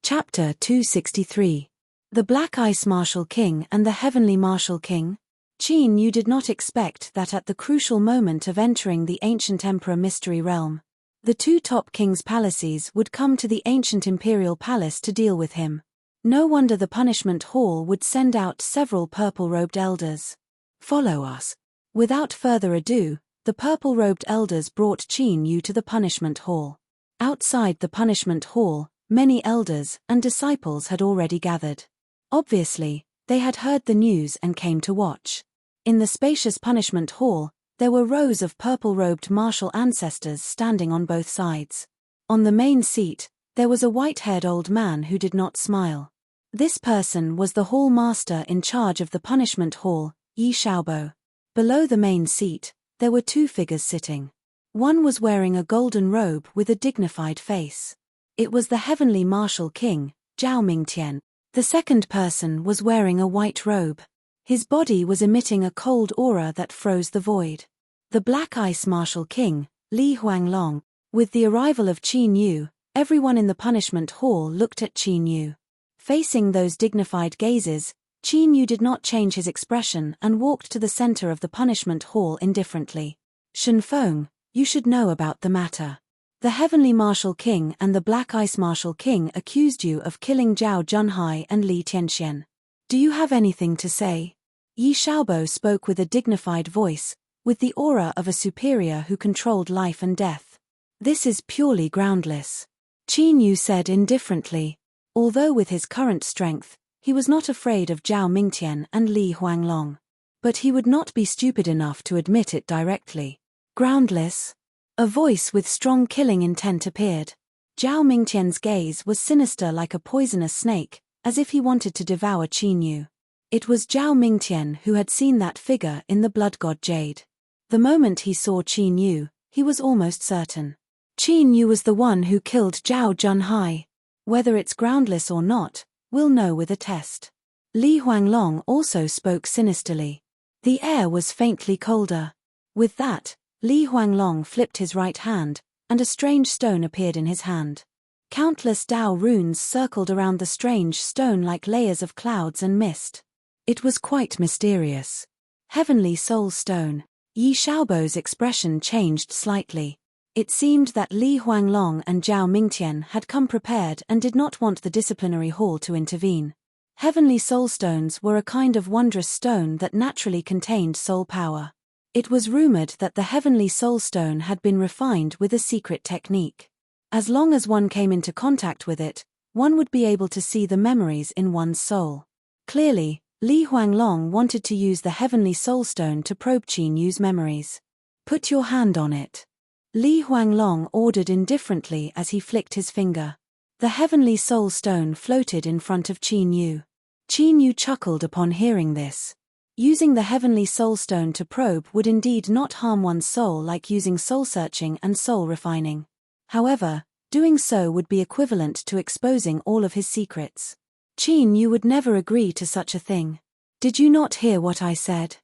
Chapter 263. The Black Ice Martial King and the Heavenly Martial King. Qin Yu did not expect that at the crucial moment of entering the ancient Emperor Mystery Realm, the two top kings' palaces would come to the ancient Imperial Palace to deal with him. No wonder the punishment hall would send out several purple-robed elders. Follow us. Without further ado, the purple-robed elders brought Qin Yu to the punishment hall. Outside the punishment hall, many elders and disciples had already gathered. Obviously, they had heard the news and came to watch. In the spacious punishment hall, there were rows of purple-robed martial ancestors standing on both sides. On the main seat, there was a white-haired old man who did not smile. This person was the hall master in charge of the punishment hall, Yi Xiaobo. Below the main seat, there were two figures sitting. One was wearing a golden robe with a dignified face. It was the Heavenly Martial King, Zhao Mingtian. The second person was wearing a white robe. His body was emitting a cold aura that froze the void. The Black Ice Martial King, Li Huanglong. With the arrival of Qin Yu, everyone in the punishment hall looked at Qin Yu. Facing those dignified gazes, Qin Yu did not change his expression and walked to the center of the punishment hall indifferently. Shenfeng, you should know about the matter. The Heavenly Martial King and the Black Ice Martial King accused you of killing Zhao Junhai and Li Tianxian. Do you have anything to say? Yi Xiaobo spoke with a dignified voice, with the aura of a superior who controlled life and death. This is purely groundless. Qin Yu said indifferently. Although with his current strength, he was not afraid of Zhao Mingtian and Li Huanglong. But he would not be stupid enough to admit it directly. Groundless? A voice with strong killing intent appeared. Zhao Mingtian's gaze was sinister like a poisonous snake, as if he wanted to devour Qin Yu. It was Zhao Mingtian who had seen that figure in the blood god Jade. The moment he saw Qin Yu, he was almost certain. Qin Yu was the one who killed Zhao Junhai. Whether it's groundless or not, we'll know with a test. Li Huanglong also spoke sinisterly. The air was faintly colder. With that, Li Huanglong flipped his right hand, and a strange stone appeared in his hand. Countless Dao runes circled around the strange stone like layers of clouds and mist. It was quite mysterious. Heavenly Soul Stone. Yi Xiaobo's expression changed slightly. It seemed that Li Huanglong and Zhao Mingtian had come prepared and did not want the disciplinary hall to intervene. Heavenly Soul Stones were a kind of wondrous stone that naturally contained soul power. It was rumored that the Heavenly Soul Stone had been refined with a secret technique. As long as one came into contact with it, one would be able to see the memories in one's soul. Clearly, Li Huanglong wanted to use the Heavenly Soul Stone to probe Qin Yu's memories. Put your hand on it. Li Huanglong ordered indifferently as he flicked his finger. The Heavenly Soul Stone floated in front of Qin Yu. Qin Yu chuckled upon hearing this. Using the Heavenly Soul Stone to probe would indeed not harm one's soul like using soul-searching and soul-refining. However, doing so would be equivalent to exposing all of his secrets. Qin Yu would never agree to such a thing. Did you not hear what I said?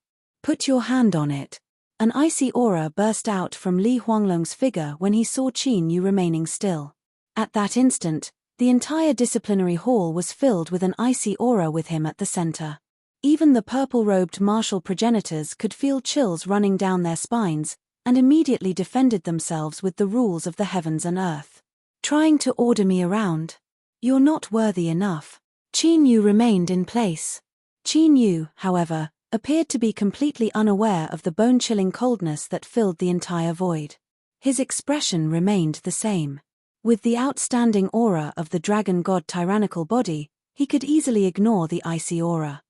Put your hand on it. An icy aura burst out from Li Huanglong's figure when he saw Qin Yu remaining still. At that instant, the entire disciplinary hall was filled with an icy aura with him at the center. Even the purple-robed martial progenitors could feel chills running down their spines, and immediately defended themselves with the rules of the heavens and earth. Trying to order me around? You're not worthy enough. Qin Yu remained in place. Qin Yu, however, appeared to be completely unaware of the bone-chilling coldness that filled the entire void. His expression remained the same. With the outstanding aura of the dragon god tyrannical body, he could easily ignore the icy aura.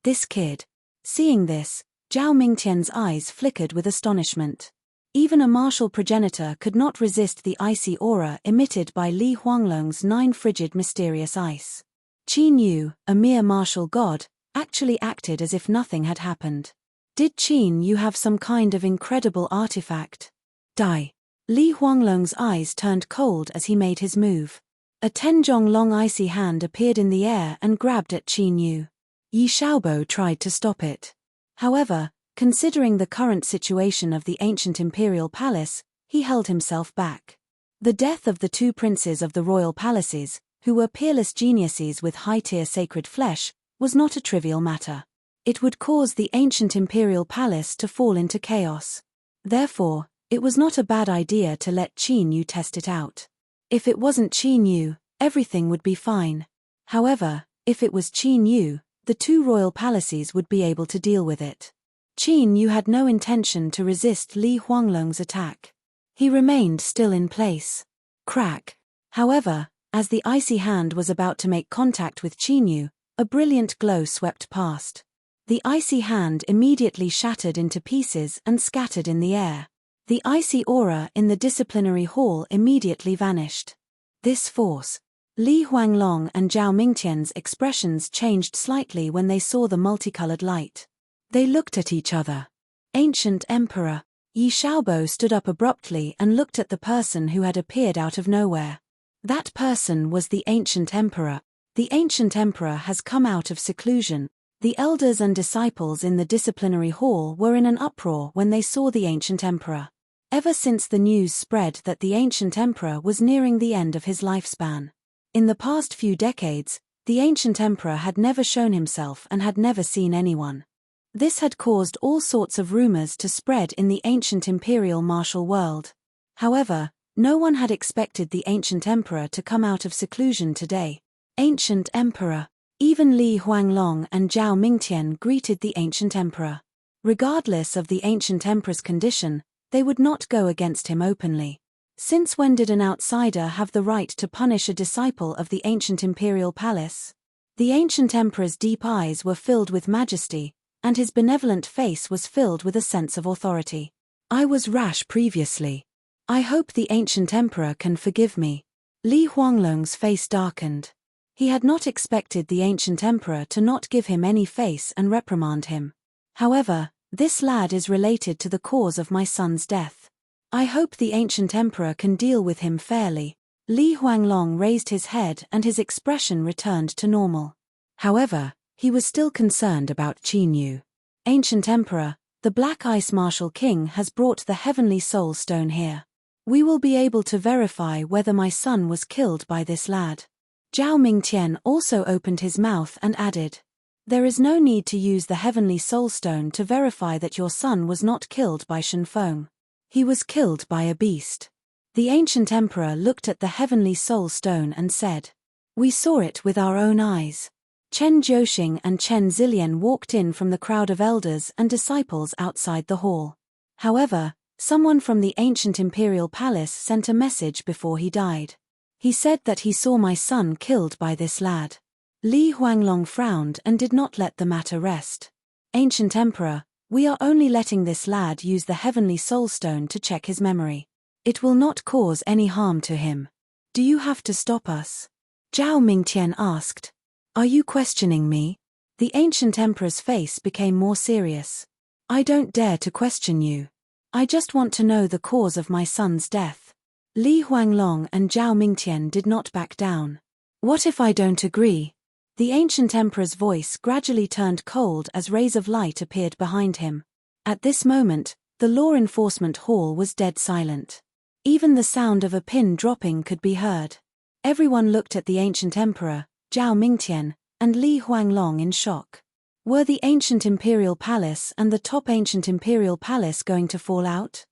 This kid. Seeing this, Zhao Mingtian's eyes flickered with astonishment. Even a martial progenitor could not resist the icy aura emitted by Li Huanglong's 9 frigid mysterious ice. Qin Yu, a mere martial god, actually acted as if nothing had happened. Did Qin Yu have some kind of incredible artifact? Die. Li Huanglong's eyes turned cold as he made his move. A 10-jong-long icy hand appeared in the air and grabbed at Qin Yu. Yi Xiaobo tried to stop it. However, considering the current situation of the ancient imperial palace, he held himself back. The death of the two princes of the royal palaces, who were peerless geniuses with high-tier sacred flesh, was not a trivial matter. It would cause the ancient imperial palace to fall into chaos. Therefore, it was not a bad idea to let Qin Yu test it out. If it wasn't Qin Yu, everything would be fine. However, if it was Qin Yu, the two royal palaces would be able to deal with it. Qin Yu had no intention to resist Li Huanglong's attack. He remained still in place. Crack. However, as the icy hand was about to make contact with Qin Yu, a brilliant glow swept past. The icy hand immediately shattered into pieces and scattered in the air. The icy aura in the disciplinary hall immediately vanished. This force. Li Huanglong and Zhao Mingtian's expressions changed slightly when they saw the multicolored light. They looked at each other. Ancient Emperor. Yi Xiaobo stood up abruptly and looked at the person who had appeared out of nowhere. That person was the Ancient Emperor. The Ancient Emperor has come out of seclusion. The elders and disciples in the disciplinary hall were in an uproar when they saw the Ancient Emperor. Ever since the news spread that the Ancient Emperor was nearing the end of his lifespan. In the past few decades, the Ancient Emperor had never shown himself and had never seen anyone. This had caused all sorts of rumors to spread in the ancient imperial martial world. However, no one had expected the Ancient Emperor to come out of seclusion today. Ancient Emperor. Even Li Huanglong and Zhao Mingtian greeted the Ancient Emperor. Regardless of the Ancient Emperor's condition, they would not go against him openly. Since when did an outsider have the right to punish a disciple of the ancient imperial palace? The Ancient Emperor's deep eyes were filled with majesty, and his benevolent face was filled with a sense of authority. I was rash previously. I hope the Ancient Emperor can forgive me. Li Huanglong's face darkened. He had not expected the Ancient Emperor to not give him any face and reprimand him. However, this lad is related to the cause of my son's death. I hope the Ancient Emperor can deal with him fairly. Li Huanglong raised his head and his expression returned to normal. However, he was still concerned about Qin Yu. Ancient Emperor, the Black Ice Martial King has brought the Heavenly Soul Stone here. We will be able to verify whether my son was killed by this lad. Zhao Mingtian also opened his mouth and added, there is no need to use the Heavenly Soul Stone to verify that your son was not killed by Shenfeng. He was killed by a beast. The Ancient Emperor looked at the Heavenly Soul Stone and said, we saw it with our own eyes. Chen Jiuxing and Chen Zilian walked in from the crowd of elders and disciples outside the hall. However, someone from the ancient imperial palace sent a message before he died. He said that he saw my son killed by this lad. Li Huanglong frowned and did not let the matter rest. Ancient Emperor, we are only letting this lad use the Heavenly Soul Stone to check his memory. It will not cause any harm to him. Do you have to stop us? Zhao Mingtian asked. Are you questioning me? The Ancient Emperor's face became more serious. I don't dare to question you. I just want to know the cause of my son's death. Li Huanglong and Zhao Mingtian did not back down. What if I don't agree? The Ancient Emperor's voice gradually turned cold as rays of light appeared behind him. At this moment, the law enforcement hall was dead silent. Even the sound of a pin dropping could be heard. Everyone looked at the Ancient Emperor, Zhao Mingtian, and Li Huanglong in shock. Were the ancient imperial palace and the top ancient imperial palace going to fall out?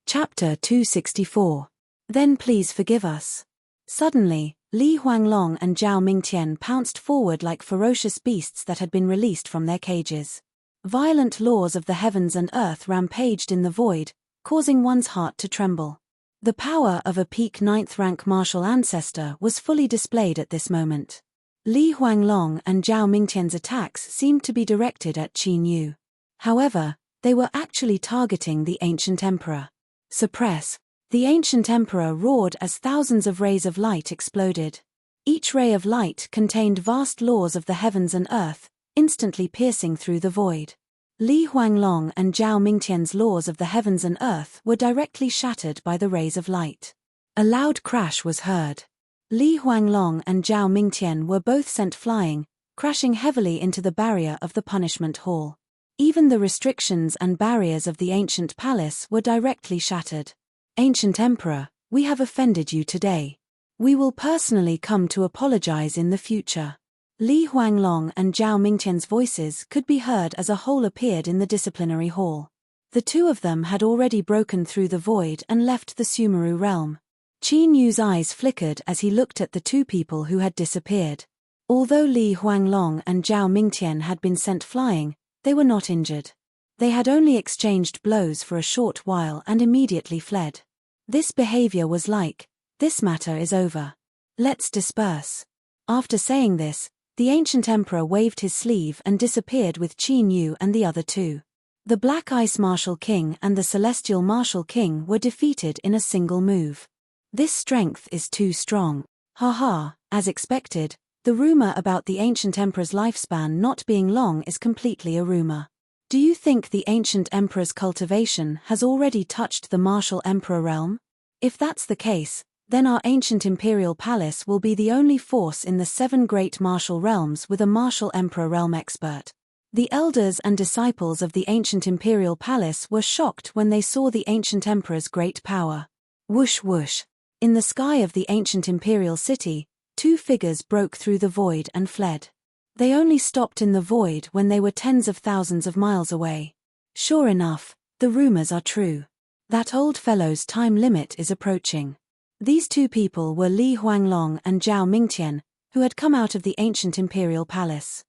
Chapter 264. Then please forgive us. Suddenly, Li Huanglong and Zhao Mingtian pounced forward like ferocious beasts that had been released from their cages. Violent laws of the heavens and earth rampaged in the void, causing one's heart to tremble. The power of a peak 9th rank martial ancestor was fully displayed at this moment. Li Huanglong and Zhao Mingtian's attacks seemed to be directed at Qin Yu. However, they were actually targeting the Ancient Emperor. Suppress. The Ancient Emperor roared as thousands of rays of light exploded. Each ray of light contained vast laws of the heavens and earth, instantly piercing through the void. Li Huanglong and Zhao Mingtian's laws of the heavens and earth were directly shattered by the rays of light. A loud crash was heard. Li Huanglong and Zhao Mingtian were both sent flying, crashing heavily into the barrier of the punishment hall. Even the restrictions and barriers of the ancient palace were directly shattered. Ancient Emperor, we have offended you today. We will personally come to apologize in the future. Li Huanglong and Zhao Mingtian's voices could be heard as a whole appeared in the disciplinary hall. The two of them had already broken through the void and left the Sumeru realm. Qin Yu's eyes flickered as he looked at the two people who had disappeared. Although Li Huanglong and Zhao Mingtian had been sent flying, they were not injured. They had only exchanged blows for a short while and immediately fled. This behavior was like, "This matter is over. Let's disperse." After saying this, the ancient emperor waved his sleeve and disappeared with Qin Yu and the other two. The Black Ice Martial King and the Celestial Martial King were defeated in a single move. This strength is too strong. Haha, as expected, the rumor about the ancient emperor's lifespan not being long is completely a rumor. Do you think the ancient emperor's cultivation has already touched the martial emperor realm? If that's the case, then our ancient imperial palace will be the only force in the 7 great martial realms with a martial emperor realm expert. The elders and disciples of the ancient imperial palace were shocked when they saw the ancient emperor's great power. Whoosh whoosh. In the sky of the ancient imperial city, 2 figures broke through the void and fled. They only stopped in the void when they were tens of thousands of miles away. Sure enough, the rumors are true. That old fellow's time limit is approaching. These 2 people were Li Huanglong and Zhao Mingtian, who had come out of the ancient imperial palace.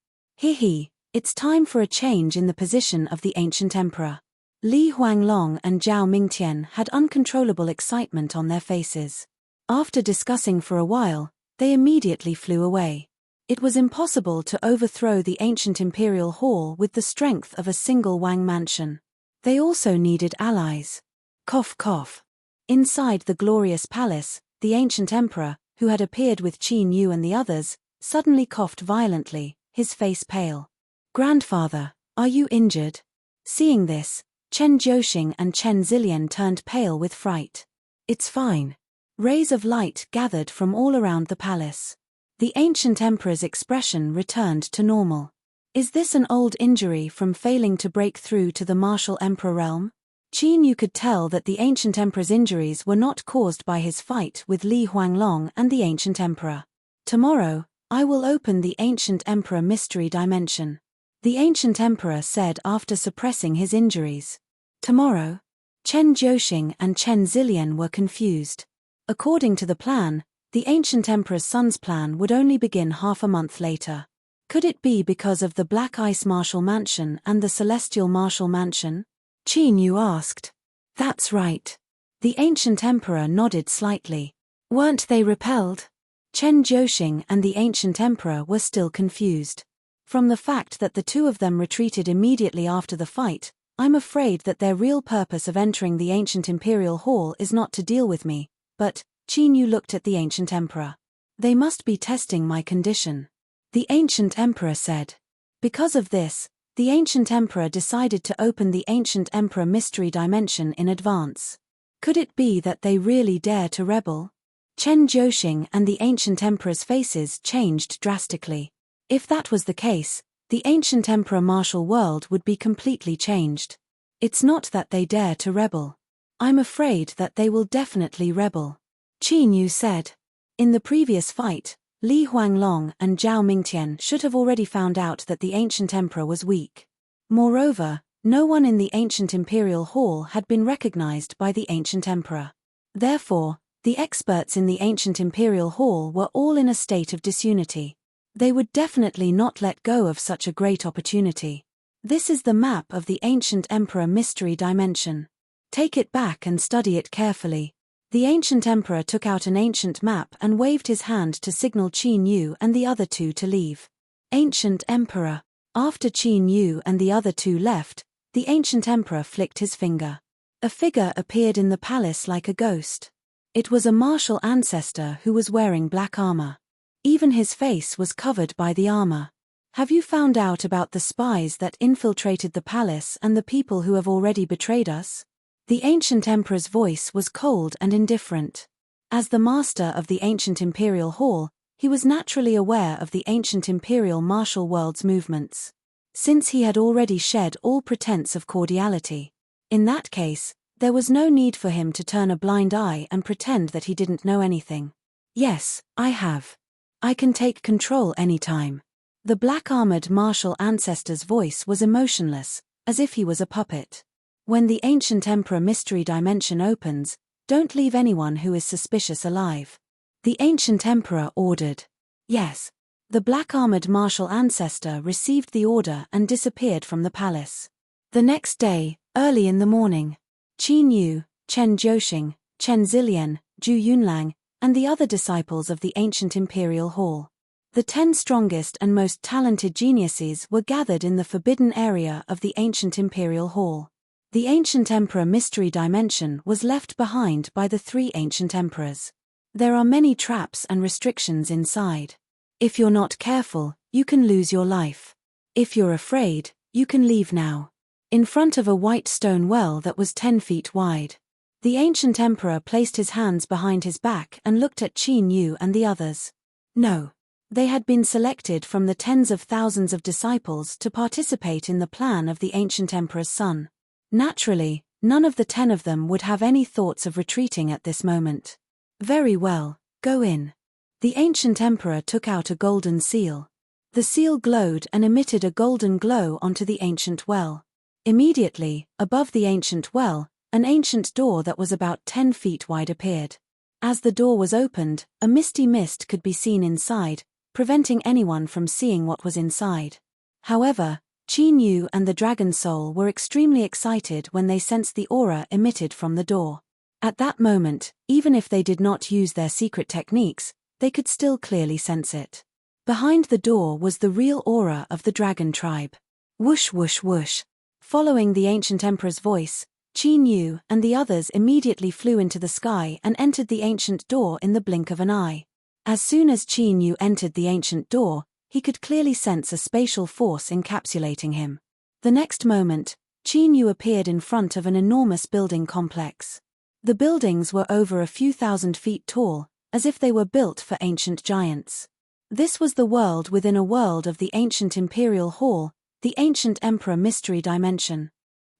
It's time for a change in the position of the ancient emperor. Li Huanglong and Zhao Mingtian had uncontrollable excitement on their faces. After discussing for a while, they immediately flew away. It was impossible to overthrow the ancient imperial hall with the strength of a single Wang mansion. They also needed allies. Cough cough. Inside the glorious palace, the ancient emperor, who had appeared with Qin Yu and the others, suddenly coughed violently, his face pale. "Grandfather, are you injured?" Seeing this, Chen Jiuxing and Chen Zilian turned pale with fright. "It's fine." Rays of light gathered from all around the palace. The ancient emperor's expression returned to normal. Is this an old injury from failing to break through to the martial emperor realm? Qin Yu could tell that the ancient emperor's injuries were not caused by his fight with Li Huanglong and the ancient emperor. "Tomorrow, I will open the ancient emperor mystery dimension," the ancient emperor said after suppressing his injuries. "Tomorrow?" Chen Jiuxing and Chen Zilian were confused. According to the plan, the ancient emperor's son's plan would only begin half a month later. Could it be because of the Black Ice Martial Mansion and the Celestial Martial Mansion? Qin Yu asked. "That's right." The ancient emperor nodded slightly. "Weren't they repelled?" Chen Jiuxing and the ancient emperor were still confused. "From the fact that the 2 of them retreated immediately after the fight, I'm afraid that their real purpose of entering the ancient imperial hall is not to deal with me, but," Qin Yu looked at the ancient emperor. "They must be testing my condition," the ancient emperor said. Because of this, the ancient emperor decided to open the ancient emperor mystery dimension in advance. Could it be that they really dare to rebel? Chen Jiuxing and the ancient emperor's faces changed drastically. If that was the case, the ancient emperor martial world would be completely changed. It's not that they dare to rebel. I'm afraid that they will definitely rebel, Qin Yu said. In the previous fight, Li Huanglong and Zhao Mingtian should have already found out that the ancient emperor was weak. Moreover, no one in the ancient imperial hall had been recognized by the ancient emperor. Therefore, the experts in the ancient imperial hall were all in a state of disunity. They would definitely not let go of such a great opportunity. This is the map of the ancient emperor mystery dimension. Take it back and study it carefully. The ancient emperor took out an ancient map and waved his hand to signal Qin Yu and the other 2 to leave. Ancient emperor. After Qin Yu and the other 2 left, the ancient emperor flicked his finger. A figure appeared in the palace like a ghost. It was a martial ancestor who was wearing black armor. Even his face was covered by the armor. "Have you found out about the spies that infiltrated the palace and the people who have already betrayed us?" The ancient emperor's voice was cold and indifferent. As the master of the ancient imperial hall, he was naturally aware of the ancient imperial martial world's movements. Since he had already shed all pretense of cordiality. In that case, there was no need for him to turn a blind eye and pretend that he didn't know anything. Yes, I have. I can take control anytime. The black-armored martial ancestor's voice was emotionless, as if he was a puppet. When the ancient emperor mystery dimension opens, don't leave anyone who is suspicious alive. The ancient emperor ordered. Yes. The black-armored martial ancestor received the order and disappeared from the palace. The next day, early in the morning, Qin Yu, Chen Jiuxing, Chen Zilian, Zhu Yunlang, and the other disciples of the ancient imperial hall. The 10 strongest and most talented geniuses were gathered in the forbidden area of the ancient imperial hall. The ancient emperor mystery dimension was left behind by the 3 ancient emperors. There are many traps and restrictions inside. If you're not careful, you can lose your life. If you're afraid, you can leave now. In front of a white stone well that was 10 feet wide, the ancient emperor placed his hands behind his back and looked at Qin Yu and the others. No. They had been selected from the tens of thousands of disciples to participate in the plan of the ancient emperor's son. Naturally, none of the 10 of them would have any thoughts of retreating at this moment. Very well, go in. The ancient emperor took out a golden seal. The seal glowed and emitted a golden glow onto the ancient well. Immediately, above the ancient well, an ancient door that was about 10 feet wide appeared. As the door was opened, a misty mist could be seen inside, preventing anyone from seeing what was inside. However, Qin Yu and the dragon soul were extremely excited when they sensed the aura emitted from the door. At that moment, even if they did not use their secret techniques, they could still clearly sense it. Behind the door was the real aura of the dragon tribe. Whoosh whoosh whoosh. Following the ancient emperor's voice, Qin Yu and the others immediately flew into the sky and entered the ancient door in the blink of an eye. As soon as Qin Yu entered the ancient door, he could clearly sense a spatial force encapsulating him. The next moment, Qin Yu appeared in front of an enormous building complex. The buildings were over a few thousand feet tall, as if they were built for ancient giants. This was the world within a world of the ancient imperial hall, the ancient emperor mystery dimension.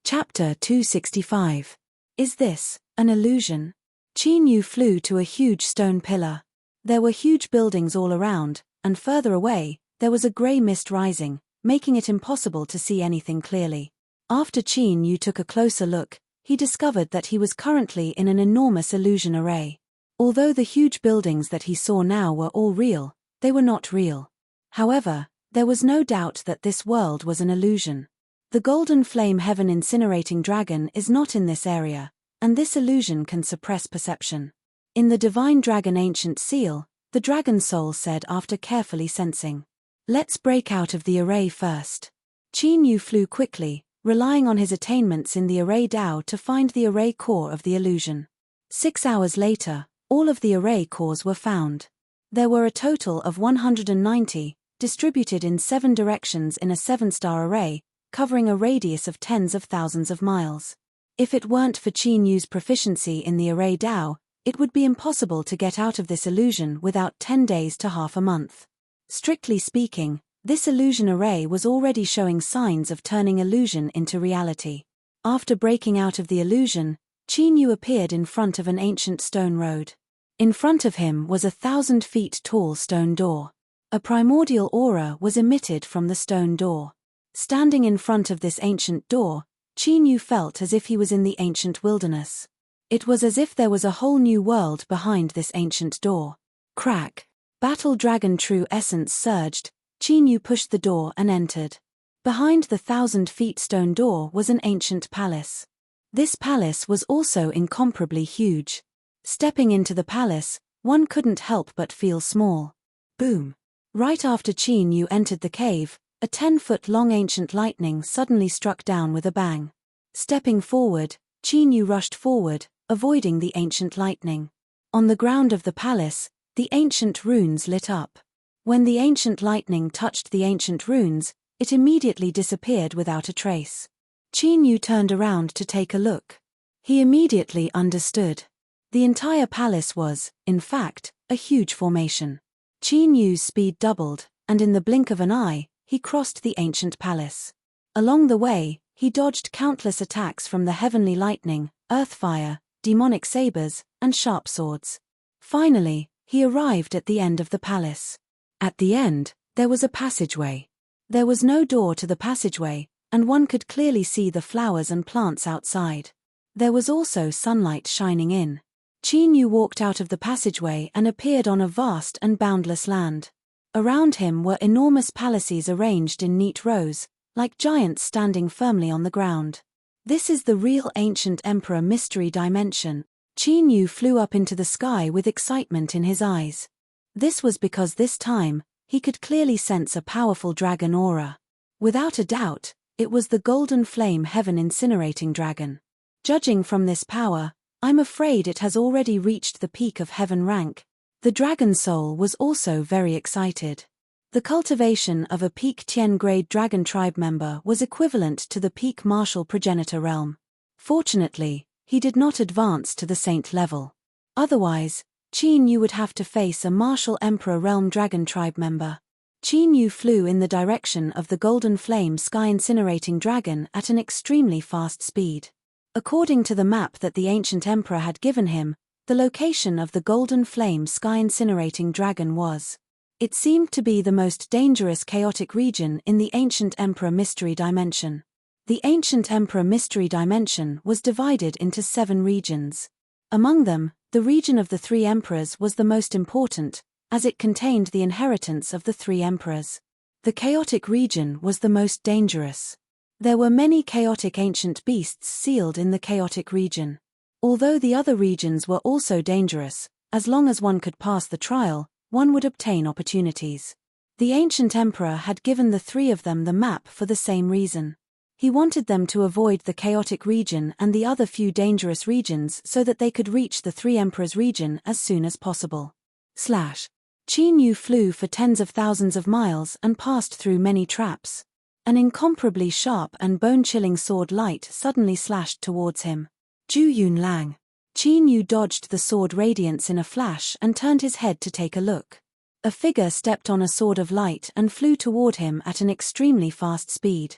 Chapter 265. Is this an illusion? Qin Yu flew to a huge stone pillar. There were huge buildings all around, and further away, there was a grey mist rising, making it impossible to see anything clearly. After Qin Yu took a closer look, he discovered that he was currently in an enormous illusion array. Although the huge buildings that he saw now were all real, they were not real. However, there was no doubt that this world was an illusion. The golden flame heaven incinerating dragon is not in this area, and this illusion can suppress perception. In the divine dragon ancient seal, the dragon soul said after carefully sensing. Let's break out of the array first. Qin Yu flew quickly, relying on his attainments in the array Dao to find the array core of the illusion. 6 hours later, all of the array cores were found. There were a total of 190, distributed in 7 directions in a 7-star array, covering a radius of tens of thousands of miles. If it weren't for Qin Yu's proficiency in the array Dao, it would be impossible to get out of this illusion without 10 days to half a month. Strictly speaking, this illusion array was already showing signs of turning illusion into reality. After breaking out of the illusion, Qin Yu appeared in front of an ancient stone road. In front of him was a 1,000 feet tall stone door. A primordial aura was emitted from the stone door. Standing in front of this ancient door, Qin Yu felt as if he was in the ancient wilderness. It was as if there was a whole new world behind this ancient door. Crack. Battle dragon true essence surged. Qin Yu pushed the door and entered. Behind the 1,000 feet stone door was an ancient palace. This palace was also incomparably huge. Stepping into the palace, one couldn't help but feel small. Boom. Right after Qin Yu entered the cave, a 10-foot-long ancient lightning suddenly struck down with a bang. Stepping forward, Qin Yu rushed forward, avoiding the ancient lightning. On the ground of the palace, the ancient runes lit up. When the ancient lightning touched the ancient runes, it immediately disappeared without a trace. Qin Yu turned around to take a look. He immediately understood. The entire palace was, in fact, a huge formation. Qin Yu's speed doubled, and in the blink of an eye, he crossed the ancient palace. Along the way, he dodged countless attacks from the heavenly lightning, earth fire, demonic sabers, and sharp swords. Finally, He arrived at the end of the palace. At the end, there was a passageway. There was no door to the passageway, and one could clearly see the flowers and plants outside. There was also sunlight shining in. Qin Yu walked out of the passageway and appeared on a vast and boundless land. Around him were enormous palaces arranged in neat rows, like giants standing firmly on the ground. This is the real ancient emperor mystery dimension. Qin Yu flew up into the sky with excitement in his eyes. This was because this time, he could clearly sense a powerful dragon aura. Without a doubt, it was the golden flame heaven incinerating dragon. Judging from this power, I'm afraid it has already reached the peak of heaven rank. The dragon soul was also very excited. The cultivation of a peak Tian grade dragon tribe member was equivalent to the peak martial progenitor realm. Fortunately, he did not advance to the saint level. Otherwise, Qin Yu would have to face a martial emperor realm dragon tribe member. Qin Yu flew in the direction of the golden flame sky incinerating dragon at an extremely fast speed. According to the map that the ancient emperor had given him, the location of the golden flame sky incinerating dragon was. It seemed to be the most dangerous chaotic region in the ancient emperor mystery dimension. The ancient emperor mystery dimension was divided into 7 regions. Among them, the region of the 3 emperors was the most important, as it contained the inheritance of the 3 emperors. The chaotic region was the most dangerous. There were many chaotic ancient beasts sealed in the chaotic region. Although the other regions were also dangerous, as long as one could pass the trial, one would obtain opportunities. The ancient emperor had given the 3 of them the map for the same reason. He wanted them to avoid the chaotic region and the other few dangerous regions so that they could reach the 3 emperors' region as soon as possible. Qin Yu flew for tens of thousands of miles and passed through many traps. An incomparably sharp and bone-chilling sword light suddenly slashed towards him. Zhu Yunlang. Qin Yu dodged the sword radiance in a flash and turned his head to take a look. A figure stepped on a sword of light and flew toward him at an extremely fast speed.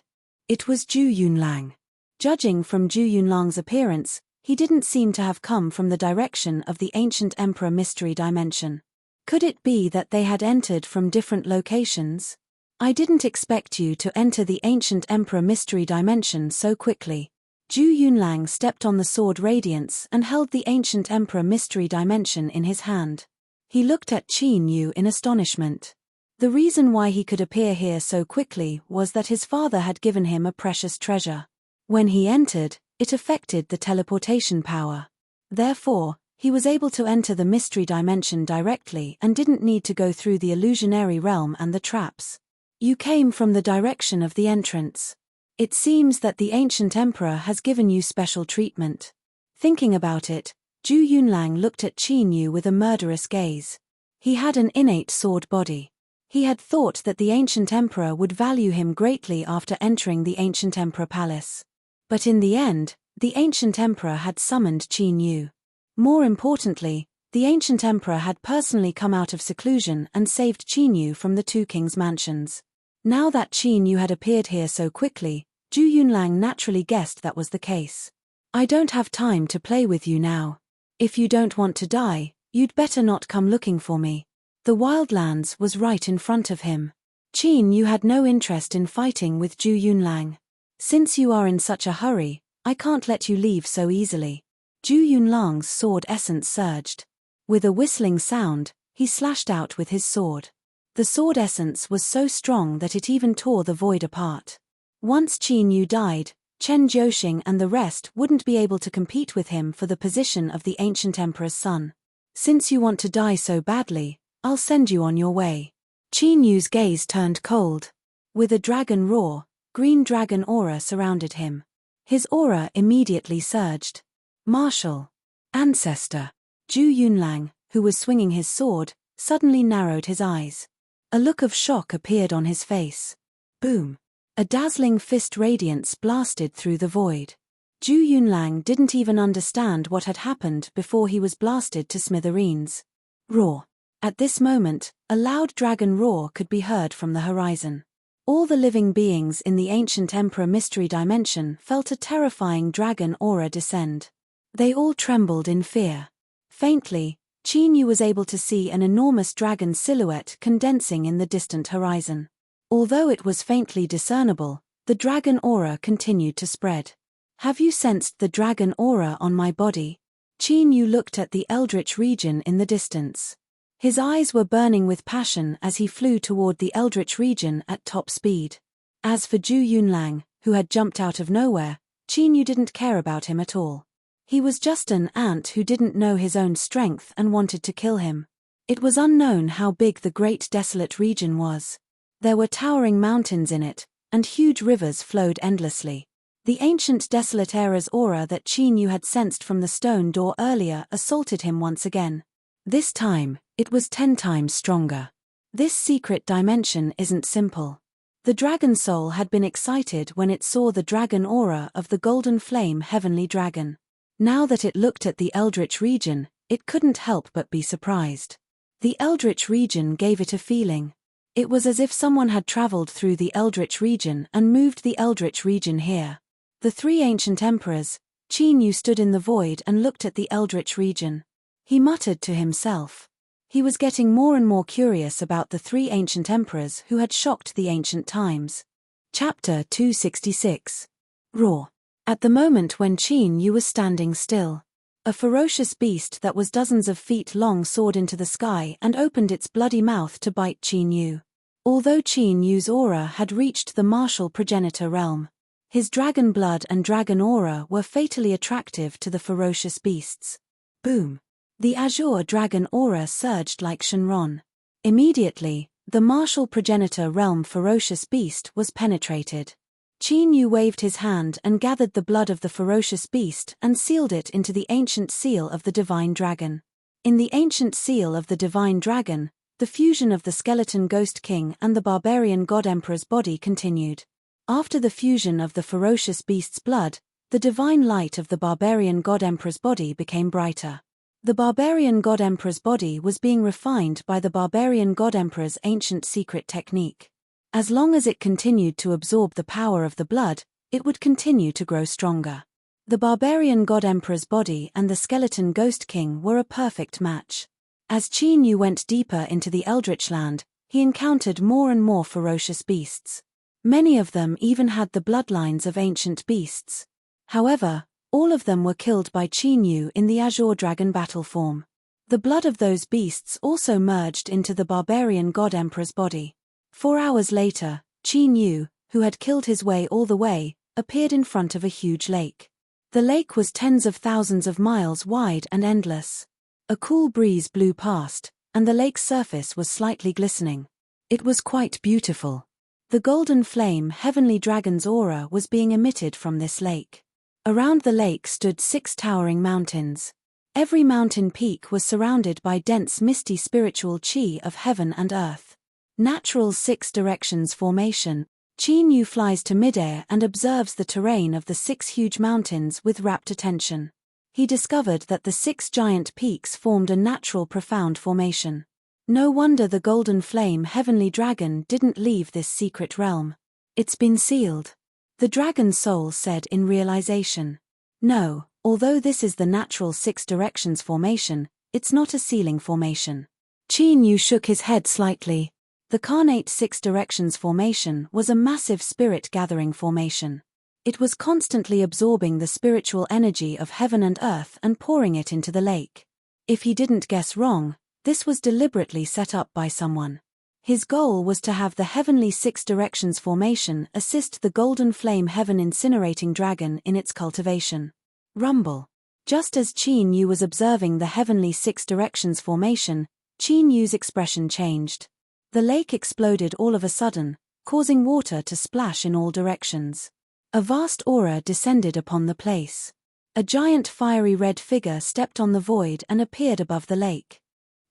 It was Zhu Yunlang. Judging from Zhu Yunlang's appearance, he didn't seem to have come from the direction of the ancient emperor mystery dimension. Could it be that they had entered from different locations? I didn't expect you to enter the ancient emperor mystery dimension so quickly. Zhu Yunlang stepped on the sword radiance and held the ancient emperor mystery dimension in his hand. He looked at Qin Yu in astonishment. The reason why he could appear here so quickly was that his father had given him a precious treasure. When he entered, it affected the teleportation power. Therefore, he was able to enter the mystery dimension directly and didn't need to go through the illusionary realm and the traps. You came from the direction of the entrance. It seems that the ancient emperor has given you special treatment. Thinking about it, Zhu Yunlang looked at Qin Yu with a murderous gaze. He had an innate sword body. He had thought that the ancient emperor would value him greatly after entering the ancient emperor palace. But in the end, the ancient emperor had summoned Qin Yu. More importantly, the ancient emperor had personally come out of seclusion and saved Qin Yu from the 2 kings' mansions. Now that Qin Yu had appeared here so quickly, Zhu Yunlang naturally guessed that was the case. I don't have time to play with you now. If you don't want to die, you'd better not come looking for me. The wildlands was right in front of him. Qin Yu had no interest in fighting with Zhu Yunlang. Since you are in such a hurry, I can't let you leave so easily. Zhu Yunlang's sword essence surged. With a whistling sound, he slashed out with his sword. The sword essence was so strong that it even tore the void apart. Once Qin Yu died, Chen Jiuxing and the rest wouldn't be able to compete with him for the position of the ancient emperor's son. Since you want to die so badly, I'll send you on your way. Qin Yu's gaze turned cold. With a dragon roar, green dragon aura surrounded him. His aura immediately surged. Martial. Ancestor. Zhu Yunlang, who was swinging his sword, suddenly narrowed his eyes. A look of shock appeared on his face. Boom. A dazzling fist radiance blasted through the void. Zhu Yunlang didn't even understand what had happened before he was blasted to smithereens. Roar. At this moment, a loud dragon roar could be heard from the horizon. All the living beings in the ancient emperor mystery dimension felt a terrifying dragon aura descend. They all trembled in fear. Faintly, Qin Yu was able to see an enormous dragon silhouette condensing in the distant horizon. Although it was faintly discernible, the dragon aura continued to spread. Have you sensed the dragon aura on my body? Qin Yu looked at the eldritch region in the distance. His eyes were burning with passion as he flew toward the eldritch region at top speed. As for Zhu Yunlang, who had jumped out of nowhere, Qin Yu didn't care about him at all. He was just an ant who didn't know his own strength and wanted to kill him. It was unknown how big the great desolate region was. There were towering mountains in it, and huge rivers flowed endlessly. The ancient desolate era's aura that Qin Yu had sensed from the stone door earlier assaulted him once again. This time, it was 10 times stronger. This secret dimension isn't simple. The dragon soul had been excited when it saw the dragon aura of the golden flame heavenly dragon. Now that it looked at the eldritch region, it couldn't help but be surprised. The eldritch region gave it a feeling. It was as if someone had traveled through the eldritch region and moved the eldritch region here. The 3 ancient emperors. Qin Yu stood in the void and looked at the eldritch region. He muttered to himself. He was getting more and more curious about the 3 ancient emperors who had shocked the ancient times. Chapter 266. Roar. At the moment when Qin Yu was standing still, a ferocious beast that was dozens of feet long soared into the sky and opened its bloody mouth to bite Qin Yu. Although Qin Yu's aura had reached the martial progenitor realm, his dragon blood and dragon aura were fatally attractive to the ferocious beasts. Boom! The azure dragon aura surged like Shenron. Immediately, the martial progenitor realm ferocious beast was penetrated. Qin Yu waved his hand and gathered the blood of the ferocious beast and sealed it into the ancient seal of the divine dragon. In the ancient seal of the divine dragon, the fusion of the skeleton ghost king and the barbarian god emperor's body continued. After the fusion of the ferocious beast's blood, the divine light of the barbarian god emperor's body became brighter. The barbarian god emperor's body was being refined by the barbarian god emperor's ancient secret technique. As long as it continued to absorb the power of the blood, it would continue to grow stronger. The barbarian god emperor's body and the skeleton ghost king were a perfect match. As Qin Yu went deeper into the eldritch land, he encountered more and more ferocious beasts. Many of them even had the bloodlines of ancient beasts. However, all of them were killed by Qin Yu in the azure dragon battle form. The blood of those beasts also merged into the barbarian god emperor's body. 4 hours later, Qin Yu, who had killed his way all the way, appeared in front of a huge lake. The lake was tens of thousands of miles wide and endless. A cool breeze blew past, and the lake's surface was slightly glistening. It was quite beautiful. The golden flame heavenly dragon's aura was being emitted from this lake. Around the lake stood 6 towering mountains. Every mountain peak was surrounded by dense misty spiritual chi of heaven and earth. Natural 6 directions formation. Qin Yu flies to midair and observes the terrain of the 6 huge mountains with rapt attention. He discovered that the 6 giant peaks formed a natural profound formation. No wonder the golden flame heavenly dragon didn't leave this secret realm. It's been sealed. The dragon soul said in realization. No, although this is the natural 6 directions formation, it's not a sealing formation. Qin Yu shook his head slightly. The carnate 6 directions formation was a massive spirit-gathering formation. It was constantly absorbing the spiritual energy of heaven and earth and pouring it into the lake. If he didn't guess wrong, this was deliberately set up by someone. His goal was to have the heavenly 6 directions formation assist the golden flame heaven incinerating dragon in its cultivation. Rumble. Just as Qin Yu was observing the heavenly 6 directions formation, Qin Yu's expression changed. The lake exploded all of a sudden, causing water to splash in all directions. A vast aura descended upon the place. A giant fiery red figure stepped on the void and appeared above the lake.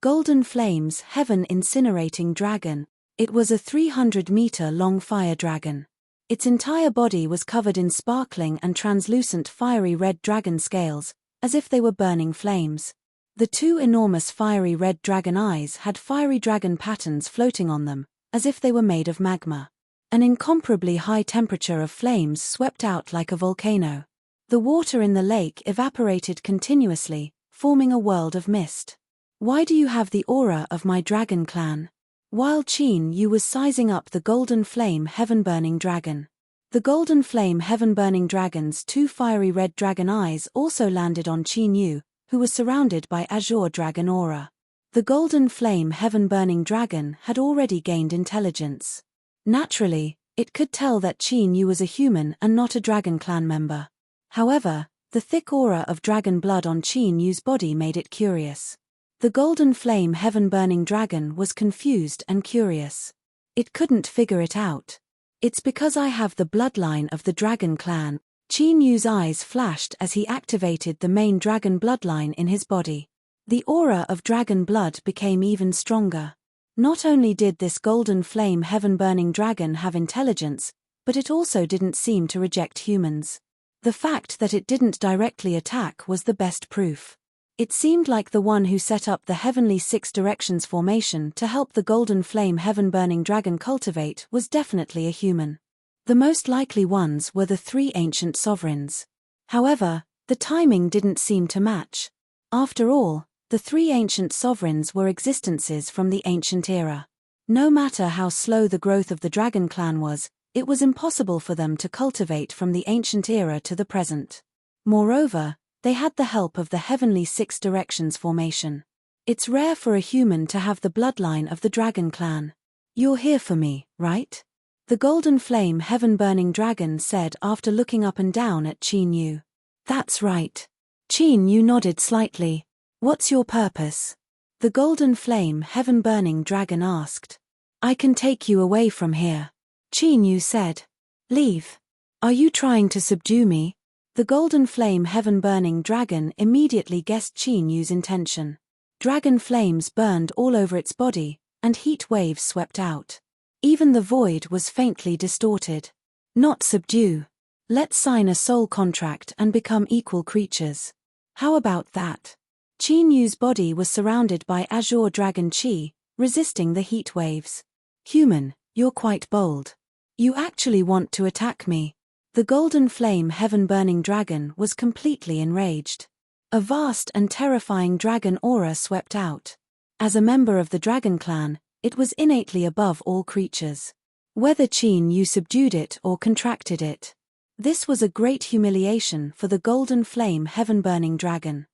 Golden flames, heaven incinerating dragon. It was a 300-meter-long fire dragon. Its entire body was covered in sparkling and translucent fiery red dragon scales, as if they were burning flames. The 2 enormous fiery red dragon eyes had fiery dragon patterns floating on them, as if they were made of magma. An incomparably high temperature of flames swept out like a volcano. The water in the lake evaporated continuously, forming a world of mist. Why do you have the aura of my dragon clan? While Qin Yu was sizing up the golden flame heaven-burning dragon. The golden flame heaven-burning dragon's two fiery red dragon eyes also landed on Qin Yu, who was surrounded by azure dragon aura. The golden flame heaven-burning dragon had already gained intelligence. Naturally, it could tell that Qin Yu was a human and not a dragon clan member. However, the thick aura of dragon blood on Qin Yu's body made it curious. The golden flame heaven-burning dragon was confused and curious. It couldn't figure it out. It's because I have the bloodline of the dragon clan. Qin Yu's eyes flashed as he activated the main dragon bloodline in his body. The aura of dragon blood became even stronger. Not only did this golden flame heaven-burning dragon have intelligence, but it also didn't seem to reject humans. The fact that it didn't directly attack was the best proof. It seemed like the one who set up the heavenly six directions formation to help the golden flame heaven-burning dragon cultivate was definitely a human. The most likely ones were the three ancient sovereigns. However, the timing didn't seem to match. After all, the three ancient sovereigns were existences from the ancient era. No matter how slow the growth of the dragon clan was, it was impossible for them to cultivate from the ancient era to the present. Moreover, they had the help of the heavenly six directions formation. It's rare for a human to have the bloodline of the dragon clan. You're here for me, right? The golden flame heaven-burning dragon said after looking up and down at Qin Yu. That's right. Qin Yu nodded slightly. What's your purpose? The golden flame heaven-burning dragon asked. I can take you away from here. Qin Yu said. Leave. Are you trying to subdue me? The golden flame heaven-burning dragon immediately guessed Qin Yu's intention. Dragon flames burned all over its body, and heat waves swept out. Even the void was faintly distorted. Not subdue. Let's sign a soul contract and become equal creatures. How about that? Qin Yu's body was surrounded by azure dragon chi, resisting the heat waves. Human, you're quite bold. You actually want to attack me. The golden flame heaven-burning dragon was completely enraged. A vast and terrifying dragon aura swept out. As a member of the dragon clan, it was innately above all creatures. Whether Qin Yu subdued it or contracted it. This was a great humiliation for the golden flame heaven-burning dragon.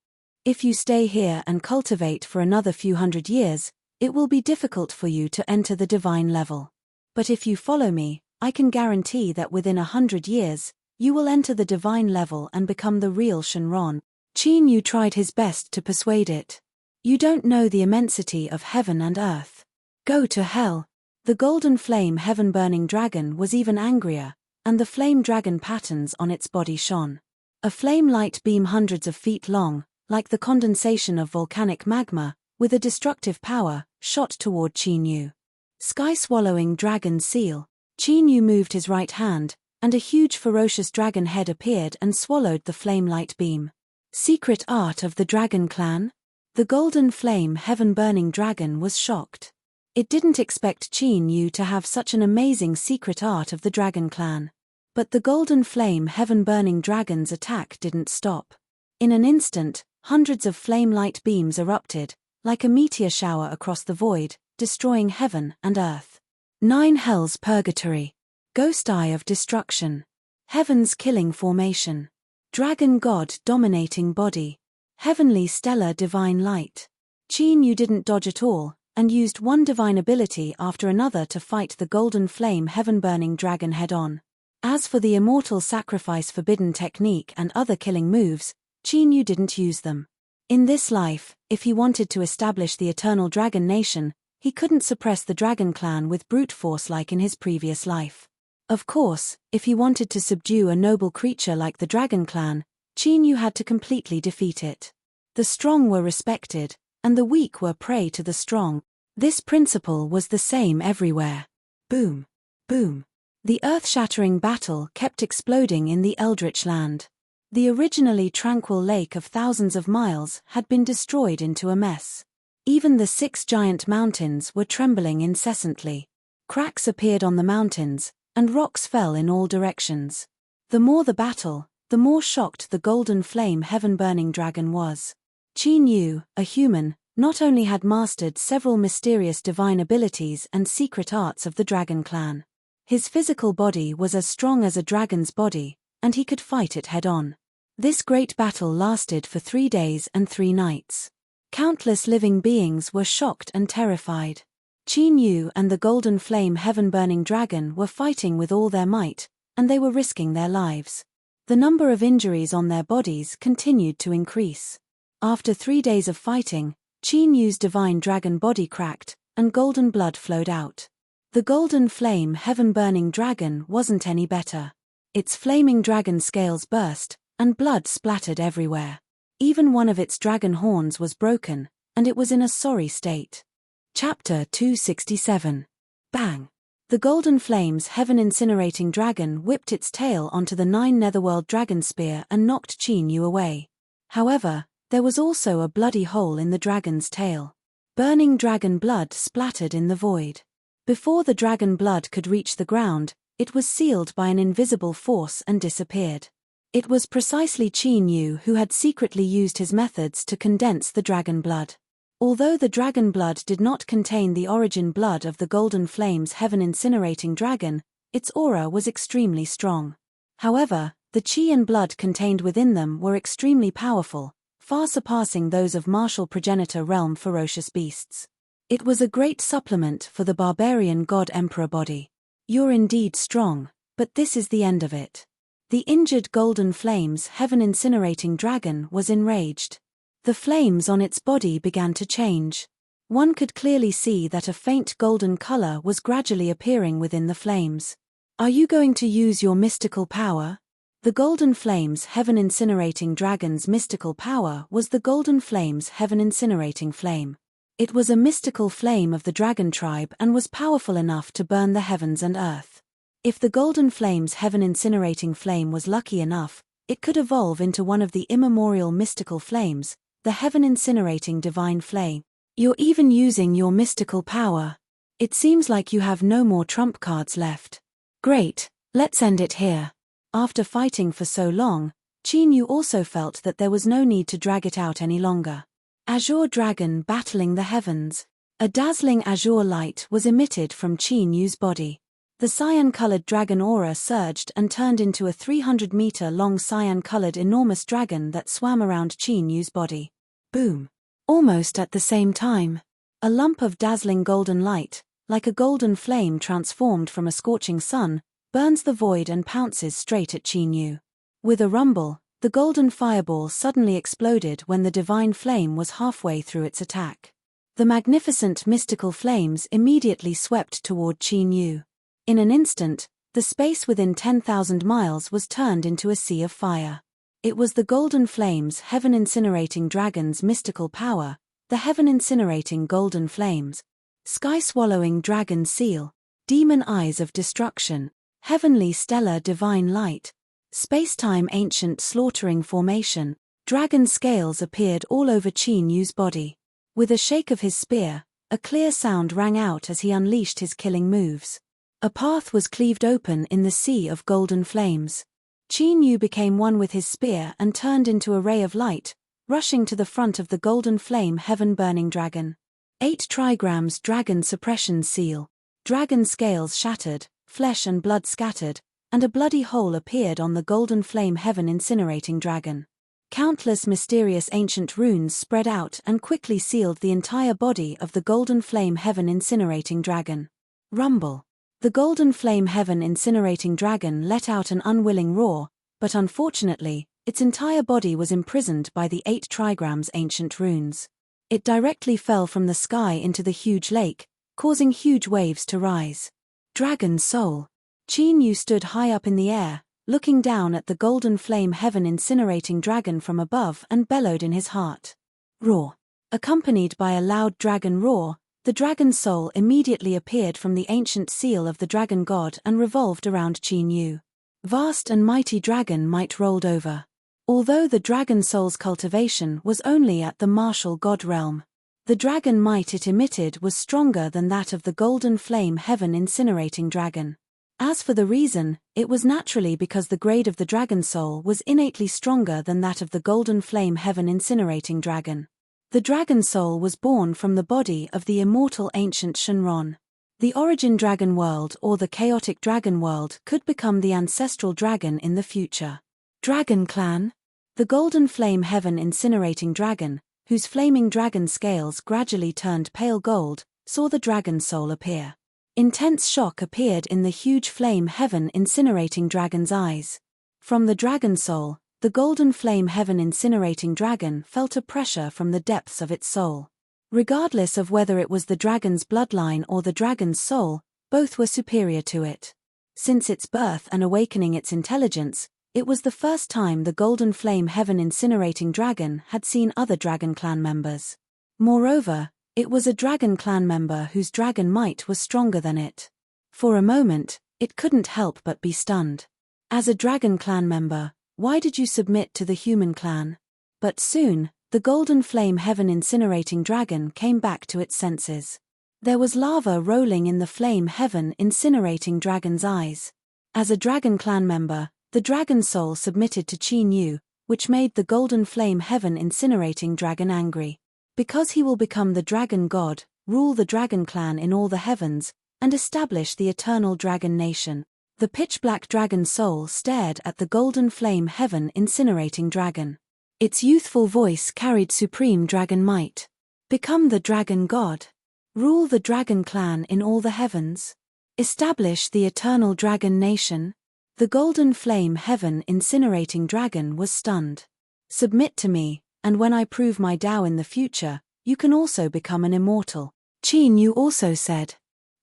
If you stay here and cultivate for another few hundred years, it will be difficult for you to enter the divine level. But if you follow me, I can guarantee that within 100 years, you will enter the divine level and become the real Shenron. Qin Yu tried his best to persuade it. You don't know the immensity of heaven and earth. Go to hell. The golden flame heaven-burning dragon was even angrier, and the flame dragon patterns on its body shone. A flame light beam hundreds of feet long, like the condensation of volcanic magma, with a destructive power, shot toward Qin Yu. Sky-swallowing dragon seal. Qin Yu moved his right hand, and a huge ferocious dragon head appeared and swallowed the flame light beam. Secret art of the dragon clan? The golden flame heaven-burning dragon was shocked. It didn't expect Qin Yu to have such an amazing secret art of the dragon clan. But the golden flame heaven-burning dragon's attack didn't stop. In an instant, hundreds of flame light beams erupted, like a meteor shower across the void, destroying heaven and earth. 9 Hells Purgatory. Ghost Eye of Destruction. Heaven's Killing Formation. Dragon God Dominating Body. Heavenly Stellar Divine Light. Qin Yu didn't dodge at all, and used one divine ability after another to fight the golden flame heaven-burning dragon head-on. As for the immortal sacrifice forbidden technique and other killing moves, Qin Yu didn't use them. In this life, if he wanted to establish the eternal dragon nation, he couldn't suppress the dragon clan with brute force like in his previous life. Of course, if he wanted to subdue a noble creature like the dragon clan, Qin Yu had to completely defeat it. The strong were respected, and the weak were prey to the strong. This principle was the same everywhere. Boom. Boom. The earth-shattering battle kept exploding in the Eldritch Land. The originally tranquil lake of thousands of miles had been destroyed into a mess. Even the 6 giant mountains were trembling incessantly. Cracks appeared on the mountains, and rocks fell in all directions. The more the battle, the more shocked the golden flame heaven-burning dragon was. Qin Yu, a human, not only had mastered several mysterious divine abilities and secret arts of the dragon clan. His physical body was as strong as a dragon's body, and he could fight it head-on. This great battle lasted for 3 days and 3 nights. Countless living beings were shocked and terrified. Qin Yu and the golden flame heaven-burning dragon were fighting with all their might, and they were risking their lives. The number of injuries on their bodies continued to increase. After 3 days of fighting, Qin Yu's divine dragon body cracked, and golden blood flowed out. The golden flame heaven-burning dragon wasn't any better. Its flaming dragon scales burst, and blood splattered everywhere. Even one of its dragon horns was broken, and it was in a sorry state. Chapter 267. Bang! The golden flame's heaven-incinerating dragon whipped its tail onto the 9 netherworld dragon spear and knocked Qin Yu away. However, there was also a bloody hole in the dragon's tail. Burning dragon blood splattered in the void. Before the dragon blood could reach the ground, it was sealed by an invisible force and disappeared. It was precisely Qin Yu who had secretly used his methods to condense the dragon blood. Although the dragon blood did not contain the origin blood of the golden flame's heaven-incinerating dragon, its aura was extremely strong. However, the qi and blood contained within them were extremely powerful, far surpassing those of martial progenitor realm ferocious beasts. It was a great supplement for the barbarian god-emperor body. You're indeed strong, but this is the end of it. The injured golden flame's heaven-incinerating dragon was enraged. The flames on its body began to change. One could clearly see that a faint golden color was gradually appearing within the flames. Are you going to use your mystical power? The golden flame's heaven-incinerating dragon's mystical power was the golden flame's heaven-incinerating flame. It was a mystical flame of the dragon tribe and was powerful enough to burn the heavens and earth. If the golden flame's heaven-incinerating flame was lucky enough, it could evolve into one of the immemorial mystical flames, the heaven-incinerating divine flame. You're even using your mystical power. It seems like you have no more trump cards left. Great, let's end it here. After fighting for so long, Qin Yu also felt that there was no need to drag it out any longer. Azure Dragon battling the heavens. A dazzling azure light was emitted from Qin Yu's body. The cyan-colored dragon aura surged and turned into a 300-meter-long cyan-colored enormous dragon that swam around Qin Yu's body. Boom! Almost at the same time, a lump of dazzling golden light, like a golden flame transformed from a scorching sun, burns the void and pounces straight at Qin Yu. With a rumble, the golden fireball suddenly exploded when the divine flame was halfway through its attack. The magnificent mystical flames immediately swept toward Qin Yu. In an instant, the space within 10,000 miles was turned into a sea of fire. It was the golden flames heaven-incinerating dragon's mystical power, the heaven-incinerating golden flames. Sky-swallowing dragon seal, demon eyes of destruction, heavenly stellar divine light, space-time ancient slaughtering formation, dragon scales appeared all over Qin Yu's body. With a shake of his spear, a clear sound rang out as he unleashed his killing moves. A path was cleaved open in the sea of golden flames. Qin Yu became one with his spear and turned into a ray of light, rushing to the front of the golden flame heaven-burning dragon. 8 trigrams dragon suppression seal. Dragon scales shattered, flesh and blood scattered, and a bloody hole appeared on the golden flame heaven-incinerating dragon. Countless mysterious ancient runes spread out and quickly sealed the entire body of the golden flame heaven-incinerating dragon. Rumble. The golden flame heaven-incinerating dragon let out an unwilling roar, but unfortunately, its entire body was imprisoned by the 8 trigrams ancient runes. It directly fell from the sky into the huge lake, causing huge waves to rise. Dragon soul. Qin Yu stood high up in the air, looking down at the golden flame heaven-incinerating dragon from above and bellowed in his heart. Roar. Accompanied by a loud dragon roar, the dragon soul immediately appeared from the ancient seal of the dragon god and revolved around Qin Yu. Vast and mighty dragon might rolled over. Although the dragon soul's cultivation was only at the martial god realm, the dragon might it emitted was stronger than that of the golden flame heaven-incinerating dragon. As for the reason, it was naturally because the grade of the dragon soul was innately stronger than that of the golden flame heaven-incinerating dragon. The dragon soul was born from the body of the immortal ancient Shenron. The origin dragon world or the chaotic dragon world could become the ancestral dragon in the future. Dragon clan? The golden flame heaven incinerating dragon, whose flaming dragon scales gradually turned pale gold, saw the dragon soul appear. Intense shock appeared in the huge flame heaven incinerating dragon's eyes. From the dragon soul, the golden flame heaven incinerating dragon felt a pressure from the depths of its soul. Regardless of whether it was the dragon's bloodline or the dragon's soul, both were superior to it. Since its birth and awakening its intelligence, it was the first time the golden flame heaven incinerating dragon had seen other dragon clan members. Moreover, it was a dragon clan member whose dragon might was stronger than it. For a moment, it couldn't help but be stunned. As a dragon clan member, why did you submit to the human clan? But soon, the golden flame heaven incinerating dragon came back to its senses. There was lava rolling in the flame heaven incinerating dragon's eyes. As a dragon clan member, the dragon soul submitted to Qin Yu, which made the golden flame heaven incinerating dragon angry. Because he will become the dragon god, rule the dragon clan in all the heavens, and establish the eternal dragon nation, the pitch-black dragon soul stared at the golden flame heaven incinerating dragon. Its youthful voice carried supreme dragon might. Become the dragon god. Rule the dragon clan in all the heavens. Establish the eternal dragon nation. The golden flame heaven incinerating dragon was stunned. Submit to me, and when I prove my Tao in the future, you can also become an immortal. Qin Yu also said.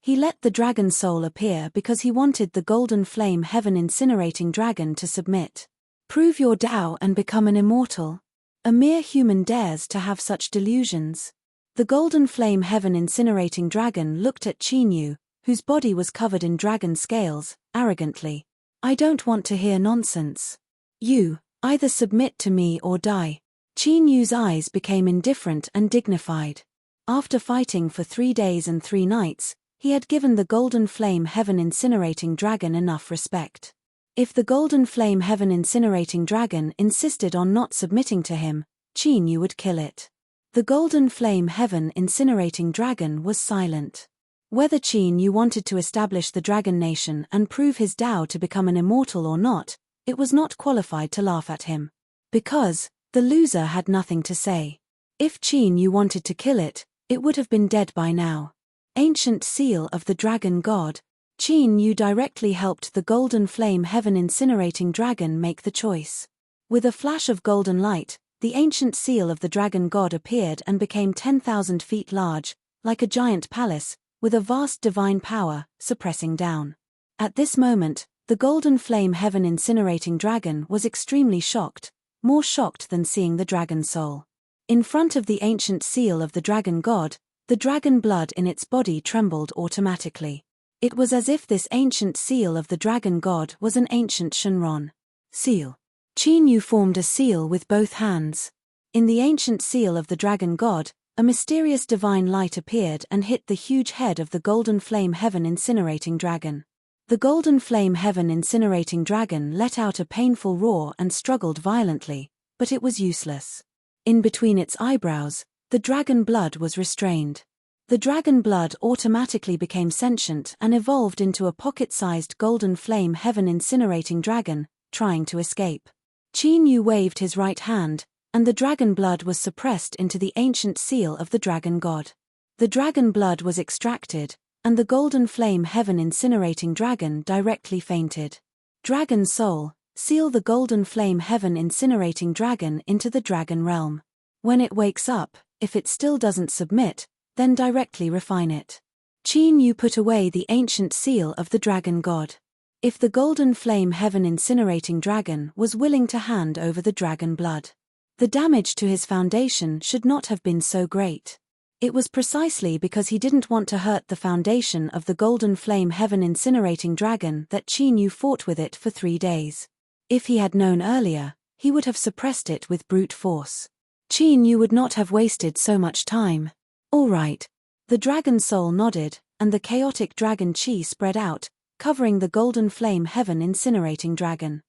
He let the dragon soul appear because he wanted the golden flame heaven incinerating dragon to submit. Prove your Tao and become an immortal. A mere human dares to have such delusions. The golden flame heaven incinerating dragon looked at Qin Yu, whose body was covered in dragon scales, arrogantly. I don't want to hear nonsense. You, either submit to me or die. Qin Yu's eyes became indifferent and dignified. After fighting for 3 days and 3 nights, he had given the golden flame heaven incinerating dragon enough respect. If the golden flame heaven incinerating dragon insisted on not submitting to him, Qin Yu would kill it. The golden flame heaven incinerating dragon was silent. Whether Qin Yu wanted to establish the dragon nation and prove his Tao to become an immortal or not, it was not qualified to laugh at him. Because, the loser had nothing to say. If Qin Yu wanted to kill it, it would have been dead by now. Ancient seal of the dragon god, Qin Yu directly helped the golden flame heaven incinerating dragon make the choice. With a flash of golden light, the ancient seal of the dragon god appeared and became 10,000 feet large, like a giant palace, with a vast divine power, suppressing down. At this moment, the golden flame heaven incinerating dragon was extremely shocked, more shocked than seeing the dragon soul. In front of the ancient seal of the dragon god, the dragon blood in its body trembled automatically. It was as if this ancient seal of the dragon god was an ancient Shenron seal. Qin Yu formed a seal with both hands. In the ancient seal of the dragon god, a mysterious divine light appeared and hit the huge head of the golden flame heaven incinerating dragon. The golden flame heaven incinerating dragon let out a painful roar and struggled violently, but it was useless. In between its eyebrows, the dragon blood was restrained. The dragon blood automatically became sentient and evolved into a pocket-sized golden flame heaven incinerating dragon, trying to escape. Qin Yu waved his right hand, and the dragon blood was suppressed into the ancient seal of the dragon god. The dragon blood was extracted, and the golden flame heaven incinerating dragon directly fainted. Dragon soul, seal the golden flame heaven incinerating dragon into the dragon realm. When it wakes up, if it still doesn't submit, then directly refine it. Qin Yu put away the ancient seal of the dragon god. If the golden flame heaven incinerating dragon was willing to hand over the dragon blood, the damage to his foundation should not have been so great. It was precisely because he didn't want to hurt the foundation of the golden flame heaven incinerating dragon that Qin Yu fought with it for 3 days. If he had known earlier, he would have suppressed it with brute force. Qin Yu would not have wasted so much time. All right. The dragon soul nodded, and the chaotic dragon chi spread out, covering the golden flame heaven incinerating dragon.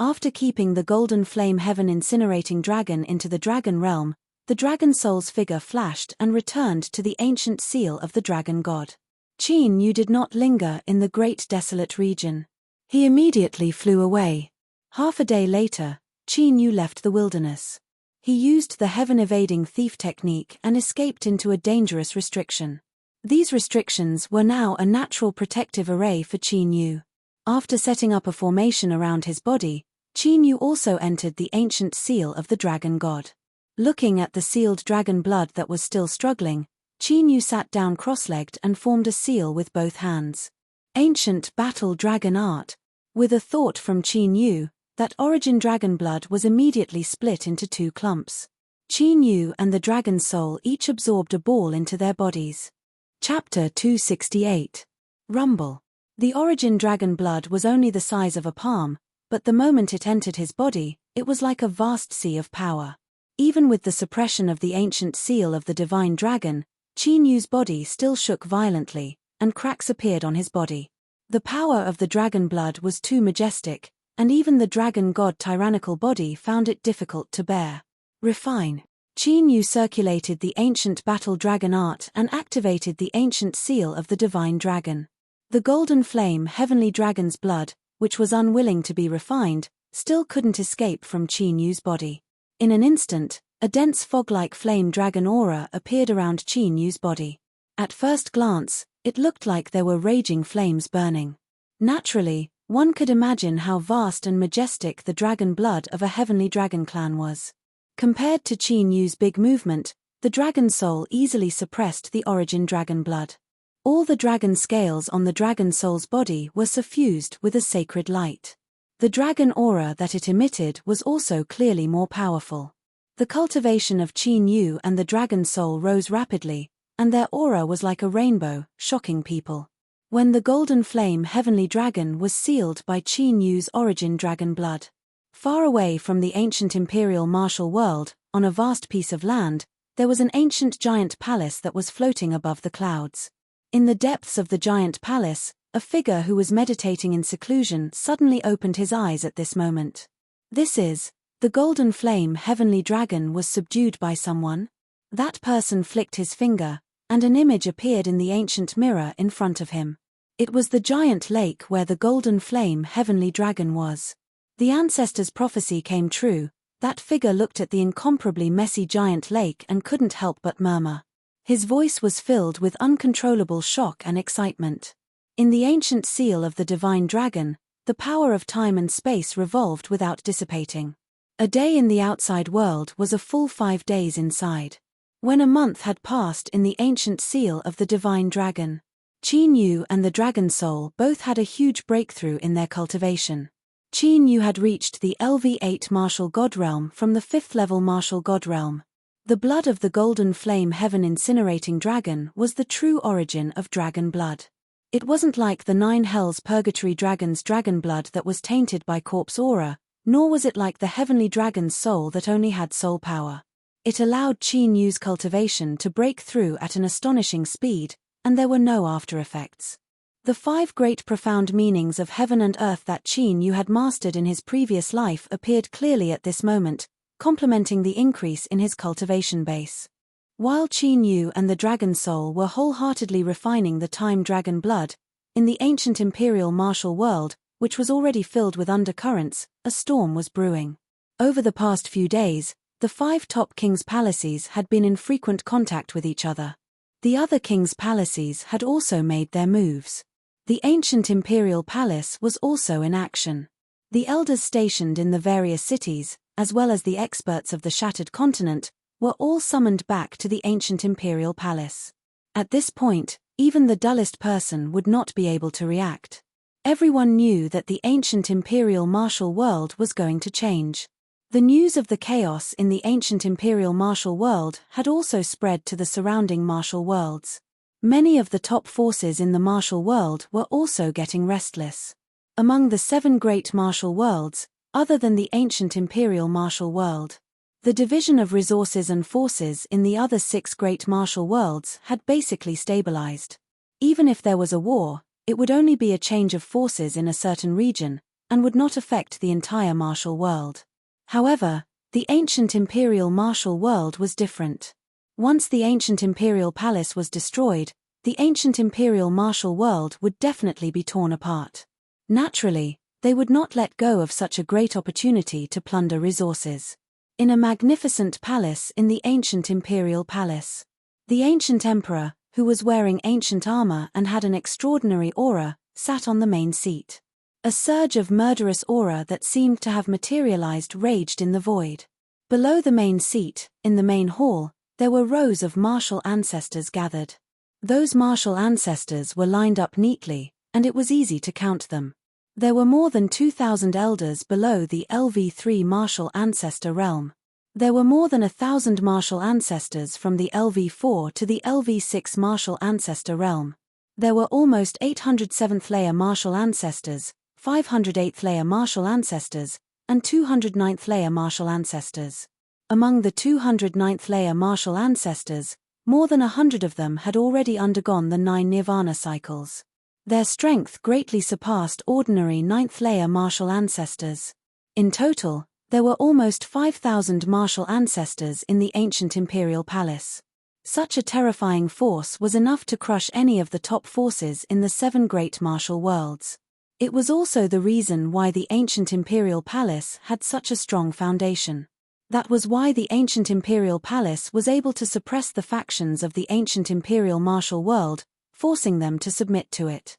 After keeping the golden flame heaven incinerating dragon into the dragon realm, the dragon soul's figure flashed and returned to the ancient seal of the dragon god. Qin Yu did not linger in the great desolate region. He immediately flew away. Half a day later, Qin Yu left the wilderness. He used the heaven-evading thief technique and escaped into a dangerous restriction. These restrictions were now a natural protective array for Qin Yu. After setting up a formation around his body, Qin Yu also entered the ancient seal of the dragon god. Looking at the sealed dragon blood that was still struggling, Qin Yu sat down cross-legged and formed a seal with both hands. Ancient battle dragon art. With a thought from Qin Yu, that origin dragon blood was immediately split into 2 clumps. Qin Yu and the dragon soul each absorbed a ball into their bodies. Chapter 268. Rumble. The origin dragon blood was only the size of a palm, but the moment it entered his body, it was like a vast sea of power. Even with the suppression of the ancient seal of the divine dragon, Qin Yu's body still shook violently, and cracks appeared on his body. The power of the dragon blood was too majestic, and even the dragon god tyrannical body found it difficult to bear. Refine. Qin Yu circulated the ancient battle dragon art and activated the ancient seal of the divine dragon. The golden flame heavenly dragon's blood, which was unwilling to be refined, still couldn't escape from Qin Yu's body. In an instant, a dense fog-like flame dragon aura appeared around Qin Yu's body. At first glance, it looked like there were raging flames burning. Naturally, one could imagine how vast and majestic the dragon blood of a heavenly dragon clan was. Compared to Qin Yu's big movement, the dragon soul easily suppressed the origin dragon blood. All the dragon scales on the dragon soul's body were suffused with a sacred light. The dragon aura that it emitted was also clearly more powerful. The cultivation of Qin Yu and the dragon soul rose rapidly, and their aura was like a rainbow, shocking people. When the golden flame heavenly dragon was sealed by Qin Yu's origin dragon blood. Far away from the ancient imperial martial world, on a vast piece of land, there was an ancient giant palace that was floating above the clouds. In the depths of the giant palace, a figure who was meditating in seclusion suddenly opened his eyes at this moment. The golden flame heavenly dragon was subdued by someone? That person flicked his finger, and an image appeared in the ancient mirror in front of him. It was the giant lake where the golden flame heavenly dragon was. The ancestor's prophecy came true. That figure looked at the incomparably messy giant lake and couldn't help but murmur. His voice was filled with uncontrollable shock and excitement. In the ancient seal of the divine dragon, the power of time and space revolved without dissipating. A day in the outside world was a full 5 days inside. When a month had passed in the ancient seal of the divine dragon, Qin Yu and the dragon soul both had a huge breakthrough in their cultivation. Qin Yu had reached the LV8 martial god realm from the 5th level martial god realm. The blood of the golden flame heaven incinerating dragon was the true origin of dragon blood. It wasn't like the 9 hells purgatory dragon's dragon blood that was tainted by corpse aura, nor was it like the heavenly dragon's soul that only had soul power. It allowed Qin Yu's cultivation to break through at an astonishing speed, and there were no after effects. The 5 great profound meanings of heaven and earth that Qin Yu had mastered in his previous life appeared clearly at this moment, complementing the increase in his cultivation base. While Qin Yu and the dragon soul were wholeheartedly refining the time dragon blood, in the ancient imperial martial world, which was already filled with undercurrents, a storm was brewing. Over the past few days, the 5 top kings' palaces had been in frequent contact with each other. The other kings' palaces had also made their moves. The ancient imperial palace was also in action. The elders stationed in the various cities, as well as the experts of the shattered continent, were all summoned back to the ancient imperial palace. At this point, even the dullest person would not be able to react. Everyone knew that the ancient imperial martial world was going to change. The news of the chaos in the ancient imperial martial world had also spread to the surrounding martial worlds. Many of the top forces in the martial world were also getting restless. Among the 7 great martial worlds, other than the ancient imperial martial world, the division of resources and forces in the other 6 great martial worlds had basically stabilized. Even if there was a war, it would only be a change of forces in a certain region, and would not affect the entire martial world. However, The ancient imperial martial world was different. Once the ancient imperial palace was destroyed, the ancient imperial martial world would definitely be torn apart. Naturally, they would not let go of such a great opportunity to plunder resources. In a magnificent palace in the ancient imperial palace, the ancient emperor, who was wearing ancient armor and had an extraordinary aura, sat on the main seat. A surge of murderous aura that seemed to have materialized raged in the void. Below the main seat, in the main hall, there were rows of martial ancestors gathered. Those martial ancestors were lined up neatly, and it was easy to count them. There were more than 2,000 elders below the LV3 martial ancestor realm. There were more than 1,000 martial ancestors from the LV4 to the LV6 martial ancestor realm. There were almost 800 7th-layer martial ancestors, 500 8th-layer martial ancestors, and 200 9th-layer martial ancestors. Among the 200 9th-layer martial ancestors, more than 100 of them had already undergone the 9 nirvana cycles. Their strength greatly surpassed ordinary 9th-layer martial ancestors. In total, there were almost 5,000 martial ancestors in the ancient imperial palace. Such a terrifying force was enough to crush any of the top forces in the 7 great martial worlds. It was also the reason why the ancient imperial palace had such a strong foundation. That was why the ancient imperial palace was able to suppress the factions of the ancient imperial martial world, forcing them to submit to it.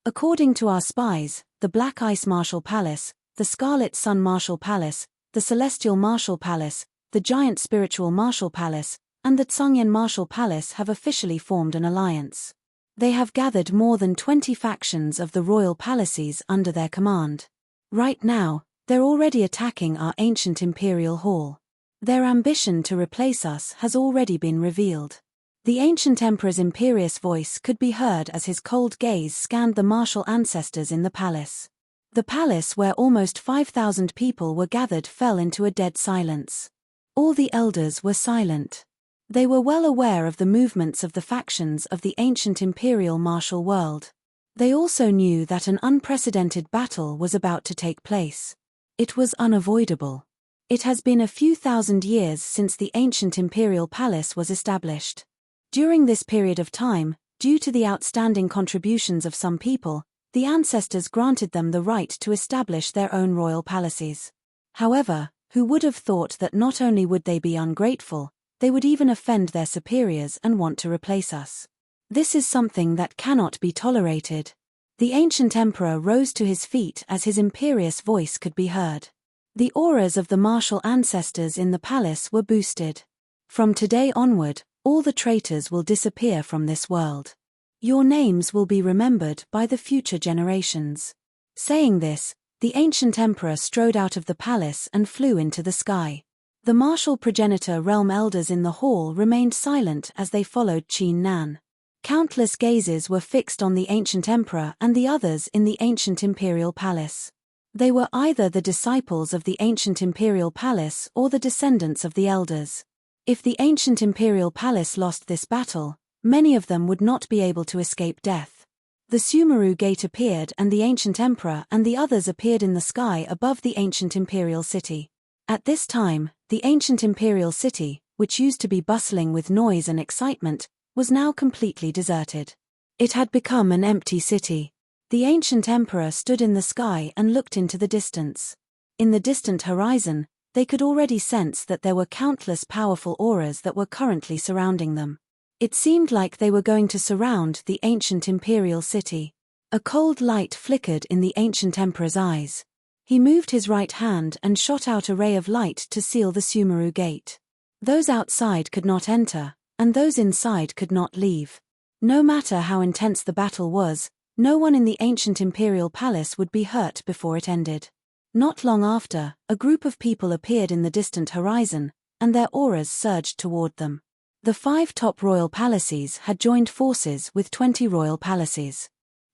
According to our spies, the Black Ice Martial Palace, the Scarlet Sun Martial Palace, the Celestial Martial Palace, the Giant Spiritual Martial Palace, and the Tsungyen Martial Palace have officially formed an alliance. They have gathered more than 20 factions of the royal palaces under their command. Right now, they're already attacking our ancient imperial hall. Their ambition to replace us has already been revealed. The ancient emperor's imperious voice could be heard as his cold gaze scanned the martial ancestors in the palace. The palace where almost 5,000 people were gathered fell into a dead silence. All the elders were silent. They were well aware of the movements of the factions of the ancient imperial martial world. They also knew that an unprecedented battle was about to take place. It was unavoidable. It has been a few thousand years since the ancient imperial palace was established. During this period of time, due to the outstanding contributions of some people, the ancestors granted them the right to establish their own royal palaces. However, who would have thought that not only would they be ungrateful, they would even offend their superiors and want to replace us. This is something that cannot be tolerated. The ancient emperor rose to his feet as his imperious voice could be heard. The auras of the martial ancestors in the palace were boosted. From today onward, all the traitors will disappear from this world. Your names will be remembered by the future generations. Saying this, the ancient emperor strode out of the palace and flew into the sky. The martial progenitor realm elders in the hall remained silent as they followed Qin Nan. Countless gazes were fixed on the ancient emperor and the others in the ancient imperial palace. They were either the disciples of the ancient imperial palace or the descendants of the elders. If the ancient imperial palace lost this battle, many of them would not be able to escape death. The Sumeru Gate appeared and the ancient emperor and the others appeared in the sky above the ancient imperial city. At this time, the ancient imperial city, which used to be bustling with noise and excitement, was now completely deserted. It had become an empty city. The ancient emperor stood in the sky and looked into the distance. In the distant horizon, they could already sense that there were countless powerful auras that were currently surrounding them. It seemed like they were going to surround the ancient imperial city. A cold light flickered in the ancient emperor's eyes. He moved his right hand and shot out a ray of light to seal the Sumeru Gate. Those outside could not enter, and those inside could not leave. No matter how intense the battle was, no one in the ancient imperial palace would be hurt before it ended. Not long after, a group of people appeared in the distant horizon, and their auras surged toward them. The 5 top royal palaces had joined forces with 20 royal palaces.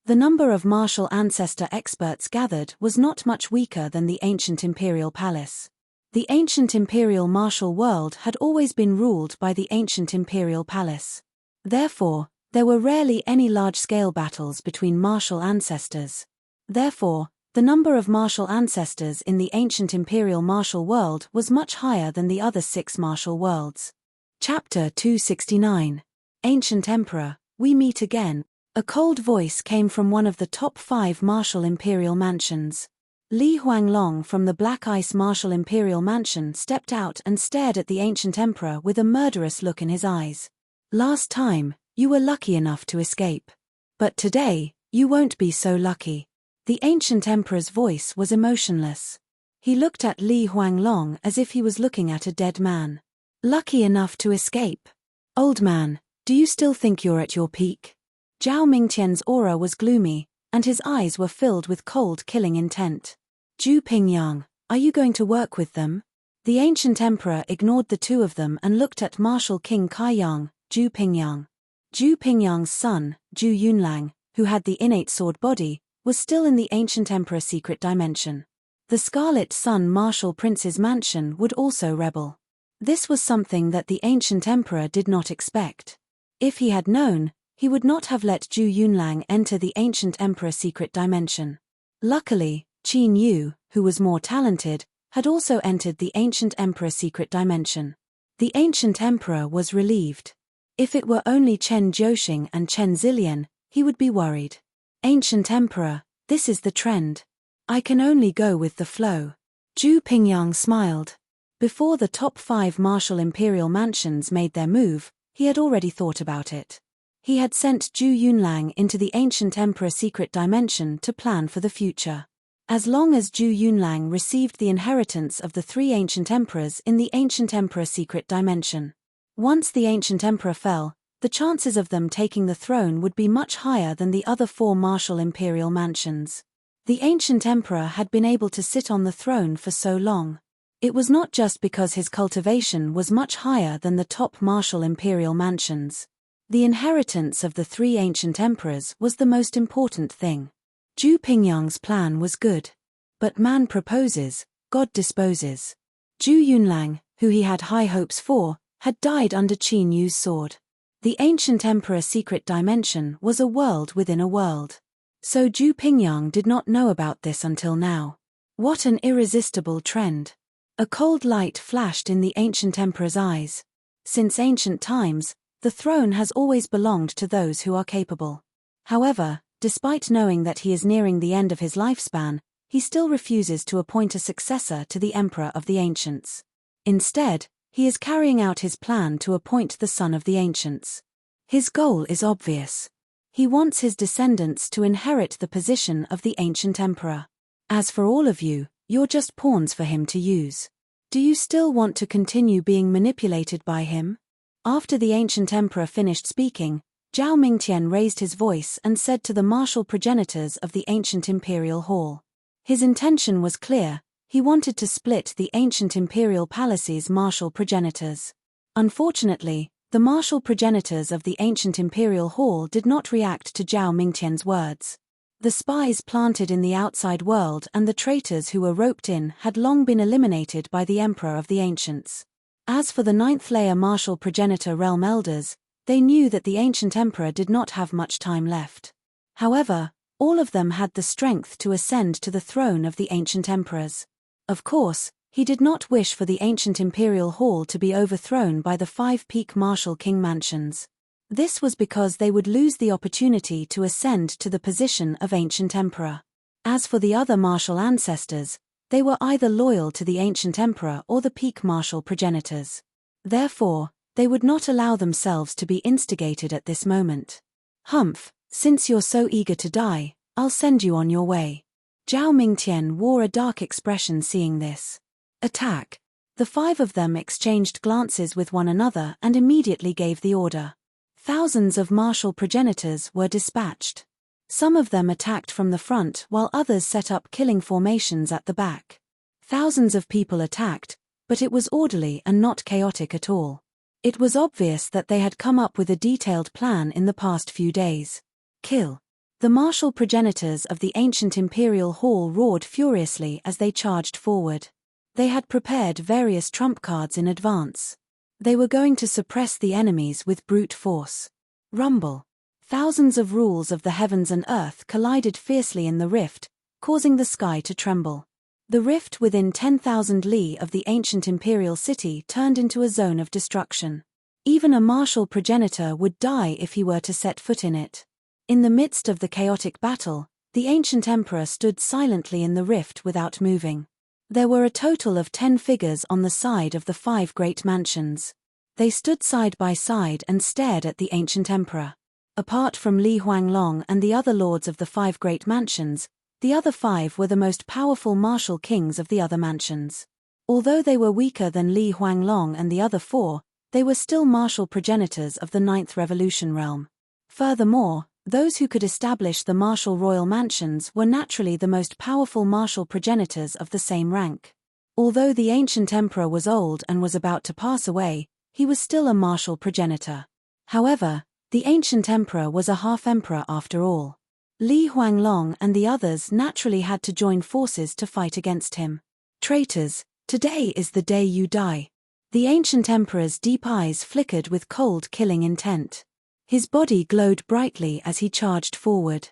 The number of martial ancestor experts gathered was not much weaker than the ancient imperial palace. The ancient imperial martial world had always been ruled by the ancient imperial palace. Therefore, there were rarely any large-scale battles between martial ancestors. Therefore, The number of martial ancestors in the ancient imperial martial world was much higher than the other 6 martial worlds. Chapter 269. Ancient Emperor, we meet again. A cold voice came from one of the top 5 martial imperial mansions. Li Huanglong from the Black Ice Martial Imperial Mansion stepped out and stared at the ancient emperor with a murderous look in his eyes. Last time, you were lucky enough to escape. But today, you won't be so lucky. The ancient emperor's voice was emotionless. He looked at Li Huanglong as if he was looking at a dead man. Lucky enough to escape? Old man, do you still think you're at your peak? Zhao Mingtian's aura was gloomy, and his eyes were filled with cold killing intent. Zhu Pingyang, are you going to work with them? The ancient emperor ignored the two of them and looked at Martial King Kaiyang, Zhu Pingyang. Zhu Pingyang's son, Zhu Yunlang, who had the innate sword body, was still in the ancient emperor's secret dimension. The Scarlet Sun Martial Prince's mansion would also rebel. This was something that the ancient emperor did not expect. If he had known, he would not have let Zhu Yunlang enter the ancient emperor's secret dimension. Luckily, Qin Yu, who was more talented, had also entered the ancient emperor's secret dimension. The ancient emperor was relieved. If it were only Chen Jiuxing and Chen Zilian, he would be worried. Ancient Emperor, this is the trend. I can only go with the flow. Zhu Pingyang smiled. Before the top 5 martial imperial mansions made their move, he had already thought about it. He had sent Zhu Yunlang into the ancient emperor secret dimension to plan for the future. As long as Zhu Yunlang received the inheritance of the 3 ancient emperors in the ancient emperor secret dimension. Once the ancient emperor fell, the chances of them taking the throne would be much higher than the other 4 martial imperial mansions. The ancient emperor had been able to sit on the throne for so long. It was not just because his cultivation was much higher than the top martial imperial mansions. The inheritance of the 3 ancient emperors was the most important thing. Zhu Pingyang's plan was good. But man proposes, God disposes. Zhu Yunlang, who he had high hopes for, had died under Qin Yu's sword. The ancient emperor secret dimension was a world within a world. So Zhu Pingyang did not know about this until now. What an irresistible trend. A cold light flashed in the ancient emperor's eyes. Since ancient times, the throne has always belonged to those who are capable. However, despite knowing that he is nearing the end of his lifespan, he still refuses to appoint a successor to the emperor of the ancients. Instead, he is carrying out his plan to appoint the son of the ancients. His goal is obvious. He wants his descendants to inherit the position of the ancient emperor. As for all of you, you're just pawns for him to use. Do you still want to continue being manipulated by him? After the ancient emperor finished speaking, Zhao Mingtian raised his voice and said to the martial progenitors of the ancient imperial hall. His intention was clear. He wanted to split the ancient imperial palace's martial progenitors. Unfortunately, the martial progenitors of the ancient imperial hall did not react to Zhao Mingtian's words. The spies planted in the outside world and the traitors who were roped in had long been eliminated by the emperor of the ancients. As for the 9th layer martial progenitor realm elders, they knew that the ancient emperor did not have much time left. However, all of them had the strength to ascend to the throne of the ancient emperors. Of course, he did not wish for the ancient imperial hall to be overthrown by the 5 peak martial king mansions. This was because they would lose the opportunity to ascend to the position of ancient emperor. As for the other martial ancestors, they were either loyal to the ancient emperor or the peak martial progenitors. Therefore, they would not allow themselves to be instigated at this moment. Humph, since you're so eager to die, I'll send you on your way. Zhao Mingtian wore a dark expression seeing this. Attack. The 5 of them exchanged glances with one another and immediately gave the order. Thousands of martial progenitors were dispatched. Some of them attacked from the front while others set up killing formations at the back. Thousands of people attacked, but it was orderly and not chaotic at all. It was obvious that they had come up with a detailed plan in the past few days. Kill. The martial progenitors of the ancient imperial hall roared furiously as they charged forward. They had prepared various trump cards in advance. They were going to suppress the enemies with brute force. Rumble. Thousands of rules of the heavens and earth collided fiercely in the rift, causing the sky to tremble. The rift within 10,000 li of the ancient imperial city turned into a zone of destruction. Even a martial progenitor would die if he were to set foot in it. In the midst of the chaotic battle, the ancient emperor stood silently in the rift without moving. There were a total of 10 figures on the side of the 5 great mansions. They stood side by side and stared at the ancient emperor. Apart from Li Huanglong and the other lords of the 5 great mansions, the other 5 were the most powerful martial kings of the other mansions. Although they were weaker than Li Huanglong and the other 4, they were still martial progenitors of the 9th Revolution realm. Furthermore, those who could establish the martial royal mansions were naturally the most powerful martial progenitors of the same rank. Although the ancient emperor was old and was about to pass away, he was still a martial progenitor. However, the ancient emperor was a half-emperor after all. Li Huanglong and the others naturally had to join forces to fight against him. Traitors, today is the day you die. The ancient emperor's deep eyes flickered with cold, killing intent. His body glowed brightly as he charged forward.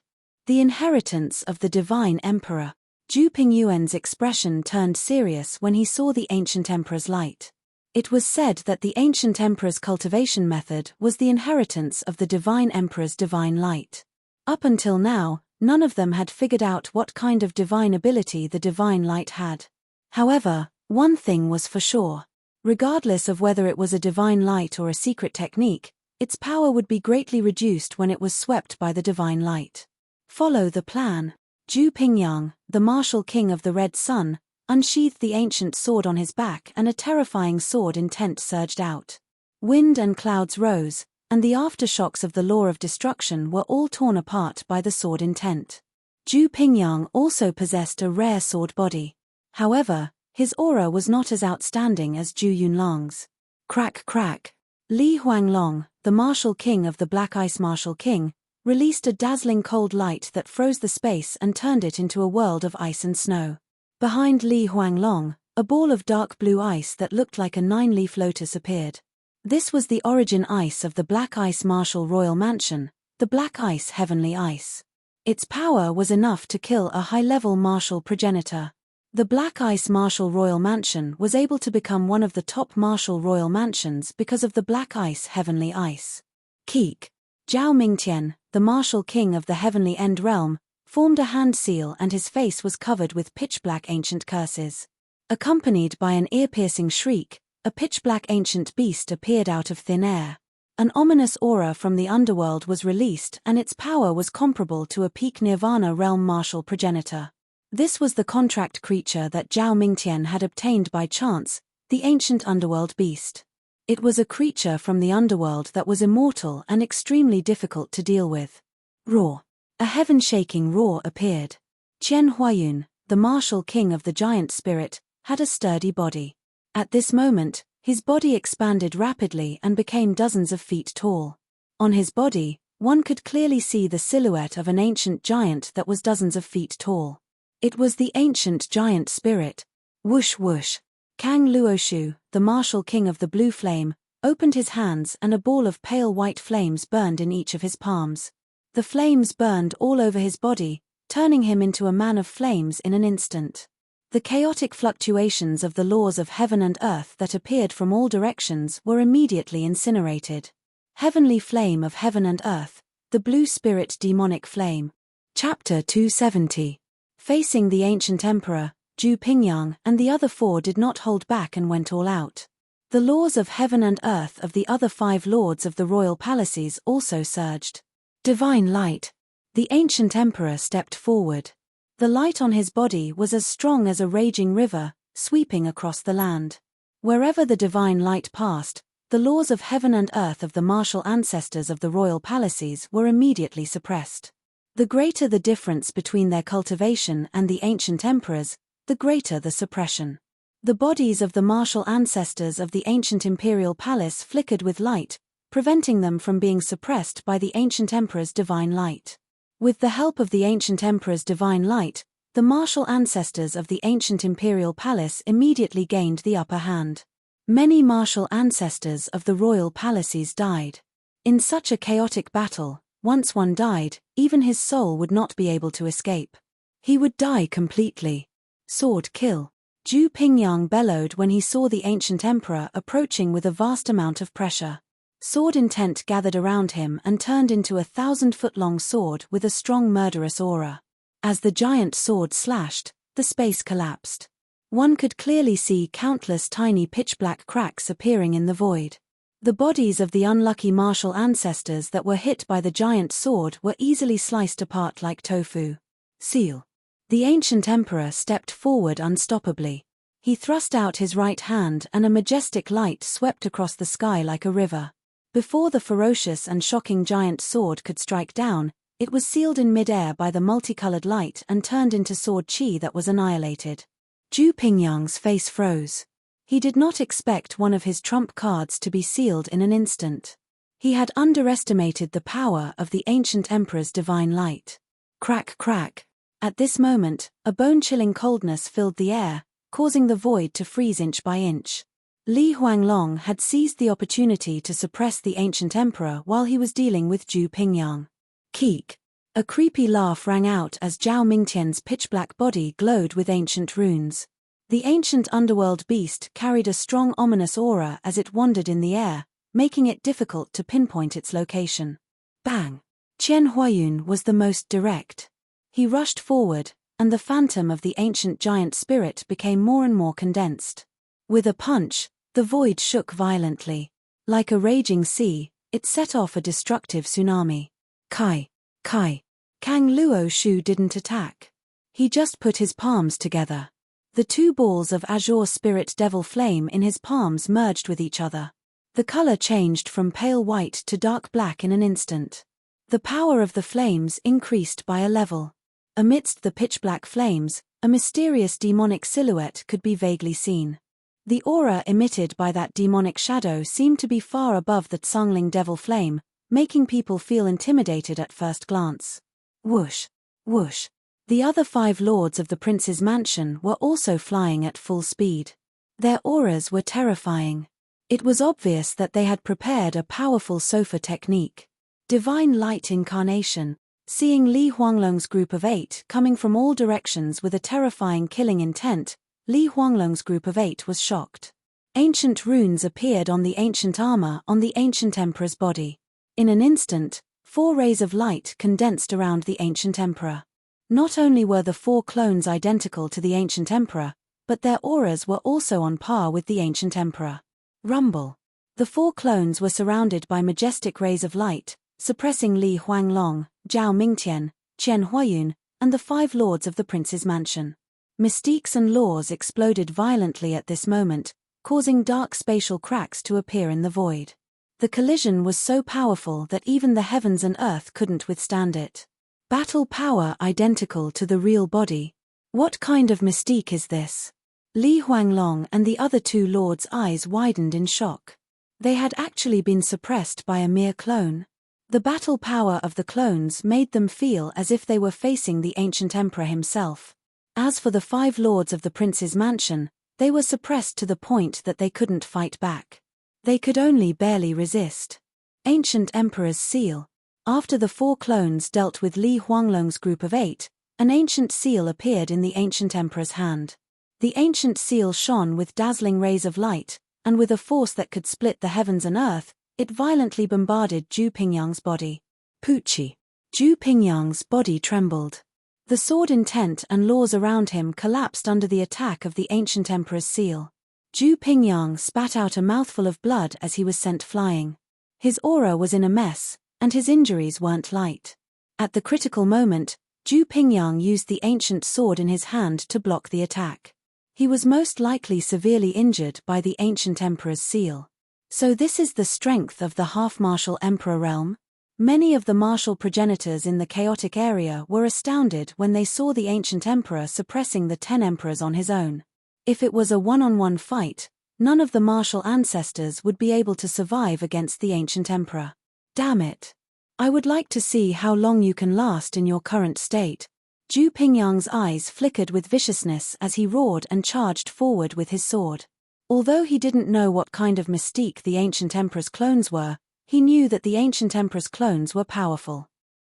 The inheritance of the divine emperor. Zhu Pingyuan's expression turned serious when he saw the ancient emperor's light. It was said that the ancient emperor's cultivation method was the inheritance of the divine emperor's divine light. Up until now, none of them had figured out what kind of divine ability the divine light had. However, one thing was for sure. Regardless of whether it was a divine light or a secret technique, its power would be greatly reduced when it was swept by the divine light. Follow the plan. Zhu Pingyang, the martial king of the Red Sun, unsheathed the ancient sword on his back and a terrifying sword intent surged out. Wind and clouds rose, and the aftershocks of the law of destruction were all torn apart by the sword intent. Zhu Pingyang also possessed a rare sword body. However, his aura was not as outstanding as Zhu Yunlong's. Crack crack. Li Huanglong, the martial king of the Black Ice Martial King, released a dazzling cold light that froze the space and turned it into a world of ice and snow. Behind Li Huanglong, a ball of dark blue ice that looked like a 9-leaf lotus appeared. This was the origin ice of the Black Ice Martial Royal Mansion, the Black Ice Heavenly Ice. Its power was enough to kill a high-level martial progenitor. The Black Ice Martial Royal Mansion was able to become one of the top martial royal mansions because of the Black Ice Heavenly Ice. Keek. Zhao Mingtian, the martial king of the Heavenly End realm, formed a hand seal and his face was covered with pitch-black ancient curses. Accompanied by an ear-piercing shriek, a pitch-black ancient beast appeared out of thin air. An ominous aura from the underworld was released and its power was comparable to a peak Nirvana realm martial progenitor. This was the contract creature that Zhao Mingtian had obtained by chance, the ancient underworld beast. It was a creature from the underworld that was immortal and extremely difficult to deal with. Roar. A heaven-shaking roar appeared. Qian Huayun, the martial king of the giant spirit, had a sturdy body. At this moment, his body expanded rapidly and became dozens of feet tall. On his body, one could clearly see the silhouette of an ancient giant that was dozens of feet tall. It was the ancient giant spirit. Whoosh whoosh. Kang Luoshu, the martial king of the blue flame, opened his hands and a ball of pale white flames burned in each of his palms. The flames burned all over his body, turning him into a man of flames in an instant. The chaotic fluctuations of the laws of heaven and earth that appeared from all directions were immediately incinerated. Heavenly flame of heaven and earth, the blue spirit demonic flame. Chapter 270. Facing the ancient emperor, Zhu Pingyang and the other 4 did not hold back and went all out. The laws of heaven and earth of the other 5 lords of the royal palaces also surged. Divine light. The ancient emperor stepped forward. The light on his body was as strong as a raging river, sweeping across the land. Wherever the divine light passed, the laws of heaven and earth of the martial ancestors of the royal palaces were immediately suppressed. The greater the difference between their cultivation and the ancient emperors, the greater the suppression. The bodies of the martial ancestors of the ancient imperial palace flickered with light, preventing them from being suppressed by the ancient emperor's divine light. With the help of the ancient emperor's divine light, the martial ancestors of the ancient imperial palace immediately gained the upper hand. Many martial ancestors of the royal palaces died. In such a chaotic battle, once one died, even his soul would not be able to escape. He would die completely. Sword kill. Zhu Pingyang bellowed when he saw the ancient emperor approaching with a vast amount of pressure. Sword intent gathered around him and turned into a 1,000-foot-long sword with a strong murderous aura. As the giant sword slashed, the space collapsed. One could clearly see countless tiny pitch-black cracks appearing in the void. The bodies of the unlucky martial ancestors that were hit by the giant sword were easily sliced apart like tofu. Seal. The ancient emperor stepped forward unstoppably. He thrust out his right hand and a majestic light swept across the sky like a river. Before the ferocious and shocking giant sword could strike down, it was sealed in midair by the multicolored light and turned into sword chi that was annihilated. Zhu Pingyang's face froze. He did not expect one of his trump cards to be sealed in an instant. He had underestimated the power of the ancient emperor's divine light. Crack, crack. At this moment, a bone-chilling coldness filled the air, causing the void to freeze inch by inch. Li Huanglong had seized the opportunity to suppress the ancient emperor while he was dealing with Zhu Pingyang. Keek. A creepy laugh rang out as Zhao Mingtian's pitch-black body glowed with ancient runes. The ancient underworld beast carried a strong ominous aura as it wandered in the air, making it difficult to pinpoint its location. Bang! Qian Huayun was the most direct. He rushed forward, and the phantom of the ancient giant spirit became more and more condensed. With a punch, the void shook violently. Like a raging sea, it set off a destructive tsunami. Kai. Kang Luo Shu didn't attack. He just put his palms together. The two balls of azure spirit devil flame in his palms merged with each other. The color changed from pale white to dark black in an instant. The power of the flames increased by a level. Amidst the pitch-black flames, a mysterious demonic silhouette could be vaguely seen. The aura emitted by that demonic shadow seemed to be far above the Tsangling devil flame, making people feel intimidated at first glance. Whoosh! Whoosh! The other 5 lords of the prince's mansion were also flying at full speed. Their auras were terrifying. It was obvious that they had prepared a powerful sofa technique. Divine light incarnation. Seeing Li Huanglong's group of 8 coming from all directions with a terrifying killing intent, Li Huanglong's group of 8 was shocked. Ancient runes appeared on the ancient armor on the ancient emperor's body. In an instant, 4 rays of light condensed around the ancient emperor. Not only were the 4 clones identical to the ancient emperor, but their auras were also on par with the ancient emperor. Rumble. The 4 clones were surrounded by majestic rays of light, suppressing Li Huanglong, Zhao Mingtian, Qian Huayun, and the 5 lords of the prince's mansion. Mystiques and laws exploded violently at this moment, causing dark spatial cracks to appear in the void. The collision was so powerful that even the heavens and earth couldn't withstand it. Battle power identical to the real body. What kind of mystique is this? Li Huanglong and the other 2 lords' eyes widened in shock. They had actually been suppressed by a mere clone. The battle power of the clones made them feel as if they were facing the ancient emperor himself. As for the 5 lords of the prince's mansion, they were suppressed to the point that they couldn't fight back. They could only barely resist. Ancient Emperor's Seal. After the 4 clones dealt with Li Huanglong's group of 8, an ancient seal appeared in the ancient emperor's hand. The ancient seal shone with dazzling rays of light, and with a force that could split the heavens and earth, it violently bombarded Zhu Pingyang's body. Poochie. Zhu Pingyang's body trembled. The sword intent and laws around him collapsed under the attack of the ancient emperor's seal. Zhu Pingyang spat out a mouthful of blood as he was sent flying. His aura was in a mess, and his injuries weren't light. At the critical moment, Zhu Pingyang used the ancient sword in his hand to block the attack. He was most likely severely injured by the ancient emperor's seal. So this is the strength of the half-martial emperor realm? Many of the martial progenitors in the chaotic area were astounded when they saw the ancient emperor suppressing the 10 emperors on his own. If it was a one-on-one fight, none of the martial ancestors would be able to survive against the ancient emperor. Damn it. I would like to see how long you can last in your current state. Zhu Pingyang's eyes flickered with viciousness as he roared and charged forward with his sword. Although he didn't know what kind of mystique the ancient emperor's clones were, he knew that the ancient emperor's clones were powerful.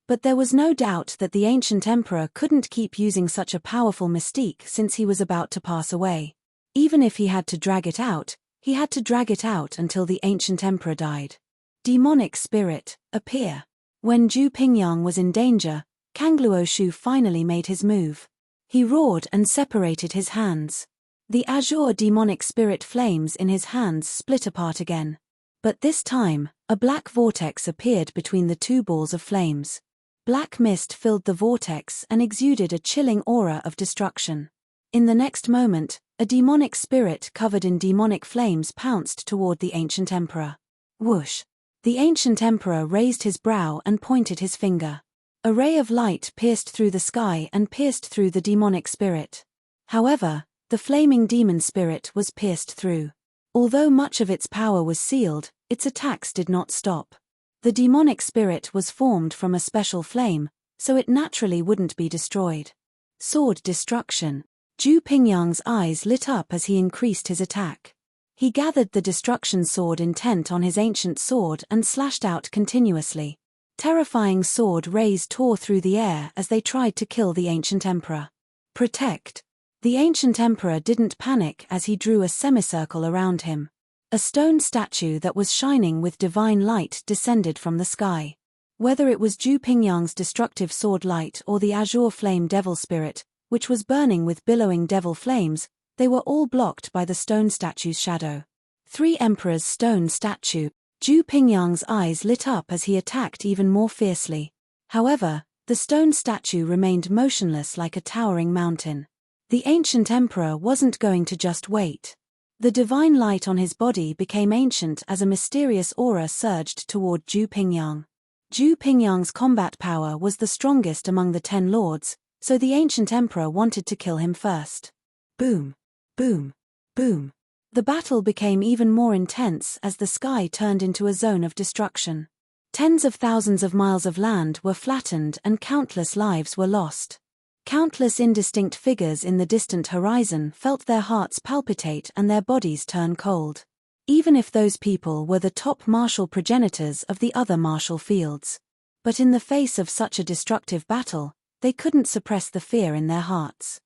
But there was no doubt that the ancient emperor couldn't keep using such a powerful mystique since he was about to pass away. Even if he had to drag it out, he had to drag it out until the ancient emperor died. Demonic spirit, appear. When Zhu Pingyang was in danger, Kangluo Shu finally made his move. He roared and separated his hands. The azure demonic spirit flames in his hands split apart again. But this time, a black vortex appeared between the two balls of flames. Black mist filled the vortex and exuded a chilling aura of destruction. In the next moment, a demonic spirit covered in demonic flames pounced toward the ancient emperor. Whoosh! The ancient emperor raised his brow and pointed his finger. A ray of light pierced through the sky and pierced through the demonic spirit. However, the flaming demon spirit was pierced through. Although much of its power was sealed, its attacks did not stop. The demonic spirit was formed from a special flame, so it naturally wouldn't be destroyed. Sword destruction. Zhu Pingyang's eyes lit up as he increased his attack. He gathered the destruction sword intent on his ancient sword and slashed out continuously. Terrifying sword rays tore through the air as they tried to kill the ancient emperor. Protect. The ancient emperor didn't panic as he drew a semicircle around him. A stone statue that was shining with divine light descended from the sky. Whether it was Zhu Pingyang's destructive sword light or the azure flame devil spirit, which was burning with billowing devil flames, they were all blocked by the stone statue's shadow. 3 Emperor's stone statue. Zhu Pingyang's eyes lit up as he attacked even more fiercely. However, the stone statue remained motionless like a towering mountain. The ancient emperor wasn't going to just wait. The divine light on his body became ancient as a mysterious aura surged toward Zhu Pingyang. Zhu Pingyang's combat power was the strongest among the 10 lords, so the ancient emperor wanted to kill him first. Boom! Boom! Boom! The battle became even more intense as the sky turned into a zone of destruction. Tens of thousands of miles of land were flattened and countless lives were lost. Countless indistinct figures in the distant horizon felt their hearts palpitate and their bodies turn cold. Even if those people were the top martial progenitors of the other martial fields. But in the face of such a destructive battle, they couldn't suppress the fear in their hearts.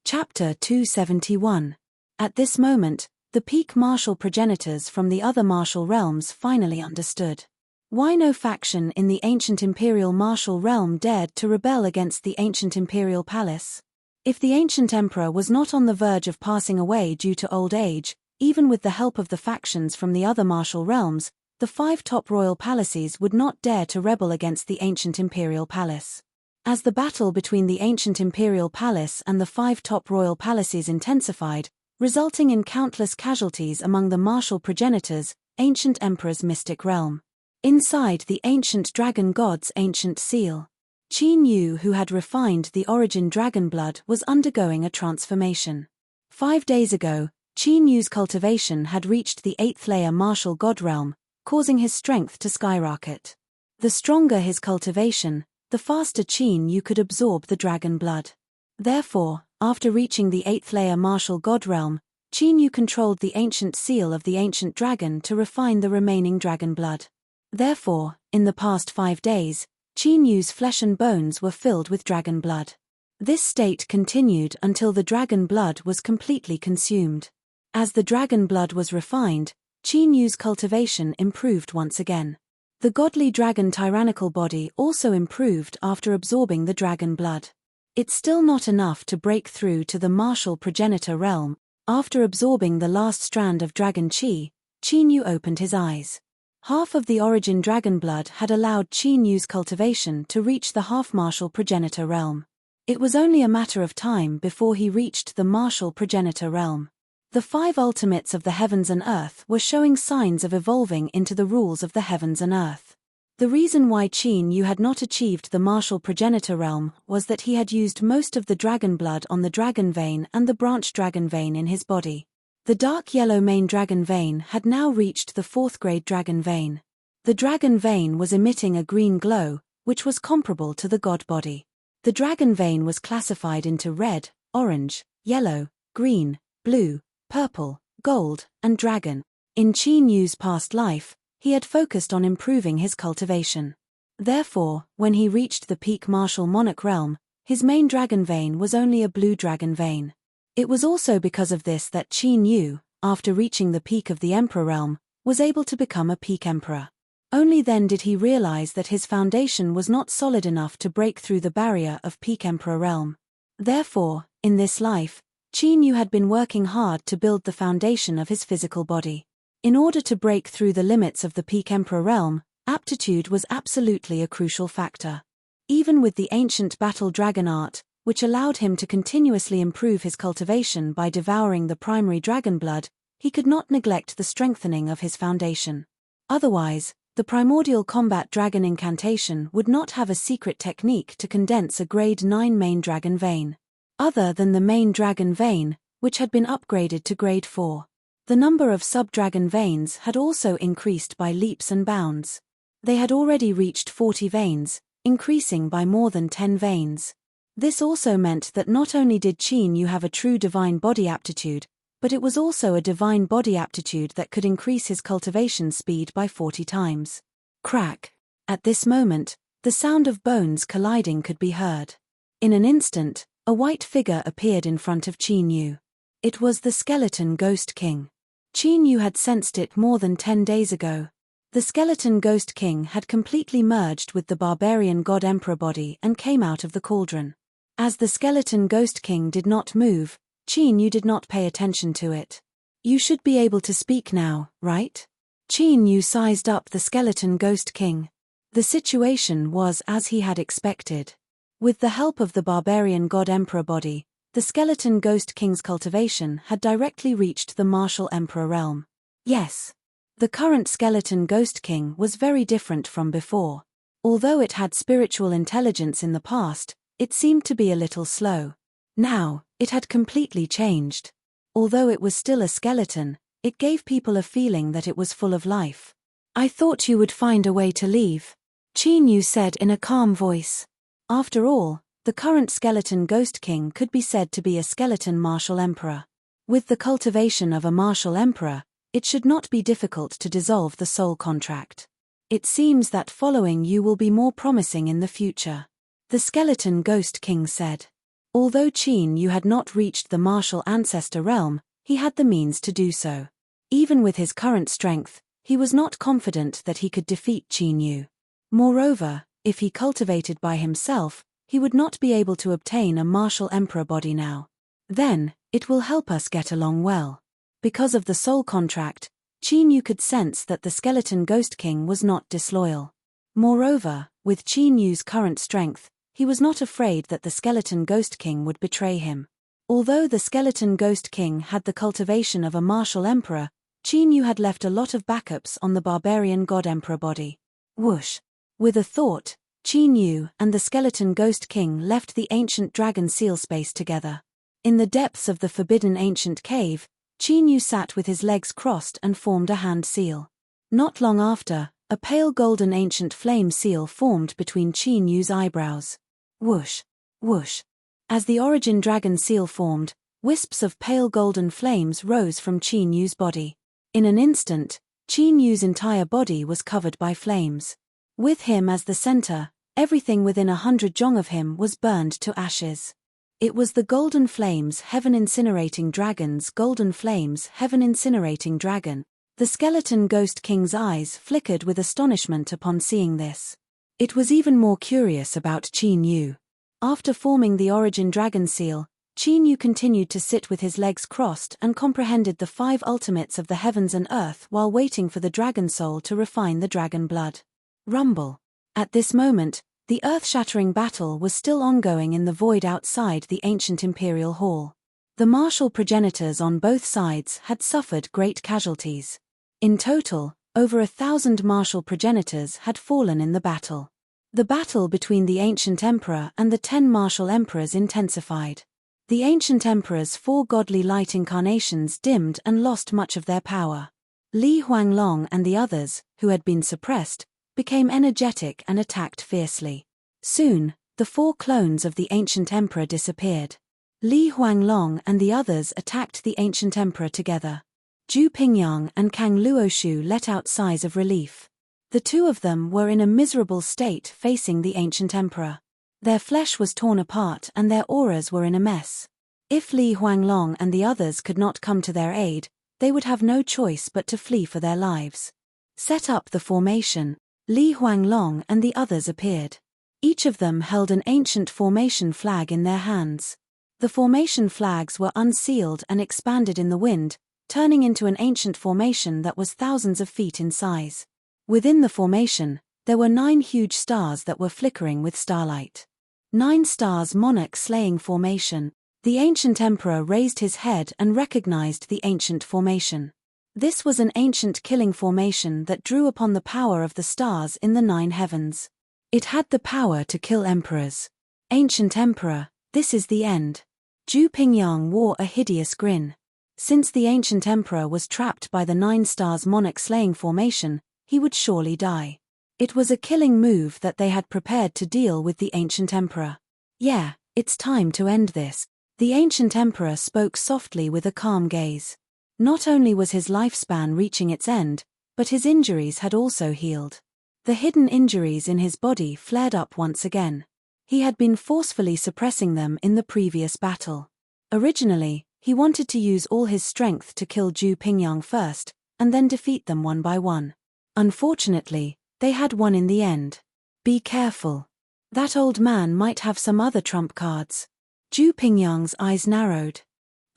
Chapter 271. At this moment, the peak martial progenitors from the other martial realms finally understood. Why no faction in the ancient imperial martial realm dared to rebel against the ancient imperial palace? If the ancient emperor was not on the verge of passing away due to old age, even with the help of the factions from the other martial realms, the 5 top royal palaces would not dare to rebel against the ancient imperial palace. As the battle between the ancient imperial palace and the 5 top royal palaces intensified, resulting in countless casualties among the martial progenitors, ancient emperor's mystic realm. Inside the ancient dragon god's ancient seal, Qin Yu, who had refined the origin dragon blood, was undergoing a transformation. 5 days ago, Qin Yu's cultivation had reached the 8th layer martial god realm, causing his strength to skyrocket. The stronger his cultivation, the faster Qin Yu could absorb the dragon blood. Therefore, after reaching the 8th layer martial god realm, Qin Yu controlled the ancient seal of the ancient dragon to refine the remaining dragon blood. Therefore, in the past 5 days, Qin Yu's flesh and bones were filled with dragon blood. This state continued until the dragon blood was completely consumed. As the dragon blood was refined, Qin Yu's cultivation improved once again. The godly dragon tyrannical body also improved after absorbing the dragon blood. It's still not enough to break through to the martial progenitor realm. After absorbing the last strand of dragon chi, Qin Yu opened his eyes. Half of the origin dragon blood had allowed Qin Yu's cultivation to reach the half-martial progenitor realm. It was only a matter of time before he reached the martial progenitor realm. The 5 ultimates of the heavens and earth were showing signs of evolving into the rules of the heavens and earth. The reason why Qin Yu had not achieved the martial progenitor realm was that he had used most of the dragon blood on the dragon vein and the branch dragon vein in his body. The dark yellow main dragon vein had now reached the 4th grade dragon vein. The dragon vein was emitting a green glow, which was comparable to the god body. The dragon vein was classified into red, orange, yellow, green, blue, purple, gold, and dragon. In Qin Yu's past life, he had focused on improving his cultivation. Therefore, when he reached the peak martial monarch realm, his main dragon vein was only a blue dragon vein. It was also because of this that Qin Yu, after reaching the peak of the emperor realm, was able to become a peak emperor. Only then did he realize that his foundation was not solid enough to break through the barrier of peak emperor realm. Therefore, in this life, Qin Yu had been working hard to build the foundation of his physical body. In order to break through the limits of the peak emperor realm, aptitude was absolutely a crucial factor. Even with the ancient battle dragon art, which allowed him to continuously improve his cultivation by devouring the primary dragon blood, he could not neglect the strengthening of his foundation. Otherwise, the primordial combat dragon incantation would not have a secret technique to condense a grade 9 main dragon vein. Other than the main dragon vein, which had been upgraded to grade 4. The number of sub-dragon veins had also increased by leaps and bounds. They had already reached 40 veins, increasing by more than 10 veins. This also meant that not only did Qin Yu have a true divine body aptitude, but it was also a divine body aptitude that could increase his cultivation speed by 40 times. Crack! At this moment, the sound of bones colliding could be heard. In an instant, a white figure appeared in front of Qin Yu. It was the skeleton ghost king. Qin Yu had sensed it more than 10 days ago. The skeleton ghost king had completely merged with the barbarian god emperor body and came out of the cauldron. As the skeleton ghost king did not move, Qin Yu did not pay attention to it. You should be able to speak now, right? Qin Yu sized up the skeleton ghost king. The situation was as he had expected. With the help of the barbarian god emperor body, the skeleton ghost king's cultivation had directly reached the martial emperor realm. Yes. The current skeleton ghost king was very different from before. Although it had spiritual intelligence in the past, it seemed to be a little slow. Now, it had completely changed. Although it was still a skeleton, it gave people a feeling that it was full of life. I thought you would find a way to leave, Qin Yu said in a calm voice. After all, the current skeleton ghost king could be said to be a skeleton martial emperor. With the cultivation of a martial emperor, it should not be difficult to dissolve the soul contract. It seems that following you will be more promising in the future, the skeleton ghost king said. Although Qin Yu had not reached the martial ancestor realm, he had the means to do so. Even with his current strength, he was not confident that he could defeat Qin Yu. Moreover, if he cultivated by himself, he would not be able to obtain a martial emperor body now. Then, it will help us get along well. Because of the soul contract, Qin Yu could sense that the skeleton ghost king was not disloyal. Moreover, with Qin Yu's current strength, he was not afraid that the skeleton ghost king would betray him. Although the skeleton ghost king had the cultivation of a martial emperor, Qin Yu had left a lot of backups on the barbarian god emperor body. Whoosh! With a thought, Qin Yu and the skeleton ghost king left the ancient dragon seal space together. In the depths of the forbidden ancient cave, Qin Yu sat with his legs crossed and formed a hand seal. Not long after, a pale golden ancient flame seal formed between Qin Yu's eyebrows. Whoosh! Whoosh! As the origin dragon seal formed, wisps of pale golden flames rose from Qin Yu's body. In an instant, Qin Yu's entire body was covered by flames. With him as the center, everything within 100 jong of him was burned to ashes. It was the golden flames heaven incinerating dragon's golden flames heaven incinerating dragon. The skeleton ghost king's eyes flickered with astonishment upon seeing this. It was even more curious about Qin Yu. After forming the origin dragon seal, Qin Yu continued to sit with his legs crossed and comprehended the 5 ultimates of the heavens and earth while waiting for the dragon soul to refine the dragon blood. Rumble. At this moment, the earth-shattering battle was still ongoing in the void outside the ancient imperial hall. The martial progenitors on both sides had suffered great casualties. In total, over 1,000 martial progenitors had fallen in the battle. The battle between the ancient emperor and the 10 martial emperors intensified. The ancient emperor's 4 godly light incarnations dimmed and lost much of their power. Li Huanglong and the others, who had been suppressed, became energetic and attacked fiercely. Soon, the 4 clones of the ancient emperor disappeared. Li Huanglong and the others attacked the ancient emperor together. Zhu Pingyang and Kang Luoshu let out sighs of relief. The two of them were in a miserable state facing the ancient emperor. Their flesh was torn apart and their auras were in a mess. If Li Huanglong and the others could not come to their aid, they would have no choice but to flee for their lives. Set up the formation, Li Huanglong and the others appeared. Each of them held an ancient formation flag in their hands. The formation flags were unsealed and expanded in the wind, turning into an ancient formation that was thousands of feet in size. Within the formation, there were 9 huge stars that were flickering with starlight. 9 stars monarch slaying formation. The ancient emperor raised his head and recognized the ancient formation. This was an ancient killing formation that drew upon the power of the stars in the 9 heavens. It had the power to kill emperors. Ancient emperor, this is the end. Zhu Pingyang wore a hideous grin. Since the ancient emperor was trapped by the 9 stars monarch slaying formation, he would surely die. It was a killing move that they had prepared to deal with the ancient emperor. Yeah, it's time to end this. The ancient emperor spoke softly with a calm gaze. Not only was his lifespan reaching its end, but his injuries had also healed. The hidden injuries in his body flared up once again. He had been forcefully suppressing them in the previous battle. Originally, he wanted to use all his strength to kill Zhu Pingyang first, and then defeat them one by one. Unfortunately, they had won in the end. Be careful. That old man might have some other trump cards. Zhu Pingyang's eyes narrowed.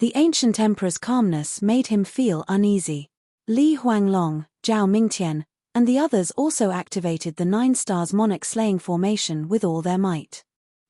The ancient emperor's calmness made him feel uneasy. Li Huanglong, Zhao Mingtian, and the others also activated the 9 stars monarch slaying formation with all their might.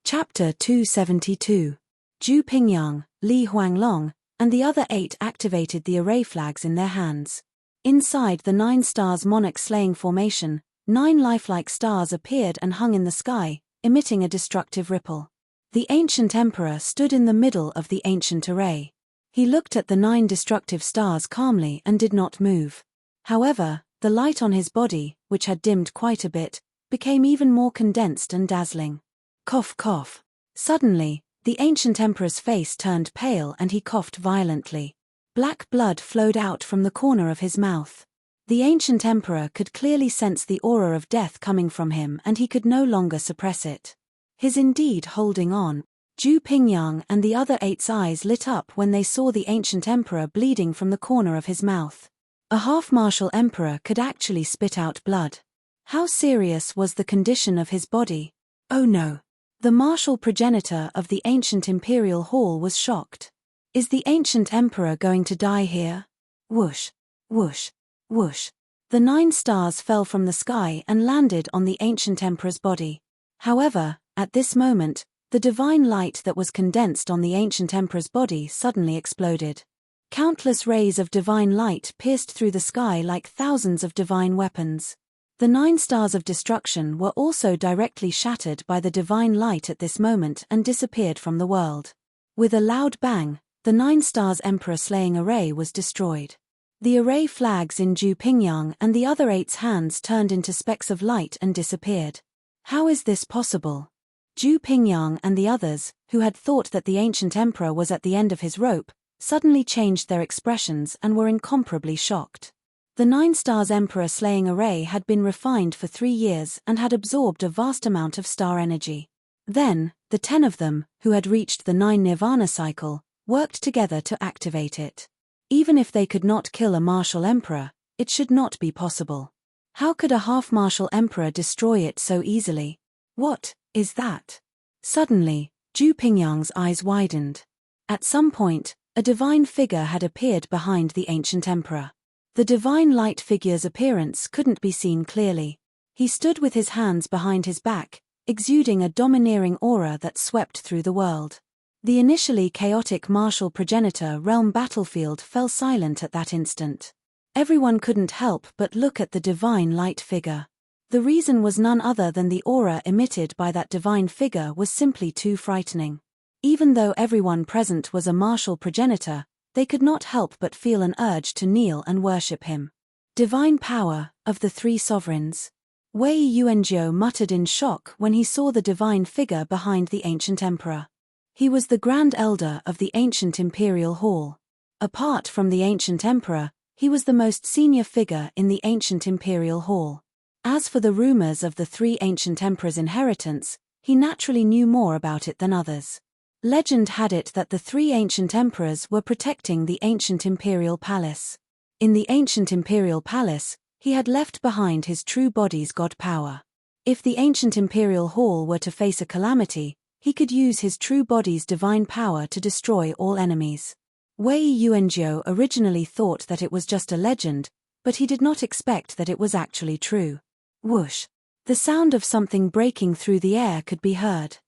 Chapter 272. Zhu Pingyang, Li Huanglong, and the other 8 activated the array flags in their hands. Inside the 9 stars monarch slaying formation, 9 lifelike stars appeared and hung in the sky, emitting a destructive ripple. The ancient emperor stood in the middle of the ancient array. He looked at the 9 destructive stars calmly and did not move. However, the light on his body, which had dimmed quite a bit, became even more condensed and dazzling. Cough cough. Suddenly, the ancient emperor's face turned pale and he coughed violently. Black blood flowed out from the corner of his mouth. The ancient emperor could clearly sense the aura of death coming from him and he could no longer suppress it. His indeed holding on. Zhu Pingyang and the other 8's eyes lit up when they saw the ancient emperor bleeding from the corner of his mouth. A half-martial emperor could actually spit out blood. How serious was the condition of his body? Oh no. The martial progenitor of the ancient imperial hall was shocked. Is the ancient emperor going to die here? Whoosh, whoosh, whoosh. The 9 stars fell from the sky and landed on the ancient emperor's body. However, at this moment, the divine light that was condensed on the ancient emperor's body suddenly exploded. Countless rays of divine light pierced through the sky like thousands of divine weapons. The 9 stars of destruction were also directly shattered by the divine light at this moment and disappeared from the world. With a loud bang, the 9 stars emperor slaying array was destroyed. The array flags in Zhu Pingyang and the other 8's hands turned into specks of light and disappeared. How is this possible? Zhu Pingyang and the others, who had thought that the ancient emperor was at the end of his rope, suddenly changed their expressions and were incomparably shocked. The 9 stars emperor slaying array had been refined for 3 years and had absorbed a vast amount of star energy. Then, the 10 of them, who had reached the 9 nirvana cycle, worked together to activate it. Even if they could not kill a martial emperor, it should not be possible. How could a half-martial emperor destroy it so easily? What is that? Suddenly, Zhu Pingyang's eyes widened. At some point, a divine figure had appeared behind the ancient emperor. The divine light figure's appearance couldn't be seen clearly. He stood with his hands behind his back, exuding a domineering aura that swept through the world. The initially chaotic martial progenitor realm battlefield fell silent at that instant. Everyone couldn't help but look at the divine light figure. The reason was none other than the aura emitted by that divine figure was simply too frightening. Even though everyone present was a martial progenitor, they could not help but feel an urge to kneel and worship him. Divine power of the 3 sovereigns. Wei Yuanzhou muttered in shock when he saw the divine figure behind the ancient emperor. He was the Grand Elder of the ancient imperial hall. Apart from the ancient emperor, he was the most senior figure in the ancient imperial hall. As for the rumors of the three ancient emperors' inheritance, he naturally knew more about it than others. Legend had it that the three ancient emperors were protecting the ancient imperial palace. In the ancient imperial palace, he had left behind his true body's god power. If the ancient imperial hall were to face a calamity, he could use his true body's divine power to destroy all enemies. Wei Yuanzhou originally thought that it was just a legend, but he did not expect that it was actually true. Whoosh! The sound of something breaking through the air could be heard.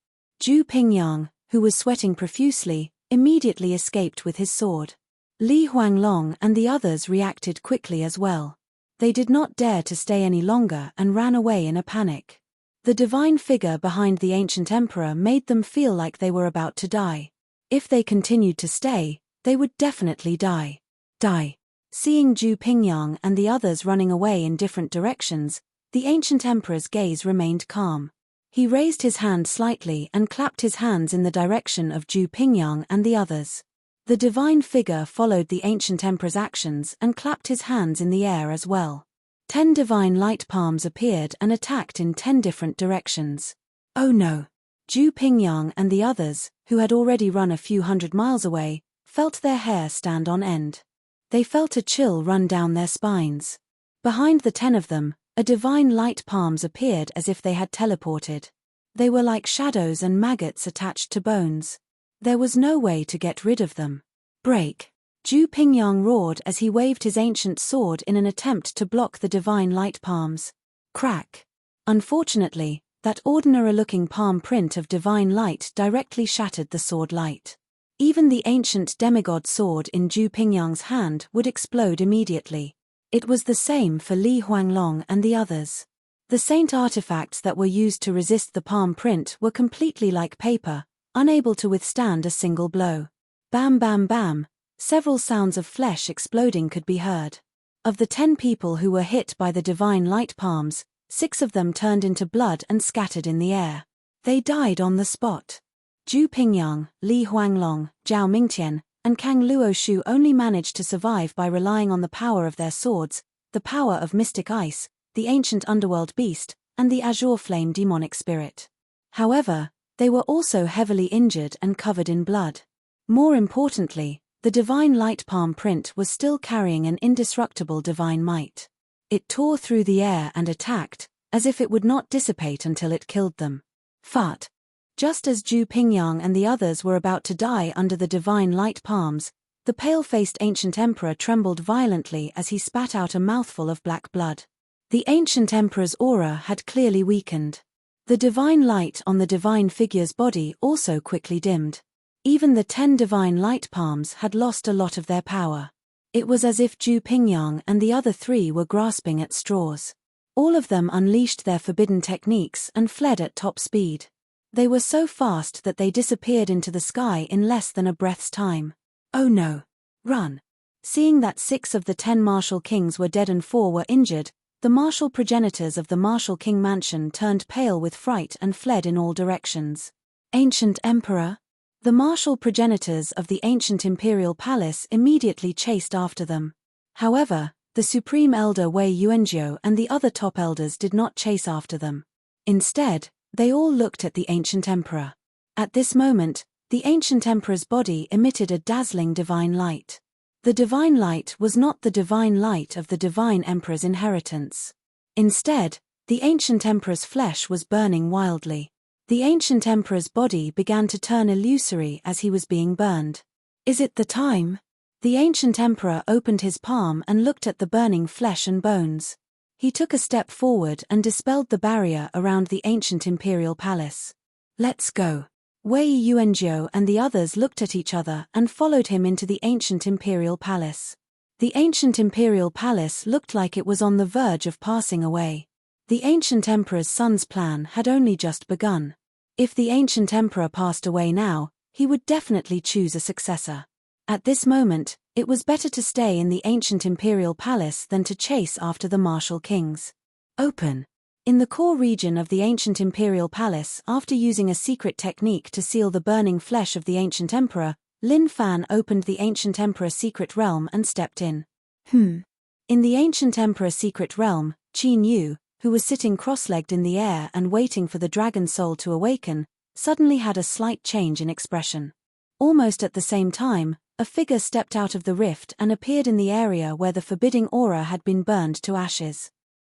Zhu Pingyang, who was sweating profusely, immediately escaped with his sword. Li Huanglong and the others reacted quickly as well. They did not dare to stay any longer and ran away in a panic. The divine figure behind the ancient emperor made them feel like they were about to die. If they continued to stay, they would definitely die. Seeing Zhu Pingyang and the others running away in different directions, the ancient emperor's gaze remained calm. He raised his hand slightly and clapped his hands in the direction of Zhu Pingyang and the others. The divine figure followed the ancient emperor's actions and clapped his hands in the air as well. 10 divine light palms appeared and attacked in 10 different directions. Oh no! Zhu Pingyang and the others, who had already run a few hundred miles away, felt their hair stand on end. They felt a chill run down their spines. Behind the 10 of them, a divine light palms appeared as if they had teleported. They were like shadows and maggots attached to bones. There was no way to get rid of them. Break! Zhu Pingyang roared as he waved his ancient sword in an attempt to block the divine light palms. Crack! Unfortunately, that ordinary-looking palm print of divine light directly shattered the sword light. Even the ancient demigod sword in Zhu Pingyang's hand would explode immediately. It was the same for Li Huanglong and the others. The saint artifacts that were used to resist the palm print were completely like paper, unable to withstand a single blow. Bam bam bam, several sounds of flesh exploding could be heard. Of the 10 people who were hit by the divine light palms, 6 of them turned into blood and scattered in the air. They died on the spot. Zhu Pingyang, Li Huanglong, Zhao Mingtian, and Kang Luoshu only managed to survive by relying on the power of their swords, the power of mystic ice, the ancient underworld beast, and the azure flame demonic spirit. However, they were also heavily injured and covered in blood. More importantly, the divine light palm print was still carrying an indestructible divine might. It tore through the air and attacked, as if it would not dissipate until it killed them. Fart! Just as Zhu Pingyang and the others were about to die under the divine light palms, the pale-faced ancient emperor trembled violently as he spat out a mouthful of black blood. The ancient emperor's aura had clearly weakened. The divine light on the divine figure's body also quickly dimmed. Even the 10 divine light palms had lost a lot of their power. It was as if Zhu Pingyang and the other 3 were grasping at straws. All of them unleashed their forbidden techniques and fled at top speed. They were so fast that they disappeared into the sky in less than a breath's time. Oh no! Run! Seeing that 6 of the 10 martial kings were dead and 4 were injured, the martial progenitors of the martial king mansion turned pale with fright and fled in all directions. Ancient Emperor? The martial progenitors of the ancient imperial palace immediately chased after them. However, the supreme elder Wei Yuanzhou and the other top elders did not chase after them. Instead, they all looked at the ancient emperor. At this moment, the ancient emperor's body emitted a dazzling divine light. The divine light was not the divine light of the divine emperor's inheritance. Instead, the ancient emperor's flesh was burning wildly. The ancient emperor's body began to turn illusory as he was being burned. Is it the time? The ancient emperor opened his palm and looked at the burning flesh and bones. He took a step forward and dispelled the barrier around the ancient imperial palace. Let's go. Wei Yuanzhou and the others looked at each other and followed him into the ancient imperial palace. The ancient imperial palace looked like it was on the verge of passing away. The ancient emperor's son's plan had only just begun. If the ancient emperor passed away now, he would definitely choose a successor. At this moment, it was better to stay in the ancient imperial palace than to chase after the martial kings. Open. In the core region of the ancient imperial palace, after using a secret technique to seal the burning flesh of the ancient emperor, Lin Fan opened the ancient emperor's secret realm and stepped in. In the ancient emperor's secret realm, Qin Yu, who was sitting cross-legged in the air and waiting for the dragon soul to awaken, suddenly had a slight change in expression. Almost at the same time, a figure stepped out of the rift and appeared in the area where the forbidding aura had been burned to ashes.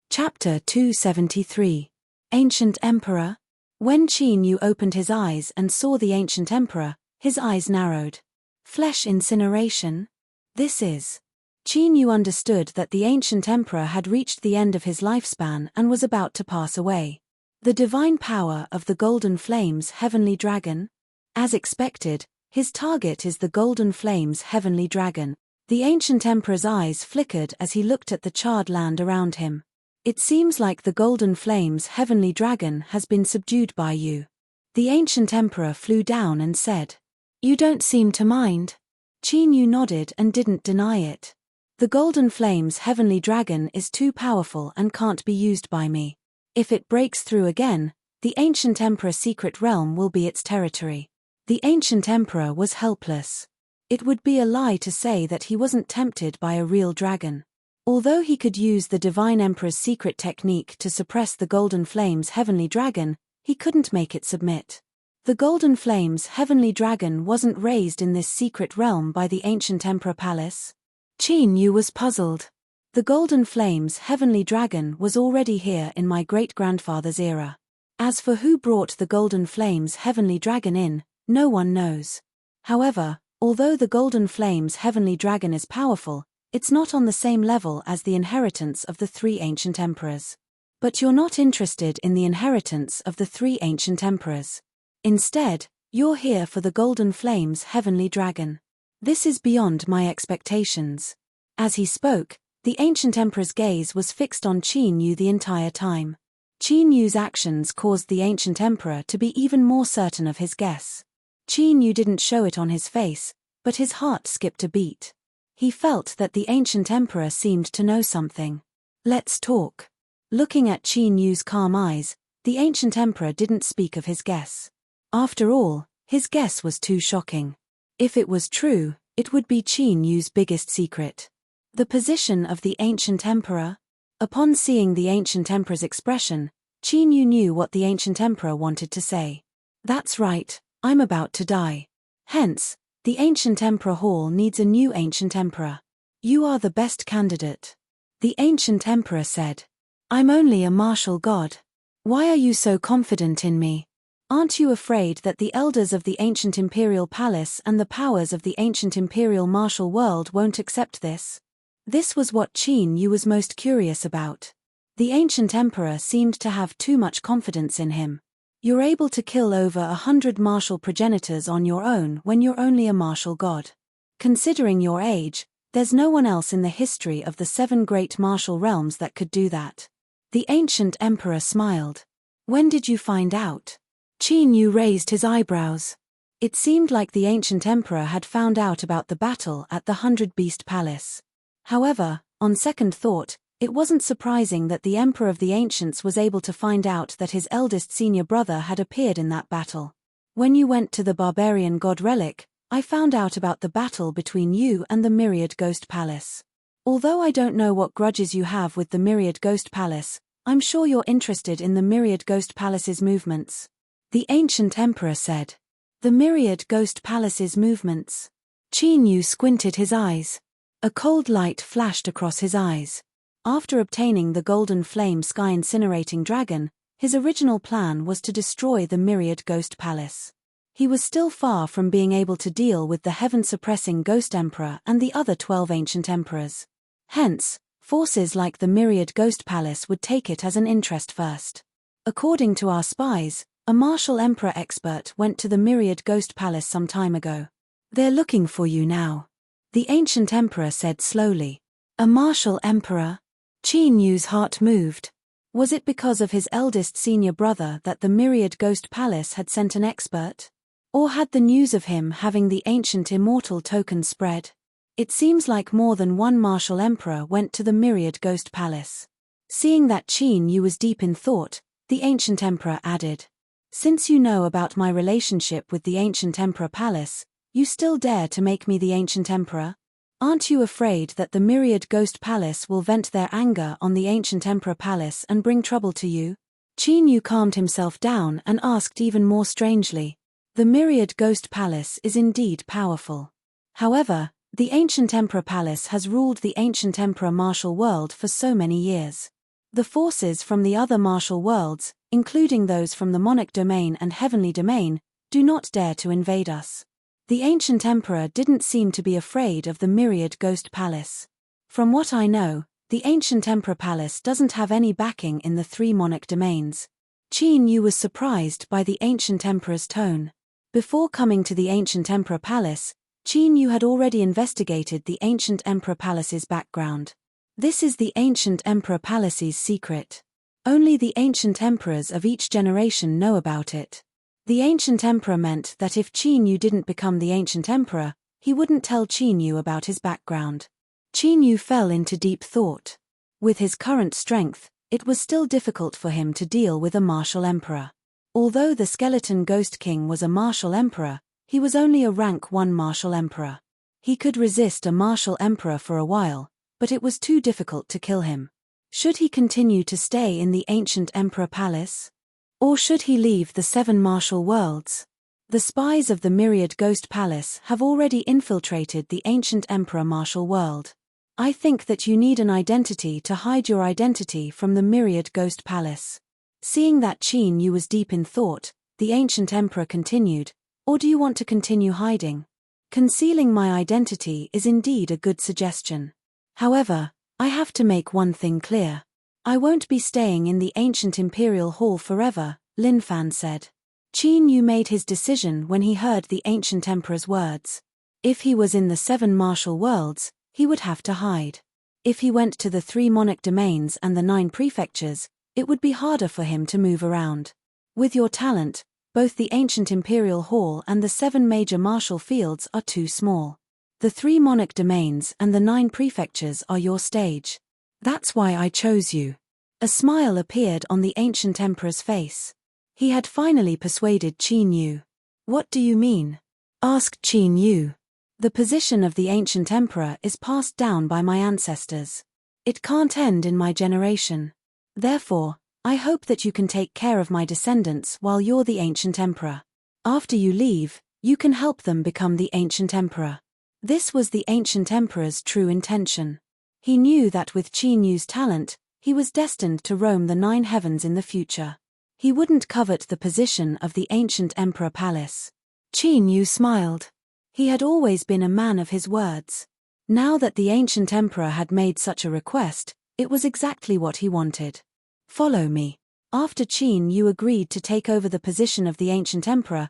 Chapter 273. Ancient Emperor. When Qin Yu opened his eyes and saw the ancient emperor, his eyes narrowed. Flesh incineration? This is. Qin Yu understood that the ancient emperor had reached the end of his lifespan and was about to pass away. The divine power of the Golden Flames Heavenly Dragon? As expected, his target is the Golden Flames Heavenly Dragon. The ancient emperor's eyes flickered as he looked at the charred land around him. It seems like the Golden Flames Heavenly Dragon has been subdued by you. The ancient emperor flew down and said, "You don't seem to mind." Qin Yu nodded and didn't deny it. The Golden Flames Heavenly Dragon is too powerful and can't be used by me. If it breaks through again, the ancient emperor's secret realm will be its territory. The ancient emperor was helpless. It would be a lie to say that he wasn't tempted by a real dragon. Although he could use the divine emperor's secret technique to suppress the Golden Flames Heavenly Dragon, he couldn't make it submit. The Golden Flames Heavenly Dragon wasn't raised in this secret realm by the ancient emperor palace. Qin Yu was puzzled. The Golden Flames Heavenly Dragon was already here in my great-grandfather's era. As for who brought the Golden Flames Heavenly Dragon in, no one knows. However, although the Golden Flames Heavenly Dragon is powerful, it's not on the same level as the inheritance of the three ancient emperors. But you're not interested in the inheritance of the three ancient emperors. Instead, you're here for the Golden Flames Heavenly Dragon. This is beyond my expectations. As he spoke, the ancient emperor's gaze was fixed on Qin Yu the entire time. Qin Yu's actions caused the ancient emperor to be even more certain of his guess. Qin Yu didn't show it on his face, but his heart skipped a beat. He felt that the ancient emperor seemed to know something. Let's talk. Looking at Qin Yu's calm eyes, the ancient emperor didn't speak of his guess. After all, his guess was too shocking. If it was true, it would be Qin Yu's biggest secret. The position of the ancient emperor? Upon seeing the ancient emperor's expression, Qin Yu knew what the ancient emperor wanted to say. That's right, I'm about to die. Hence, the ancient emperor hall needs a new ancient emperor. You are the best candidate. The ancient emperor said. I'm only a martial god. Why are you so confident in me? Aren't you afraid that the elders of the ancient imperial palace and the powers of the ancient imperial martial world won't accept this? This was what Qin Yu was most curious about. The ancient emperor seemed to have too much confidence in him. You're able to kill over 100 martial progenitors on your own when you're only a martial god. Considering your age, there's no one else in the history of the 7 great martial realms that could do that. The ancient emperor smiled. When did you find out? Qin Yu raised his eyebrows. It seemed like the ancient emperor had found out about the battle at the 100-Beast Palace. However, on second thought, it wasn't surprising that the Emperor of the Ancients was able to find out that his eldest senior brother had appeared in that battle. When you went to the Barbarian God Relic, I found out about the battle between you and the Myriad Ghost Palace. Although I don't know what grudges you have with the Myriad Ghost Palace, I'm sure you're interested in the Myriad Ghost Palace's movements. The ancient emperor said. The Myriad Ghost Palace's movements. Qin Yu squinted his eyes. A cold light flashed across his eyes. After obtaining the Golden Flame Sky Incinerating Dragon, his original plan was to destroy the Myriad Ghost Palace. He was still far from being able to deal with the heaven-suppressing Ghost Emperor and the other 12 ancient emperors. Hence, forces like the Myriad Ghost Palace would take it as an interest first. According to our spies, a martial emperor expert went to the Myriad Ghost Palace some time ago. They're looking for you now. The ancient emperor said slowly. A martial emperor? Qin Yu's heart moved. Was it because of his eldest senior brother that the Myriad Ghost Palace had sent an expert? Or had the news of him having the ancient immortal token spread? It seems like more than one martial emperor went to the Myriad Ghost Palace. Seeing that Qin Yu was deep in thought, the ancient emperor added. Since you know about my relationship with the ancient emperor palace, you still dare to make me the ancient emperor? Aren't you afraid that the myriad ghost palace will vent their anger on the ancient emperor palace and bring trouble to you? Qin Yu calmed himself down and asked even more strangely. The myriad ghost palace is indeed powerful. However, the ancient emperor palace has ruled the ancient emperor martial world for so many years. The forces from the other martial worlds, including those from the monarch domain and heavenly domain, do not dare to invade us. The ancient emperor didn't seem to be afraid of the myriad ghost palace. From what I know, the ancient emperor palace doesn't have any backing in the three monarch domains. Qin Yu was surprised by the ancient emperor's tone. Before coming to the ancient emperor palace, Qin Yu had already investigated the ancient emperor palace's background. This is the ancient emperor palace's secret. Only the ancient emperors of each generation know about it. The ancient emperor meant that if Qin Yu didn't become the ancient emperor, he wouldn't tell Qin Yu about his background. Qin Yu fell into deep thought. With his current strength, it was still difficult for him to deal with a martial emperor. Although the skeleton ghost king was a martial emperor, he was only a rank 1 martial emperor. He could resist a martial emperor for a while, but it was too difficult to kill him. Should he continue to stay in the ancient emperor palace? Or should he leave the 7 martial worlds? The spies of the myriad ghost palace have already infiltrated the ancient emperor martial world. I think that you need an identity to hide your identity from the myriad ghost palace. Seeing that Qin Yu was deep in thought, the ancient emperor continued, or do you want to continue hiding? Concealing my identity is indeed a good suggestion. However, I have to make one thing clear. I won't be staying in the ancient imperial hall forever, Lin Fan said. Qin Yu made his decision when he heard the ancient emperor's words. If he was in the 7 martial worlds, he would have to hide. If he went to the 3 monarch domains and the 9 prefectures, it would be harder for him to move around. With your talent, both the ancient imperial hall and the 7 major martial fields are too small. The 3 monarch domains and the 9 prefectures are your stage. That's why I chose you. A smile appeared on the ancient emperor's face. He had finally persuaded Qin Yu. What do you mean? Asked Qin Yu. The position of the ancient emperor is passed down by my ancestors. It can't end in my generation. Therefore, I hope that you can take care of my descendants while you're the ancient emperor. After you leave, you can help them become the ancient emperor. This was the ancient emperor's true intention. He knew that with Qin Yu's talent, he was destined to roam the 9 heavens in the future. He wouldn't covet the position of the ancient emperor palace. Qin Yu smiled. He had always been a man of his words. Now that the ancient emperor had made such a request, it was exactly what he wanted. Follow me. After Qin Yu agreed to take over the position of the ancient emperor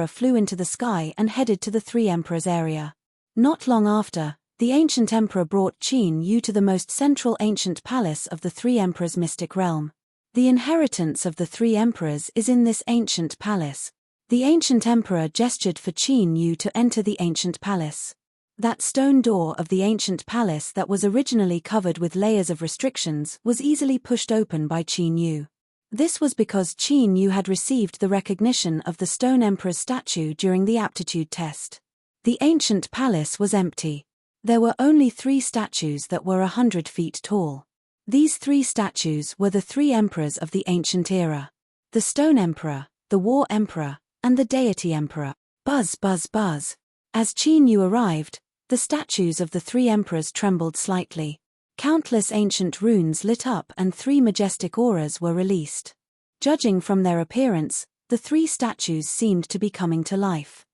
flew into the sky and headed to the 3 emperors area. Not long after, the ancient emperor brought Qin Yu to the most central ancient palace of the 3 emperors' mystic realm. The inheritance of the 3 emperors is in this ancient palace. The ancient emperor gestured for Qin Yu to enter the ancient palace. That stone door of the ancient palace that was originally covered with layers of restrictions was easily pushed open by Qin Yu. This was because Qin Yu had received the recognition of the stone emperor's statue during the aptitude test. The ancient palace was empty. There were only 3 statues that were 100 feet tall. These 3 statues were the 3 emperors of the ancient era. The Stone Emperor, the War Emperor, and the Deity Emperor. Buzz, buzz, buzz. As Qin Yu arrived, the statues of the 3 emperors trembled slightly. Countless ancient runes lit up and 3 majestic auras were released. Judging from their appearance, the 3 statues seemed to be coming to life.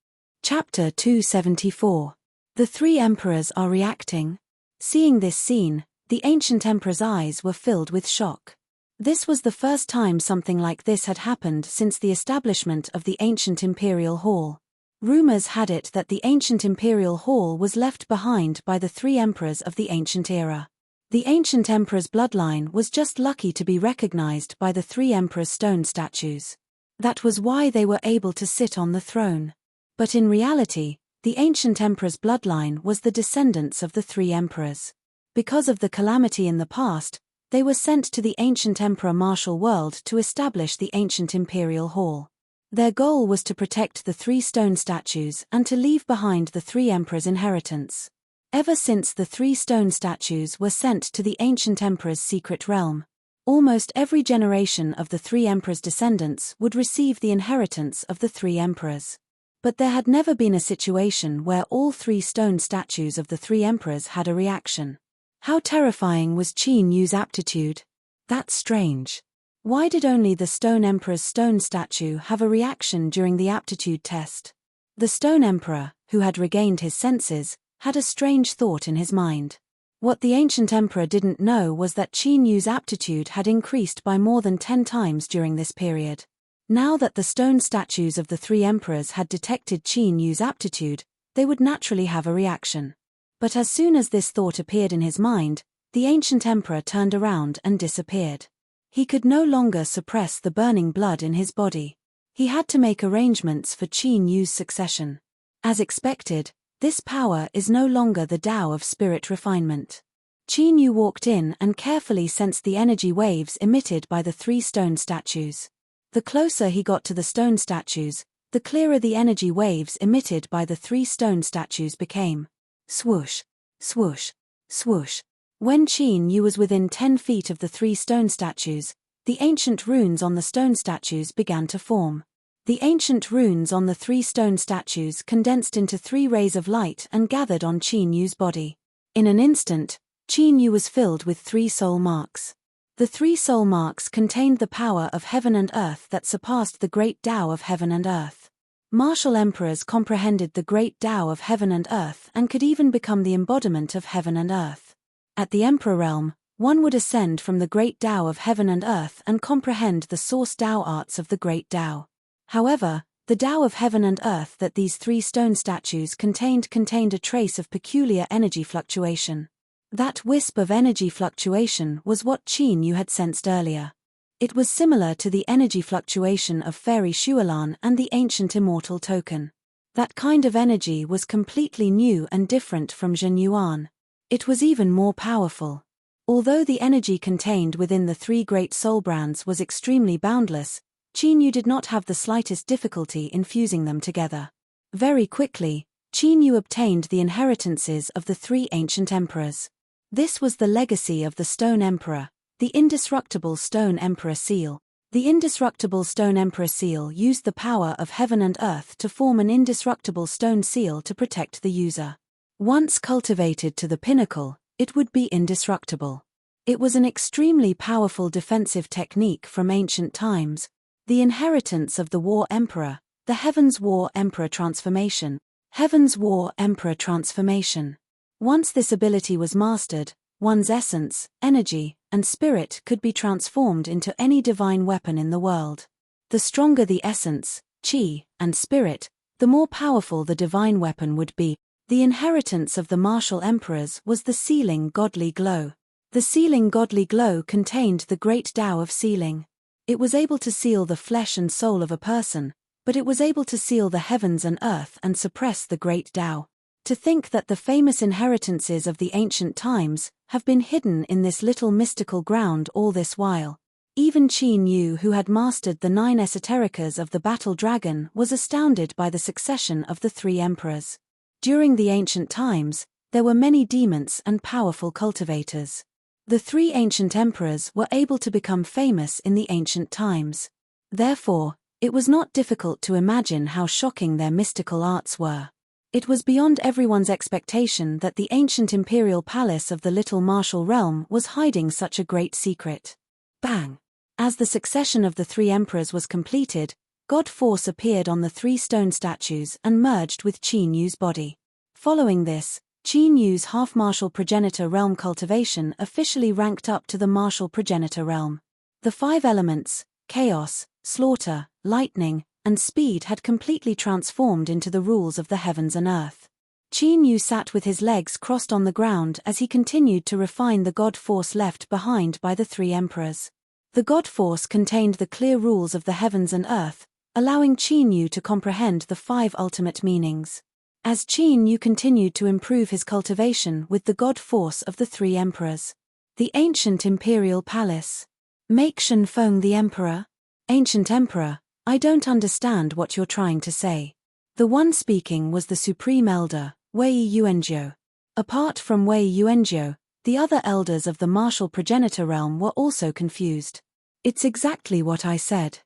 Chapter 274. The 3 emperors are reacting. Seeing this scene, the ancient emperor's eyes were filled with shock. This was the first time something like this had happened since the establishment of the ancient imperial hall. Rumors had it that the ancient imperial hall was left behind by the 3 emperors of the ancient era. The ancient emperor's bloodline was just lucky to be recognized by the 3 emperors' stone statues. That was why they were able to sit on the throne. But in reality, the ancient emperor's bloodline was the descendants of the 3 emperors. Because of the calamity in the past, they were sent to the ancient emperor martial world to establish the ancient imperial hall. Their goal was to protect the 3 stone statues and to leave behind the 3 emperors' inheritance. Ever since the 3 stone statues were sent to the ancient emperor's secret realm, almost every generation of the 3 emperors' descendants would receive the inheritance of the 3 emperors. But there had never been a situation where all 3 stone statues of the 3 emperors had a reaction. How terrifying was Qin Yu's aptitude? That's strange. Why did only the stone emperor's stone statue have a reaction during the aptitude test? The stone emperor, who had regained his senses, had a strange thought in his mind. What the ancient emperor didn't know was that Qin Yu's aptitude had increased by more than 10 times during this period. Now that the stone statues of the 3 emperors had detected Qin Yu's aptitude, they would naturally have a reaction. But as soon as this thought appeared in his mind, the ancient emperor turned around and disappeared. He could no longer suppress the burning blood in his body. He had to make arrangements for Qin Yu's succession. As expected, this power is no longer the Tao of spirit refinement. Qin Yu walked in and carefully sensed the energy waves emitted by the 3 stone statues. The closer he got to the stone statues, the clearer the energy waves emitted by the 3 stone statues became. Swoosh, swoosh, swoosh. When Qin Yu was within 10 feet of the 3 stone statues, the ancient runes on the stone statues began to form. The ancient runes on the 3 stone statues condensed into 3 rays of light and gathered on Qin Yu's body. In an instant, Qin Yu was filled with 3 soul marks. The 3 soul marks contained the power of heaven and earth that surpassed the great Tao of heaven and earth. Martial emperors comprehended the great Tao of heaven and earth and could even become the embodiment of heaven and earth. At the emperor realm, one would ascend from the great Tao of heaven and earth and comprehend the source Tao arts of the great Tao. However, the Tao of heaven and earth that these 3 stone statues contained a trace of peculiar energy fluctuation. That wisp of energy fluctuation was what Qin Yu had sensed earlier. It was similar to the energy fluctuation of Fairy Shualan and the ancient immortal token. That kind of energy was completely new and different from Zhen Yuan. It was even more powerful. Although the energy contained within the 3 great soul brands was extremely boundless, Qin Yu did not have the slightest difficulty in fusing them together. Very quickly, Qin Yu obtained the inheritances of the 3 ancient emperors. This was the legacy of the Stone Emperor, the indestructible Stone Emperor seal. The indestructible Stone Emperor seal used the power of heaven and earth to form an indestructible stone seal to protect the user. Once cultivated to the pinnacle, it would be indestructible. It was an extremely powerful defensive technique from ancient times. The inheritance of the War Emperor, the Heaven's War Emperor transformation. Heaven's War Emperor transformation. Once this ability was mastered, one's essence, energy, and spirit could be transformed into any divine weapon in the world. The stronger the essence, qi, and spirit, the more powerful the divine weapon would be. The inheritance of the martial emperors was the sealing godly glow. The sealing godly glow contained the great Tao of sealing. It was able to seal the flesh and soul of a person, but it was able to seal the heavens and earth and suppress the great Tao. To think that the famous inheritances of the ancient times have been hidden in this little mystical ground all this while. Even Qin Yu, who had mastered the 9 esotericas of the battle dragon, was astounded by the succession of the 3 emperors. During the ancient times, there were many demons and powerful cultivators. The 3 ancient emperors were able to become famous in the ancient times. Therefore, it was not difficult to imagine how shocking their mystical arts were. It was beyond everyone's expectation that the ancient imperial palace of the little martial realm was hiding such a great secret. Bang! As the succession of the 3 emperors was completed, God Force appeared on the 3 stone statues and merged with Qin Yu's body. Following this, Qin Yu's half-martial progenitor realm cultivation officially ranked up to the martial progenitor realm. The 5 elements, chaos, slaughter, lightning, and speed had completely transformed into the rules of the heavens and earth. Qin Yu sat with his legs crossed on the ground as he continued to refine the God Force left behind by the 3 emperors. The God Force contained the clear rules of the heavens and earth, allowing Qin Yu to comprehend the 5 ultimate meanings. As Qin Yu continued to improve his cultivation with the God Force of the 3 emperors. The ancient imperial palace. Make Shen Feng the emperor? Ancient emperor, I don't understand what you're trying to say. The one speaking was the supreme elder, Wei Yuanzhou. Apart from Wei Yuanzhou, the other elders of the martial progenitor realm were also confused. It's exactly what I said.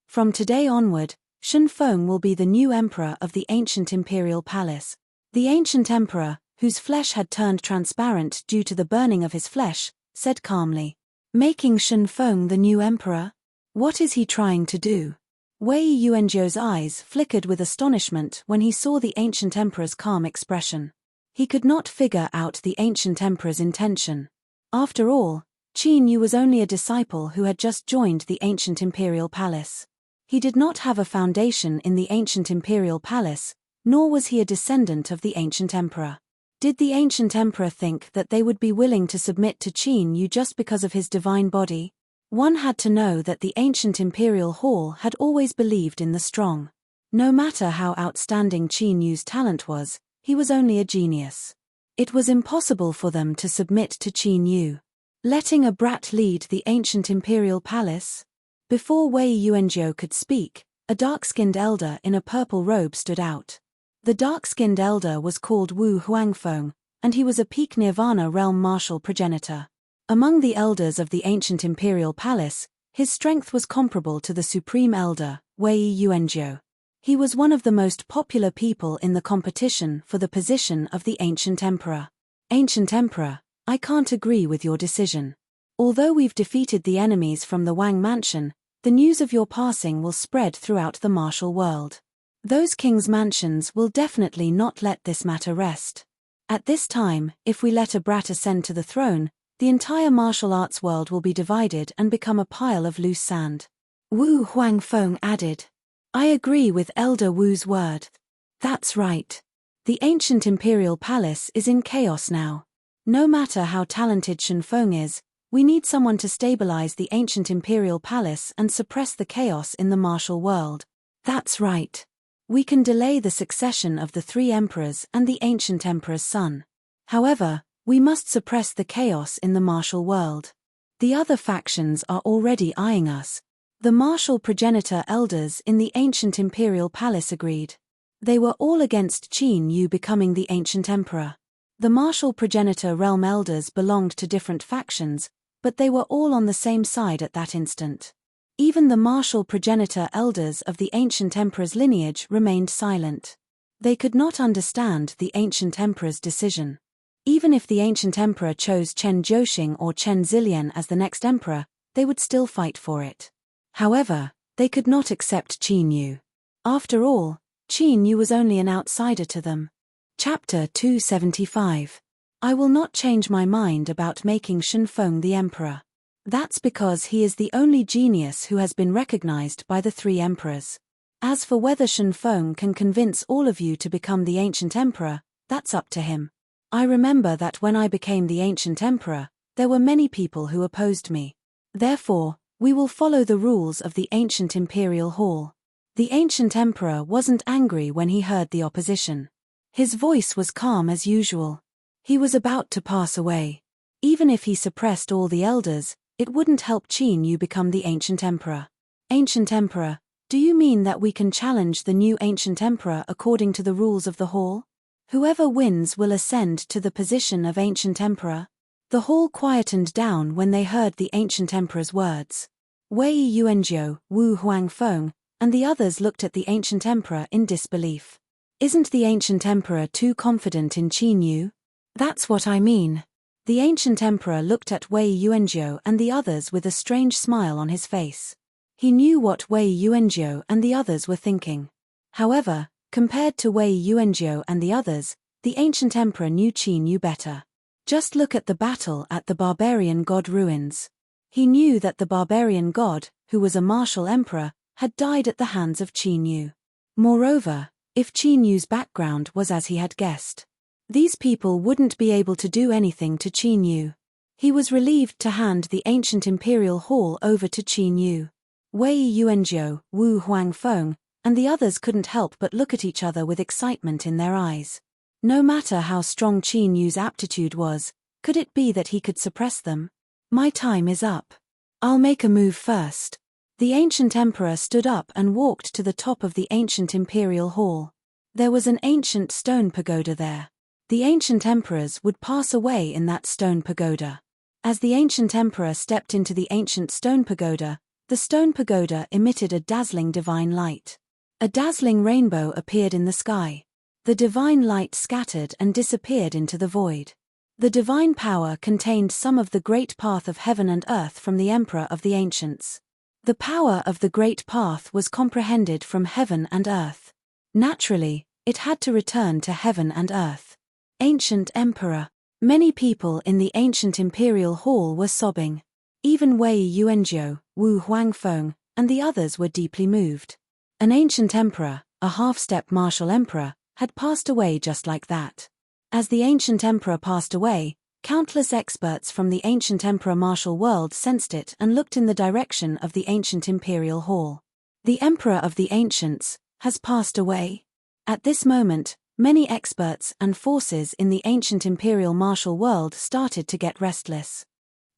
From today onward, Shen Feng will be the new emperor of the ancient imperial palace. The ancient emperor, whose flesh had turned transparent due to the burning of his flesh, said calmly. Making Shen Feng the new emperor? What is he trying to do? Wei Yuanzhou's eyes flickered with astonishment when he saw the ancient emperor's calm expression. He could not figure out the ancient emperor's intention. After all, Qin Yu was only a disciple who had just joined the ancient imperial palace. He did not have a foundation in the ancient imperial palace, nor was he a descendant of the ancient emperor. Did the ancient emperor think that they would be willing to submit to Qin Yu just because of his divine body? One had to know that the ancient imperial hall had always believed in the strong. No matter how outstanding Qin Yu's talent was, he was only a genius. It was impossible for them to submit to Qin Yu. Letting a brat lead the ancient imperial palace? Before Wei Yuanzhou could speak, a dark-skinned elder in a purple robe stood out. The dark-skinned elder was called Wu Huangfeng, and he was a peak Nirvana realm martial progenitor. Among the elders of the ancient imperial palace, his strength was comparable to the supreme elder, Wei Yuanzhou. He was one of the most popular people in the competition for the position of the ancient emperor. Ancient emperor, I can't agree with your decision. Although we've defeated the enemies from the Wang mansion, the news of your passing will spread throughout the martial world. Those kings' mansions will definitely not let this matter rest. At this time, if we let a brat ascend to the throne, the entire martial arts world will be divided and become a pile of loose sand. Wu Huangfeng added. I agree with Elder Wu's word. That's right. The ancient imperial palace is in chaos now. No matter how talented Shen Feng is, we need someone to stabilize the ancient imperial palace and suppress the chaos in the martial world. That's right. We can delay the succession of the three emperors and the ancient emperor's son. However, we must suppress the chaos in the martial world. The other factions are already eyeing us. The martial progenitor elders in the ancient imperial palace agreed. They were all against Qin Yu becoming the ancient emperor. The martial progenitor realm elders belonged to different factions, but they were all on the same side at that instant. Even the martial progenitor elders of the ancient emperor's lineage remained silent. They could not understand the ancient emperor's decision. Even if the ancient emperor chose Chen Zhouxing or Chen Zilian as the next emperor, they would still fight for it. However, they could not accept Qin Yu. After all, Qin Yu was only an outsider to them. Chapter 275. I will not change my mind about making Shen Feng the emperor. That's because he is the only genius who has been recognized by the three emperors. As for whether Shen Feng can convince all of you to become the ancient emperor, that's up to him. I remember that when I became the ancient emperor, there were many people who opposed me. Therefore, we will follow the rules of the ancient imperial hall. The ancient emperor wasn't angry when he heard the opposition. His voice was calm as usual. He was about to pass away. Even if he suppressed all the elders, it wouldn't help Qin Yu become the ancient emperor. Ancient emperor, do you mean that we can challenge the new ancient emperor according to the rules of the hall? Whoever wins will ascend to the position of ancient emperor? The hall quietened down when they heard the ancient emperor's words. Wei Yuanzhou, Wu Huangfeng, and the others looked at the ancient emperor in disbelief. Isn't the ancient emperor too confident in Qin Yu? That's what I mean. The ancient emperor looked at Wei Yuanzhou and the others with a strange smile on his face. He knew what Wei Yuanzhou and the others were thinking. However, compared to Wei Yuanzhou and the others, the ancient emperor knew Qin Yu better. Just look at the battle at the barbarian god ruins. He knew that the barbarian god, who was a martial emperor, had died at the hands of Qin Yu. Moreover, if Qin Yu's background was as he had guessed, these people wouldn't be able to do anything to Qin Yu. He was relieved to hand the ancient imperial hall over to Qin Yu. Wei Yuanzhou, Wu Huangfeng, and the others couldn't help but look at each other with excitement in their eyes. No matter how strong Qin Yu's aptitude was, could it be that he could suppress them? My time is up. I'll make a move first. The ancient emperor stood up and walked to the top of the ancient imperial hall. There was an ancient stone pagoda there. The ancient emperors would pass away in that stone pagoda. As the ancient emperor stepped into the ancient stone pagoda, the stone pagoda emitted a dazzling divine light. A dazzling rainbow appeared in the sky. The divine light scattered and disappeared into the void. The divine power contained some of the great path of heaven and earth from the emperor of the ancients. The power of the great path was comprehended from heaven and earth. Naturally, it had to return to heaven and earth. Ancient emperor. Many people in the ancient imperial hall were sobbing. Even Wei Yuanzhou, Wu Huangfeng, and the others were deeply moved. An ancient emperor, a half-step martial emperor, had passed away just like that. As the ancient emperor passed away, countless experts from the ancient emperor martial world sensed it and looked in the direction of the ancient imperial hall. The emperor of the ancients has passed away. At this moment, many experts and forces in the ancient imperial martial world started to get restless.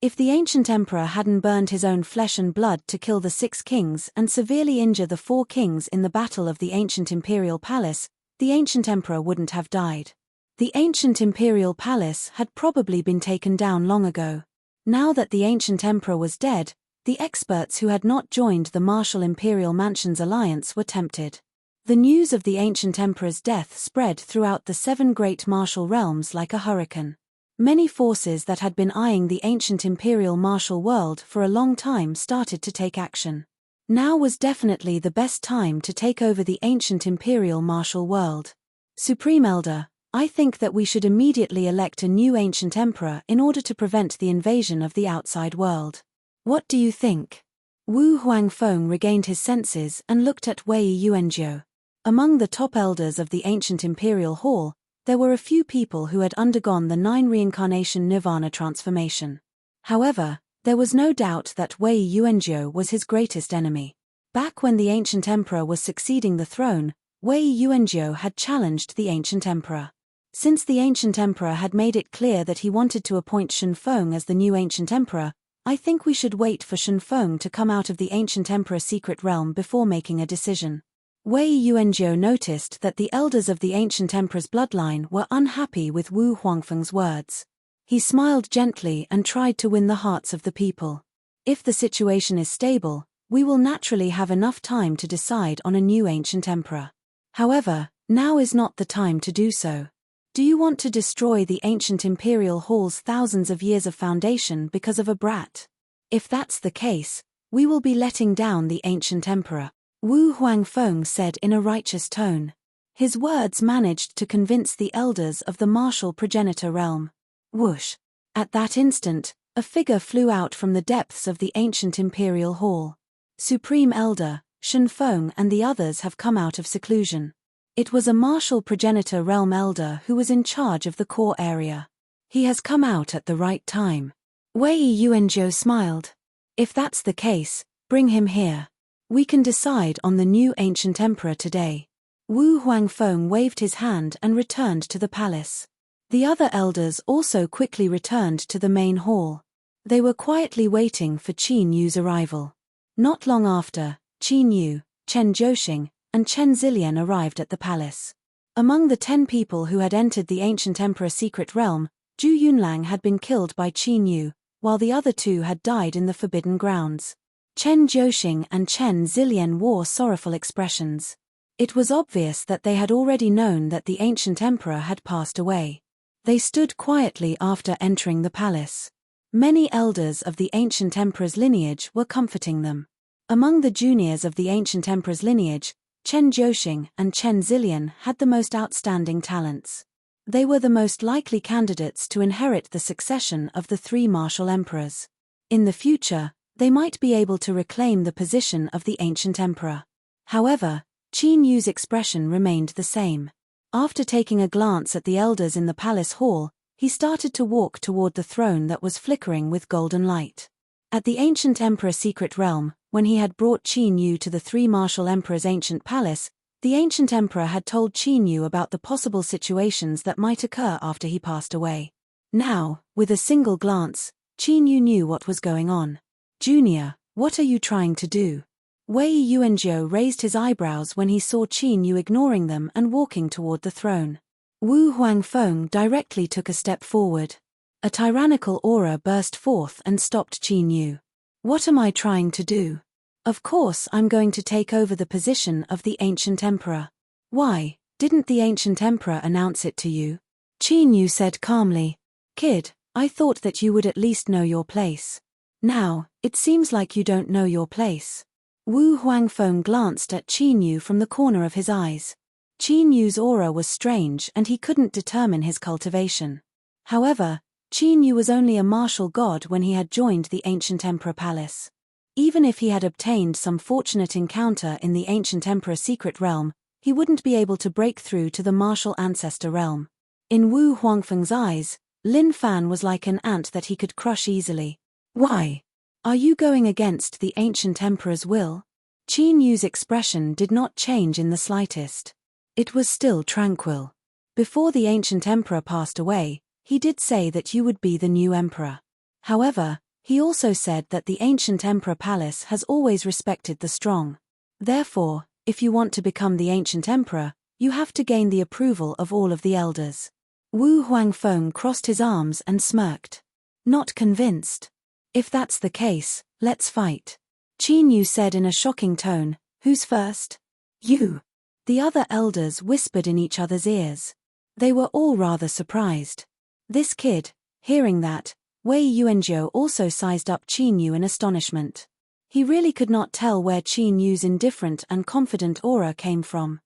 If the ancient emperor hadn't burned his own flesh and blood to kill the 6 kings and severely injure the 4 kings in the battle of the ancient imperial palace, the ancient emperor wouldn't have died. The ancient imperial palace had probably been taken down long ago. Now that the ancient emperor was dead, the experts who had not joined the martial imperial mansions alliance were tempted. The news of the ancient emperor's death spread throughout the 7 great martial realms like a hurricane. Many forces that had been eyeing the ancient imperial martial world for a long time started to take action. Now was definitely the best time to take over the ancient imperial martial world. Supreme Elder, I think that we should immediately elect a new ancient emperor in order to prevent the invasion of the outside world. What do you think? Wu Huangfeng regained his senses and looked at Wei Yuanzhou. Among the top elders of the ancient imperial hall, there were a few people who had undergone the 9 reincarnation nirvana transformation. However, there was no doubt that Wei Yuanzhou was his greatest enemy. Back when the ancient emperor was succeeding the throne, Wei Yuanzhou had challenged the ancient emperor. Since the ancient emperor had made it clear that he wanted to appoint Shunfeng as the new ancient emperor, I think we should wait for Shunfeng to come out of the ancient emperor's secret realm before making a decision. Wei Yuanzhou noticed that the elders of the ancient emperor's bloodline were unhappy with Wu Huangfeng's words. He smiled gently and tried to win the hearts of the people. If the situation is stable, we will naturally have enough time to decide on a new ancient emperor. However, now is not the time to do so. Do you want to destroy the ancient imperial hall's thousands of years of foundation because of a brat? If that's the case, we will be letting down the ancient emperor, Wu Huangfeng said in a righteous tone. His words managed to convince the elders of the martial progenitor realm. Whoosh! At that instant, a figure flew out from the depths of the ancient imperial hall. Supreme Elder, Shunfeng and the others have come out of seclusion. It was a martial progenitor realm elder who was in charge of the core area. He has come out at the right time. Wei Yuanzhou smiled. If that's the case, bring him here. We can decide on the new ancient emperor today. Wu Huangfeng waved his hand and returned to the palace. The other elders also quickly returned to the main hall. They were quietly waiting for Qin Yu's arrival. Not long after, Qin Yu, Chen Zhouxing, and Chen Zilian arrived at the palace. Among the 10 people who had entered the ancient emperor's secret realm, Zhu Yunlang had been killed by Qin Yu, while the other 2 had died in the forbidden grounds. Chen Zhouxing and Chen Zilian wore sorrowful expressions. It was obvious that they had already known that the ancient emperor had passed away. They stood quietly after entering the palace. Many elders of the ancient emperor's lineage were comforting them. Among the juniors of the ancient emperor's lineage, Chen Zhouxing and Chen Zilian had the most outstanding talents. They were the most likely candidates to inherit the succession of the 3 martial emperors. In the future, they might be able to reclaim the position of the ancient emperor. However, Qin Yu's expression remained the same. After taking a glance at the elders in the palace hall, he started to walk toward the throne that was flickering with golden light. At the ancient emperor's secret realm, when he had brought Qin Yu to the 3 martial emperors' ancient palace, the ancient emperor had told Qin Yu about the possible situations that might occur after he passed away. Now, with a single glance, Qin Yu knew what was going on. Junior, what are you trying to do? Wei Yuanzhou raised his eyebrows when he saw Qin Yu ignoring them and walking toward the throne. Wu Huangfeng directly took a step forward. A tyrannical aura burst forth and stopped Qin Yu. What am I trying to do? Of course I'm going to take over the position of the ancient emperor. Why, didn't the ancient emperor announce it to you? Qin Yu said calmly. Kid, I thought that you would at least know your place. Now, it seems like you don't know your place. Wu Huangfeng glanced at Qin Yu from the corner of his eyes. Qin Yu's aura was strange and he couldn't determine his cultivation. However, Qin Yu was only a martial god when he had joined the ancient emperor palace. Even if he had obtained some fortunate encounter in the ancient emperor secret realm, he wouldn't be able to break through to the martial ancestor realm. In Wu Huangfeng's eyes, Lin Fan was like an ant that he could crush easily. Why? Are you going against the ancient emperor's will? Qin Yu's expression did not change in the slightest. It was still tranquil. Before the ancient emperor passed away, he did say that you would be the new emperor. However, he also said that the ancient emperor palace has always respected the strong. Therefore, if you want to become the ancient emperor, you have to gain the approval of all of the elders. Wu Huangfeng crossed his arms and smirked. Not convinced. If that's the case, let's fight. Qin Yu said in a shocking tone, who's first? You. The other elders whispered in each other's ears. They were all rather surprised. This kid, hearing that, Wei Yuanzhou also sized up Qin Yu in astonishment. He really could not tell where Qin Yu's indifferent and confident aura came from.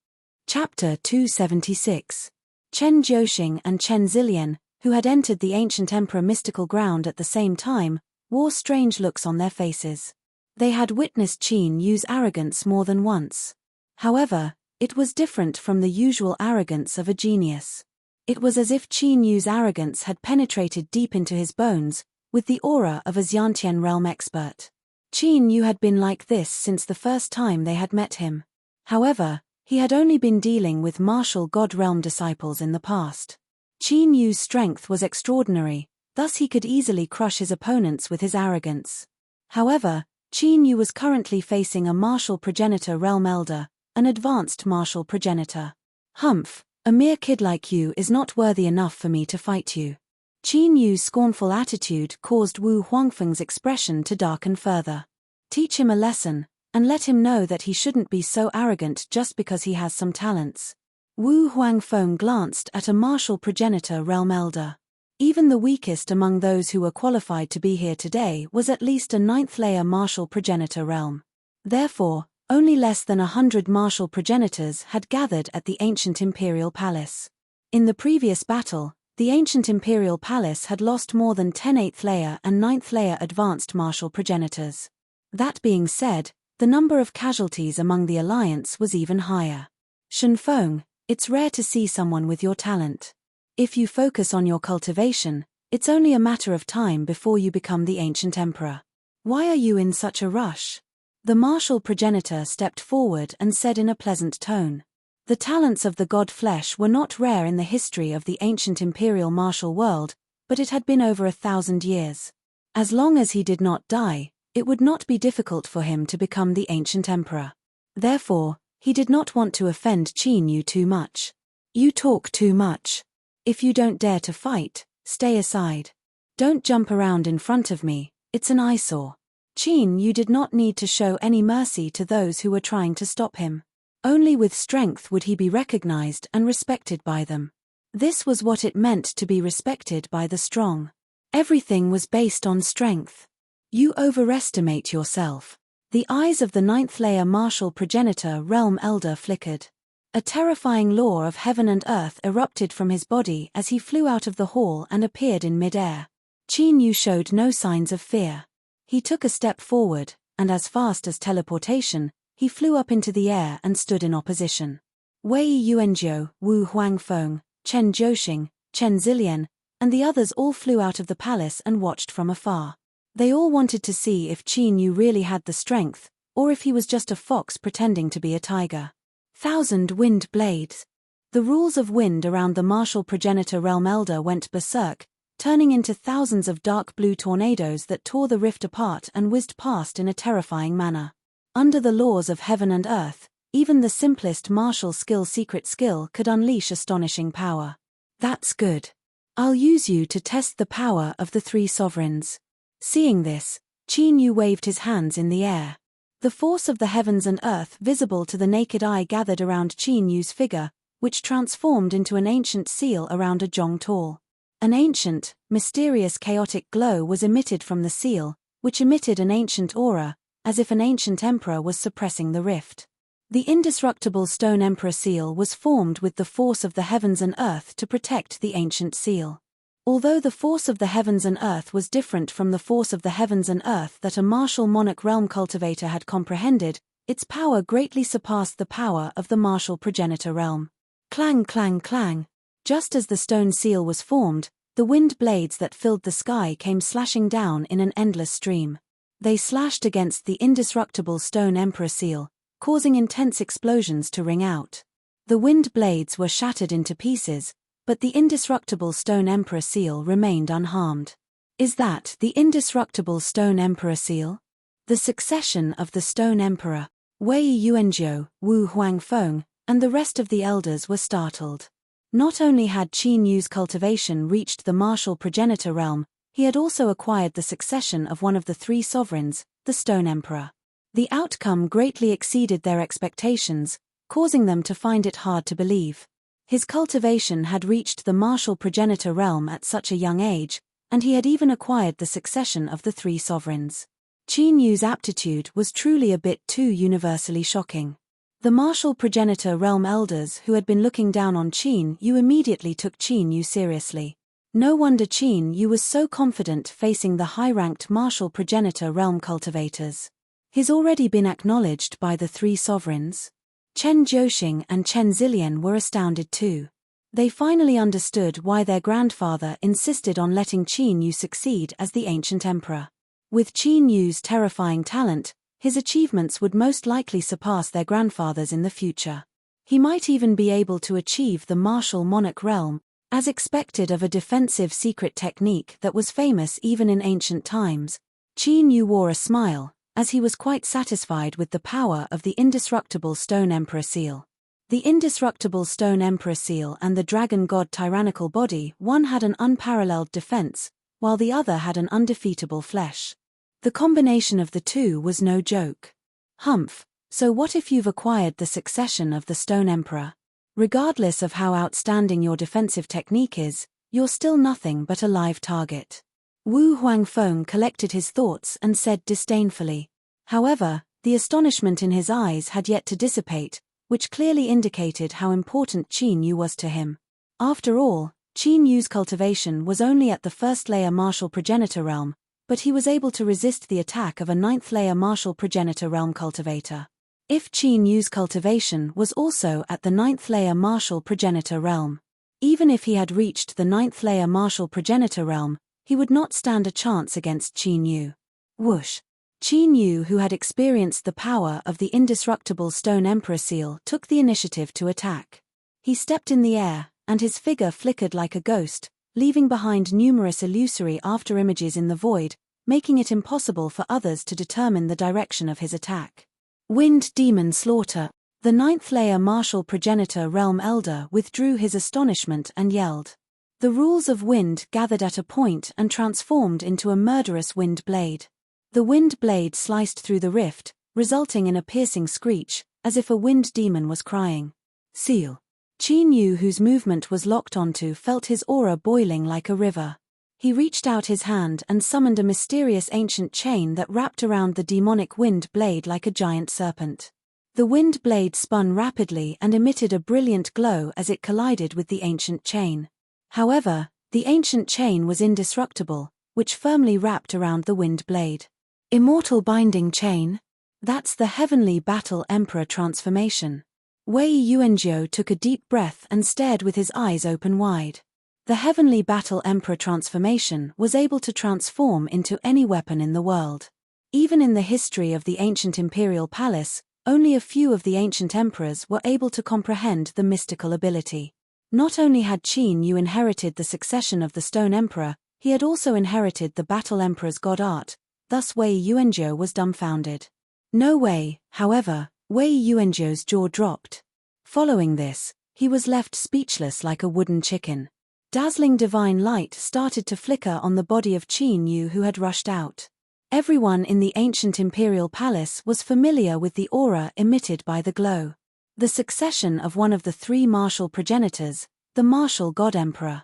Chapter 276. Chen Jiuxing and Chen Zilian, who had entered the ancient emperor mystical ground at the same time, wore strange looks on their faces. They had witnessed Qin Yu's arrogance more than once. However, it was different from the usual arrogance of a genius. It was as if Qin Yu's arrogance had penetrated deep into his bones, with the aura of a Xiantian realm expert. Qin Yu had been like this since the first time they had met him. However, he had only been dealing with martial god realm disciples in the past. Qin Yu's strength was extraordinary, thus he could easily crush his opponents with his arrogance. However, Qin Yu was currently facing a martial progenitor realm elder, an advanced martial progenitor. Humph, a mere kid like you is not worthy enough for me to fight you. Qin Yu's scornful attitude caused Wu Huangfeng's expression to darken further. Teach him a lesson, and let him know that he shouldn't be so arrogant just because he has some talents. Wu Huangfeng glanced at a martial progenitor realm elder. Even the weakest among those who were qualified to be here today was at least a 9th-layer martial progenitor realm. Therefore, only less than 100 martial progenitors had gathered at the ancient imperial palace. In the previous battle, the ancient imperial palace had lost more than 10 8th-layer and 9th-layer advanced martial progenitors. That being said, the number of casualties among the alliance was even higher. Shenfeng, it's rare to see someone with your talent. If you focus on your cultivation, it's only a matter of time before you become the ancient emperor. Why are you in such a rush? The martial progenitor stepped forward and said in a pleasant tone. The talents of the god flesh were not rare in the history of the ancient imperial martial world, but it had been over 1,000 years. As long as he did not die, it would not be difficult for him to become the ancient emperor. Therefore, he did not want to offend Qin Yu too much. You talk too much. If you don't dare to fight, stay aside. Don't jump around in front of me, it's an eyesore. Qin Yu did not need to show any mercy to those who were trying to stop him. Only with strength would he be recognized and respected by them. This was what it meant to be respected by the strong. Everything was based on strength. You overestimate yourself. The eyes of the 9th-layer martial progenitor realm elder flickered. A terrifying law of heaven and earth erupted from his body as he flew out of the hall and appeared in mid-air. Qin Yu showed no signs of fear. He took a step forward, and as fast as teleportation, he flew up into the air and stood in opposition. Wei Yuanzhou, Wu Huangfeng, Chen Jiuxing, Chen Zilian, and the others all flew out of the palace and watched from afar. They all wanted to see if Qin Yu really had the strength, or if he was just a fox pretending to be a tiger. 1,000 wind blades. The rules of wind around the martial progenitor realm elder went berserk, turning into thousands of dark blue tornadoes that tore the rift apart and whizzed past in a terrifying manner. Under the laws of heaven and earth, even the simplest martial skill secret skill could unleash astonishing power. That's good. I'll use you to test the power of the three sovereigns. Seeing this, Qin Yu waved his hands in the air. The force of the heavens and earth visible to the naked eye gathered around Qin Yu's figure, which transformed into an ancient seal around a zhong tall. An ancient, mysterious chaotic glow was emitted from the seal, which emitted an ancient aura, as if an ancient emperor was suppressing the rift. The indestructible stone emperor seal was formed with the force of the heavens and earth to protect the ancient seal. Although the force of the heavens and earth was different from the force of the heavens and earth that a martial monarch realm cultivator had comprehended, its power greatly surpassed the power of the martial progenitor realm. Clang, clang, clang. Just as the stone seal was formed, the wind blades that filled the sky came slashing down in an endless stream. They slashed against the indestructible stone emperor seal, causing intense explosions to ring out. The wind blades were shattered into pieces, but the indestructible stone emperor seal remained unharmed. Is that the indestructible stone emperor seal? The succession of the stone emperor, Wei Yuanzhou, Wu Huangfeng, and the rest of the elders were startled. Not only had Qin Yu's cultivation reached the martial progenitor realm, he had also acquired the succession of one of the three sovereigns, the stone emperor. The outcome greatly exceeded their expectations, causing them to find it hard to believe. His cultivation had reached the martial progenitor realm at such a young age, and he had even acquired the succession of the three sovereigns. Qin Yu's aptitude was truly a bit too universally shocking. The martial progenitor realm elders who had been looking down on Qin Yu immediately took Qin Yu seriously. No wonder Qin Yu was so confident facing the high-ranked martial progenitor realm cultivators. He's already been acknowledged by the three sovereigns. Chen Jiuxing and Chen Zilian were astounded too. They finally understood why their grandfather insisted on letting Qin Yu succeed as the ancient emperor. With Qin Yu's terrifying talent, his achievements would most likely surpass their grandfather's in the future. He might even be able to achieve the martial monarch realm, as expected of a defensive secret technique that was famous even in ancient times. Qin Yu wore a smile, as he was quite satisfied with the power of the indestructible stone emperor seal. The indestructible stone emperor seal and the dragon god tyrannical body, one had an unparalleled defense, while the other had an undefeatable flesh. The combination of the two was no joke. Humph, so what if you've acquired the succession of the stone emperor? Regardless of how outstanding your defensive technique is, you're still nothing but a live target. Wu Huangfeng collected his thoughts and said disdainfully. However, the astonishment in his eyes had yet to dissipate, which clearly indicated how important Qin Yu was to him. After all, Qin Yu's cultivation was only at the first-layer martial progenitor realm, but he was able to resist the attack of a ninth-layer martial progenitor realm cultivator. If Qin Yu's cultivation was also at the ninth-layer martial progenitor realm, even if he had reached the ninth-layer martial progenitor realm, he would not stand a chance against Qin Yu. Whoosh! Qin Yu, who had experienced the power of the indestructible stone emperor seal, took the initiative to attack. He stepped in the air, and his figure flickered like a ghost, leaving behind numerous illusory afterimages in the void, making it impossible for others to determine the direction of his attack. Wind Demon Slaughter! The ninth-layer martial progenitor realm elder withdrew his astonishment and yelled. The rules of wind gathered at a point and transformed into a murderous wind blade. The wind blade sliced through the rift, resulting in a piercing screech, as if a wind demon was crying. Seal! Qin Yu, whose movement was locked onto, felt his aura boiling like a river. He reached out his hand and summoned a mysterious ancient chain that wrapped around the demonic wind blade like a giant serpent. The wind blade spun rapidly and emitted a brilliant glow as it collided with the ancient chain. However, the ancient chain was indestructible, which firmly wrapped around the wind blade. Immortal binding chain? That's the heavenly battle emperor transformation. Wei Yuanzhou took a deep breath and stared with his eyes open wide. The heavenly battle emperor transformation was able to transform into any weapon in the world. Even in the history of the ancient imperial palace, only a few of the ancient emperors were able to comprehend the mystical ability. Not only had Qin Yu inherited the succession of the stone emperor, he had also inherited the battle emperor's god art, thus Wei Yuanzhou was dumbfounded. No way, however, Wei Yuanzhou's jaw dropped. Following this, he was left speechless like a wooden chicken. Dazzling divine light started to flicker on the body of Qin Yu, who had rushed out. Everyone in the ancient imperial palace was familiar with the aura emitted by the glow. The succession of one of the three martial progenitors, the martial god emperor.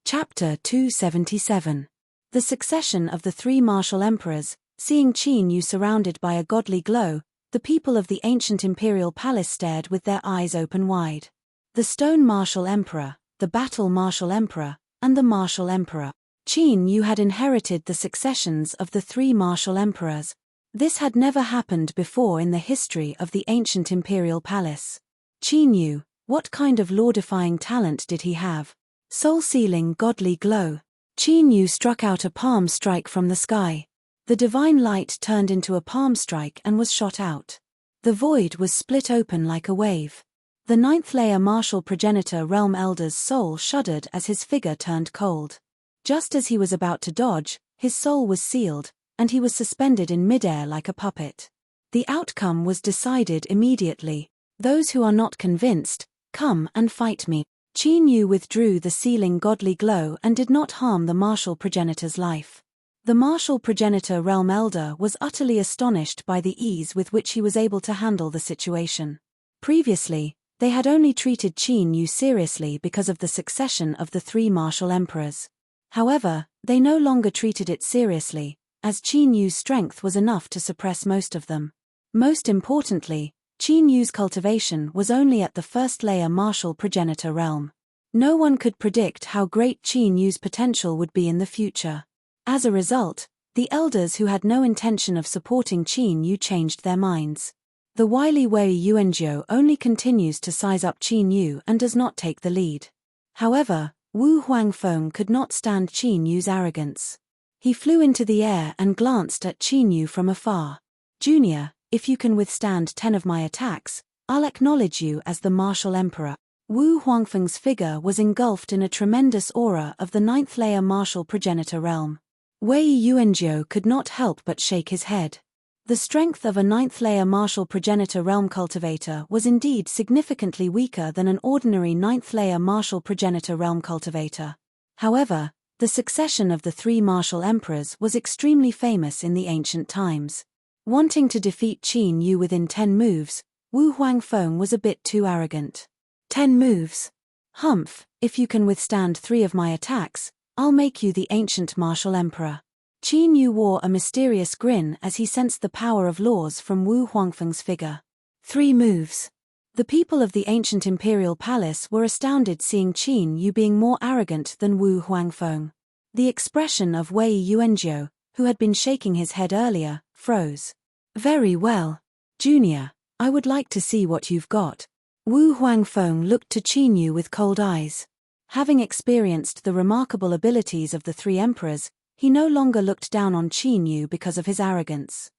Chapter 277. The succession of the three martial emperors. Seeing Qin Yu surrounded by a godly glow, the people of the ancient imperial palace stared with their eyes open wide. The stone martial emperor, the battle martial emperor, and the martial emperor. Qin Yu had inherited the successions of the three martial emperors. This had never happened before in the history of the ancient imperial palace. Qin Yu, what kind of law-defying talent did he have? Soul-sealing godly glow. Qin Yu struck out a palm strike from the sky. The divine light turned into a palm strike and was shot out. The void was split open like a wave. The ninth-layer martial progenitor realm elder's soul shuddered as his figure turned cold. Just as he was about to dodge, his soul was sealed, and he was suspended in midair like a puppet. The outcome was decided immediately. Those who are not convinced, come and fight me. Qin Yu withdrew the sealing godly glow and did not harm the martial progenitor's life. The martial progenitor realm elder was utterly astonished by the ease with which he was able to handle the situation. Previously, they had only treated Qin Yu seriously because of the succession of the three martial emperors. However, they no longer treated it seriously, as Qin Yu's strength was enough to suppress most of them. Most importantly, Qin Yu's cultivation was only at the first-layer martial progenitor realm. No one could predict how great Qin Yu's potential would be in the future. As a result, the elders who had no intention of supporting Qin Yu changed their minds. The wily Wei Yuanzhou only continues to size up Qin Yu and does not take the lead. However, Wu Huangfeng could not stand Qin Yu's arrogance. He flew into the air and glanced at Qin Yu from afar. "Junior, if you can withstand 10 of my attacks, I'll acknowledge you as the martial emperor." Wu Huangfeng's figure was engulfed in a tremendous aura of the ninth-layer martial progenitor realm. Wei Yuanzhou could not help but shake his head. The strength of a ninth-layer martial progenitor realm cultivator was indeed significantly weaker than an ordinary ninth-layer martial progenitor realm cultivator. However, the succession of the three martial emperors was extremely famous in the ancient times. Wanting to defeat Qin Yu within 10 moves, Wu Huangfeng was a bit too arrogant. 10 moves? Humph, if you can withstand 3 of my attacks, I'll make you the ancient martial emperor. Qin Yu wore a mysterious grin as he sensed the power of laws from Wu Huangfeng's figure. 3 moves. The people of the ancient imperial palace were astounded seeing Qin Yu being more arrogant than Wu Huangfeng. The expression of Wei Yuanzhou, who had been shaking his head earlier, froze. "Very well. Junior, I would like to see what you've got." Wu Huangfeng looked to Qin Yu with cold eyes. Having experienced the remarkable abilities of the 3 emperors, he no longer looked down on Qin Yu because of his arrogance.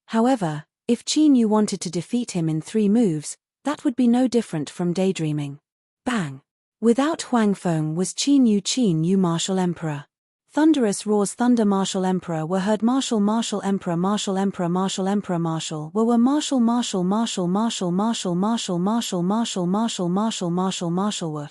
However, if Qin Yu wanted to defeat him in 3 moves, that would be no different from daydreaming. Bang! Without Huangfeng was Qin Yu martial emperor. Thunderous roars thunder martial emperor were heard martial emperor martial emperor martial emperor martial were martial martial martial martial martial martial martial martial martial martial martial martial were.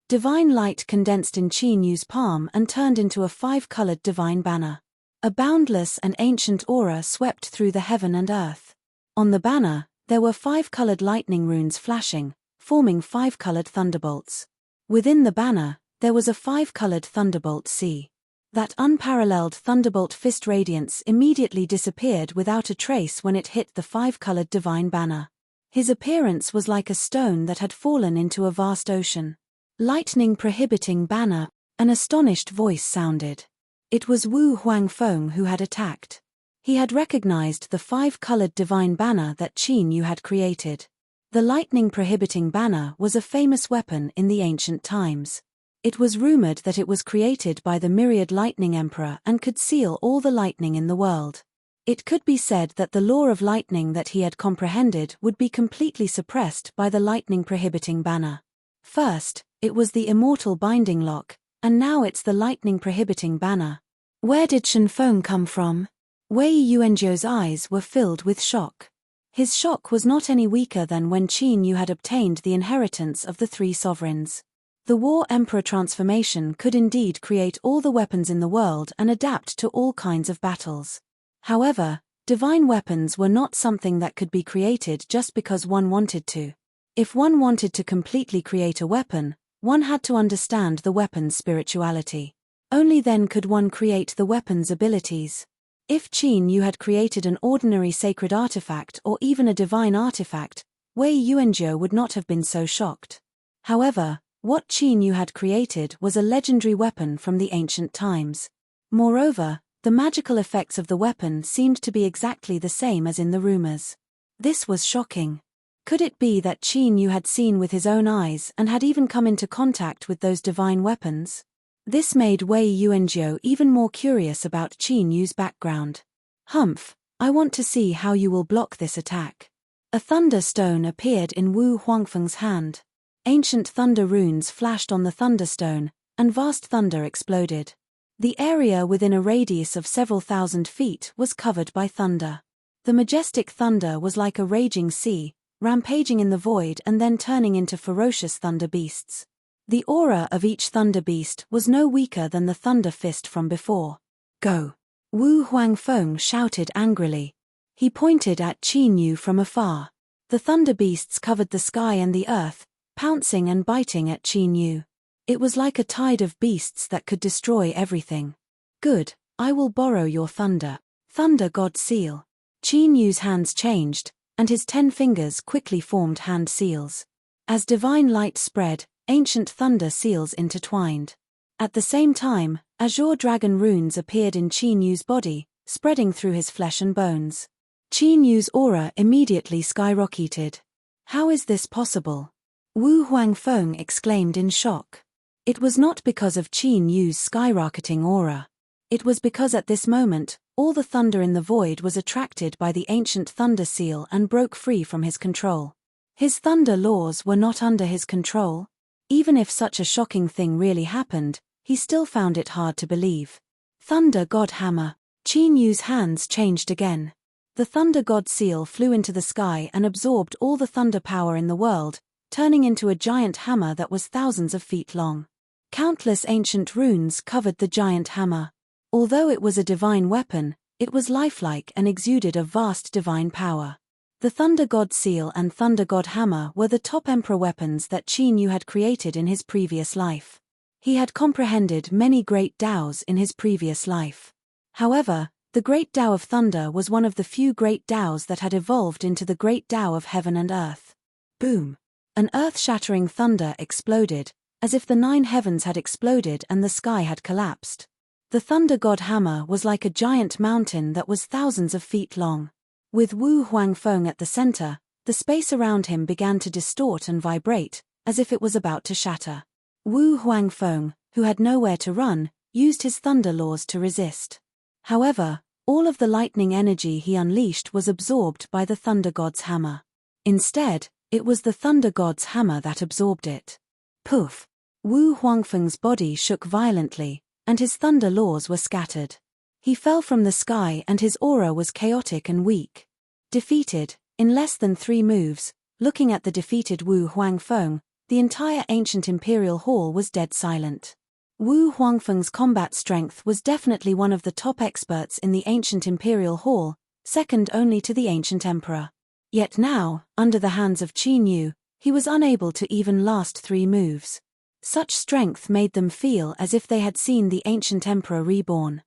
Divine light condensed in Qin Yu's palm and turned into a 5-colored divine banner. A boundless and ancient aura swept through the heaven and earth. On the banner, there were 5-colored lightning runes flashing, forming 5-colored thunderbolts. Within the banner, there was a 5-colored thunderbolt sea. That unparalleled thunderbolt fist radiance immediately disappeared without a trace when it hit the 5-colored divine banner. His appearance was like a stone that had fallen into a vast ocean. "Lightning prohibiting banner," an astonished voice sounded. It was Wu Huangfeng who had attacked. He had recognized the 5-colored divine banner that Qin Yu had created. The lightning prohibiting banner was a famous weapon in the ancient times. It was rumored that it was created by the myriad lightning emperor and could seal all the lightning in the world. It could be said that the law of lightning that he had comprehended would be completely suppressed by the lightning prohibiting banner. First, it was the immortal binding lock, and now it's the lightning prohibiting banner. Where did Shenfeng come from? Wei Yuanzhou's eyes were filled with shock. His shock was not any weaker than when Qin Yu had obtained the inheritance of the 3 sovereigns. The War Emperor transformation could indeed create all the weapons in the world and adapt to all kinds of battles. However, divine weapons were not something that could be created just because one wanted to. If one wanted to completely create a weapon, one had to understand the weapon's spirituality. Only then could one create the weapon's abilities. If Qin Yu had created an ordinary sacred artifact or even a divine artifact, Wei Yuanzhou would not have been so shocked. However, what Qin Yu had created was a legendary weapon from the ancient times. Moreover, the magical effects of the weapon seemed to be exactly the same as in the rumors. This was shocking. Could it be that Qin Yu had seen with his own eyes and had even come into contact with those divine weapons? This made Wei Yuanzhou even more curious about Qin Yu's background. Humph, I want to see how you will block this attack. A thunder stone appeared in Wu Huangfeng's hand. Ancient thunder runes flashed on the thunderstone, and vast thunder exploded. The area within a radius of several thousand feet was covered by thunder. The majestic thunder was like a raging sea, rampaging in the void and then turning into ferocious thunder beasts. The aura of each thunder beast was no weaker than the thunder fist from before. Go! Wu Huangfeng shouted angrily. He pointed at Qin Yu from afar. The thunder beasts covered the sky and the earth, pouncing and biting at Qin Yu. It was like a tide of beasts that could destroy everything. Good, I will borrow your thunder. Thunder God seal. Qin Yu's hands changed, and his 10 fingers quickly formed hand seals. As divine light spread, ancient thunder seals intertwined. At the same time, azure dragon runes appeared in Qin Yu's body, spreading through his flesh and bones. Qin Yu's aura immediately skyrocketed. How is this possible? Wu Huangfeng exclaimed in shock. It was not because of Qin Yu's skyrocketing aura. It was because at this moment, all the thunder in the void was attracted by the ancient thunder seal and broke free from his control. His thunder laws were not under his control. Even if such a shocking thing really happened, he still found it hard to believe. Thunder God Hammer. Qin Yu's hands changed again. The Thunder God seal flew into the sky and absorbed all the thunder power in the world, turning into a giant hammer that was thousands of feet long. Countless ancient runes covered the giant hammer. Although it was a divine weapon, it was lifelike and exuded a vast divine power. The Thunder God seal and Thunder God hammer were the top emperor weapons that Qin Yu had created in his previous life. He had comprehended many great Taos in his previous life. However, the Great Tao of Thunder was one of the few great Taos that had evolved into the Great Tao of Heaven and Earth. Boom! An earth-shattering thunder exploded, as if the 9 heavens had exploded and the sky had collapsed. The Thunder God hammer was like a giant mountain that was thousands of feet long. With Wu Huangfeng at the center, the space around him began to distort and vibrate, as if it was about to shatter. Wu Huangfeng, who had nowhere to run, used his thunder laws to resist. However, all of the lightning energy he unleashed was absorbed by the Thunder God's hammer. Instead, it was the Thunder God's hammer that absorbed it. Poof! Wu Huangfeng's body shook violently, and his thunder laws were scattered. He fell from the sky and his aura was chaotic and weak. Defeated, in less than 3 moves, looking at the defeated Wu Huangfeng, the entire ancient imperial hall was dead silent. Wu Huangfeng's combat strength was definitely one of the top experts in the ancient imperial hall, second only to the ancient emperor. Yet now, under the hands of Qin Yu, he was unable to even last 3 moves. Such strength made them feel as if they had seen the ancient emperor reborn.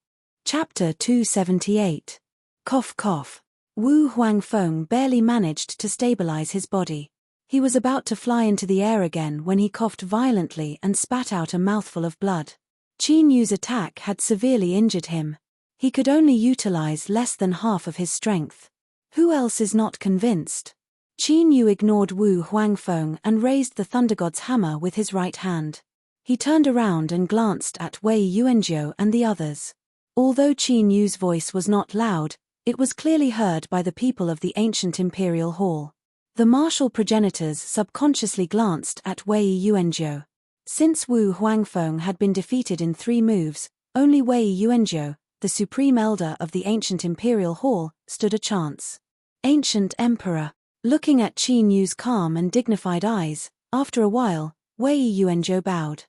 Chapter 278. Cough cough. Wu Huangfeng barely managed to stabilize his body. He was about to fly into the air again when he coughed violently and spat out a mouthful of blood. Qin Yu's attack had severely injured him. He could only utilize less than half of his strength. Who else is not convinced? Qin Yu ignored Wu Huangfeng and raised the Thunder God's hammer with his right hand. He turned around and glanced at Wei Yuanzhou and the others. Although Qin Yu's voice was not loud, it was clearly heard by the people of the ancient imperial hall. The martial progenitors subconsciously glanced at Wei Yuanzhou. Since Wu Huangfeng had been defeated in 3 moves, only Wei Yuanzhou, the supreme elder of the ancient imperial hall, stood a chance. Ancient emperor. Looking at Qin Yu's calm and dignified eyes, after a while, Wei Yuanzhou bowed.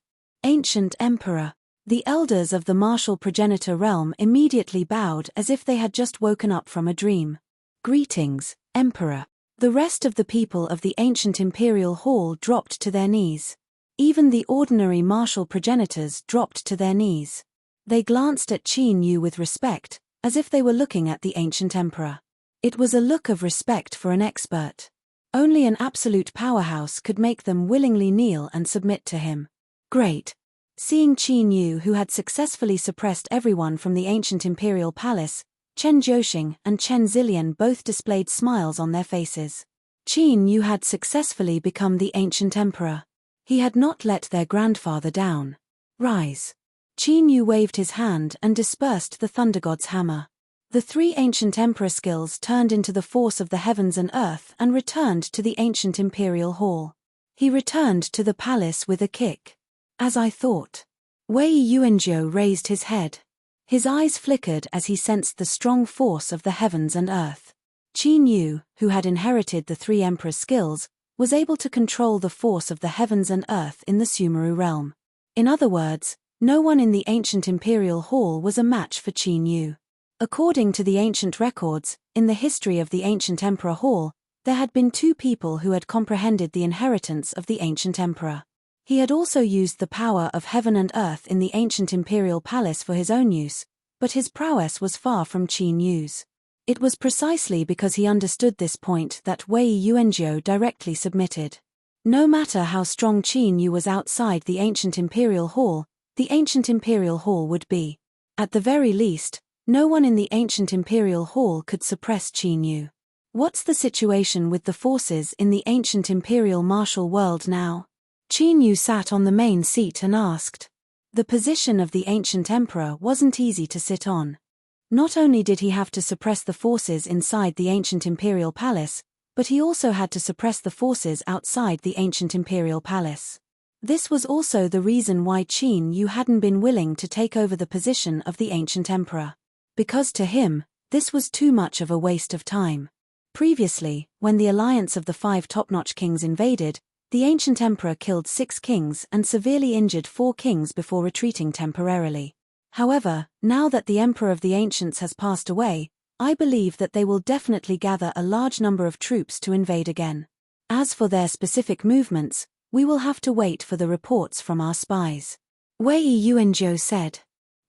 Ancient Emperor. The elders of the martial progenitor realm immediately bowed as if they had just woken up from a dream. Greetings, Emperor. The rest of the people of the ancient imperial hall dropped to their knees. Even the ordinary martial progenitors dropped to their knees. They glanced at Qin Yu with respect, as if they were looking at the ancient emperor. It was a look of respect for an expert. Only an absolute powerhouse could make them willingly kneel and submit to him. Great. Seeing Qin Yu, who had successfully suppressed everyone from the ancient imperial palace, Chen Zhouxing and Chen Zilian both displayed smiles on their faces. Qin Yu had successfully become the ancient emperor. He had not let their grandfather down. Rise. Qin Yu waved his hand and dispersed the Thunder God's hammer. The three ancient emperor skills turned into the force of the heavens and earth and returned to the ancient imperial hall. He returned to the palace with a kick. As I thought. Wei Yuanzhou raised his head. His eyes flickered as he sensed the strong force of the heavens and earth. Qin Yu, who had inherited the three emperor skills, was able to control the force of the heavens and earth in the Sumeru realm. In other words, no one in the ancient imperial hall was a match for Qin Yu. According to the ancient records, in the history of the ancient emperor hall, there had been two people who had comprehended the inheritance of the ancient emperor. He had also used the power of heaven and earth in the ancient imperial palace for his own use, but his prowess was far from Qin Yu's. It was precisely because he understood this point that Wei Yuanzhou directly submitted. No matter how strong Qin Yu was outside the ancient imperial hall would be. At the very least, no one in the ancient imperial hall could suppress Qin Yu. What's the situation with the forces in the ancient imperial martial world now? Qin Yu sat on the main seat and asked. The position of the ancient emperor wasn't easy to sit on. Not only did he have to suppress the forces inside the ancient imperial palace, but he also had to suppress the forces outside the ancient imperial palace. This was also the reason why Qin Yu hadn't been willing to take over the position of the ancient emperor. Because to him, this was too much of a waste of time. Previously, when the alliance of the 5 top-notch kings invaded, the ancient emperor killed 6 kings and severely injured 4 kings before retreating temporarily. However, now that the emperor of the ancients has passed away, I believe that they will definitely gather a large number of troops to invade again. As for their specific movements, we will have to wait for the reports from our spies. Wei Yuanzhou said.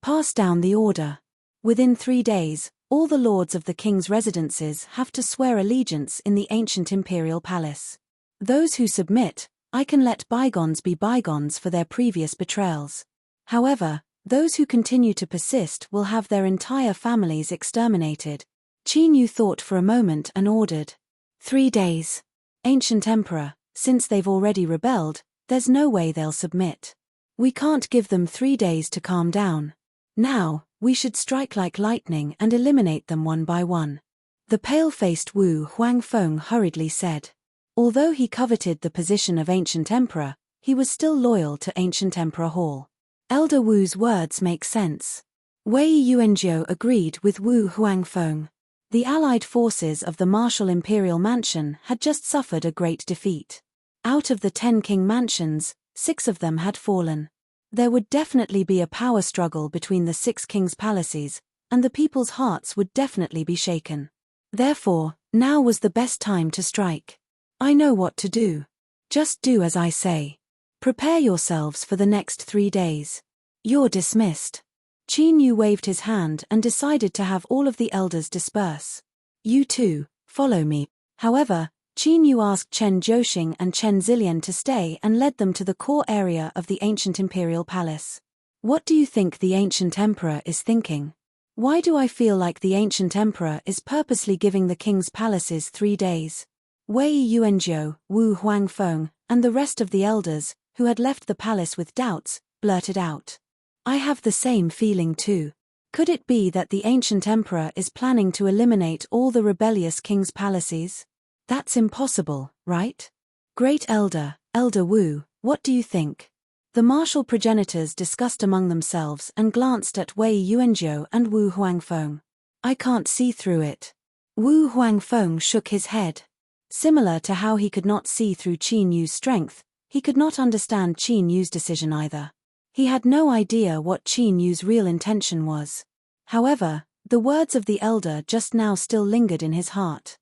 Pass down the order. Within 3 days, all the lords of the king's residences have to swear allegiance in the ancient imperial palace. Those who submit, I can let bygones be bygones for their previous betrayals. However, those who continue to persist will have their entire families exterminated. Qin Yu thought for a moment and ordered. 3 days. Ancient Emperor, since they've already rebelled, there's no way they'll submit. We can't give them 3 days to calm down. Now, we should strike like lightning and eliminate them one by one. The pale-faced Wu Huangfeng hurriedly said. Although he coveted the position of Ancient Emperor, he was still loyal to Ancient Emperor Hall. Elder Wu's words make sense. Wei Yuanzhou agreed with Wu Huangfeng. The allied forces of the martial imperial mansion had just suffered a great defeat. Out of the 10 king mansions, 6 of them had fallen. There would definitely be a power struggle between the 6 kings' palaces, and the people's hearts would definitely be shaken. Therefore, now was the best time to strike. I know what to do. Just do as I say. Prepare yourselves for the next 3 days. You're dismissed. Qin Yu waved his hand and decided to have all of the elders disperse. You too, follow me. However, Qin Yu asked Chen Zhouxing and Chen Zilian to stay and led them to the core area of the ancient imperial palace. What do you think the ancient emperor is thinking? Why do I feel like the ancient emperor is purposely giving the king's palaces 3 days? Wei Yuanzhou, Wu Huangfeng, and the rest of the elders, who had left the palace with doubts, blurted out. I have the same feeling too. Could it be that the ancient emperor is planning to eliminate all the rebellious king's palaces? That's impossible, right? Great Elder, Elder Wu, what do you think? The martial progenitors discussed among themselves and glanced at Wei Yuanzhou and Wu Huangfeng. I can't see through it. Wu Huangfeng shook his head. Similar to how he could not see through Qin Yu's strength, He could not understand Qin Yu's decision either. He had no idea what Qin Yu's real intention was. However, the words of the elder just now still lingered in his heart.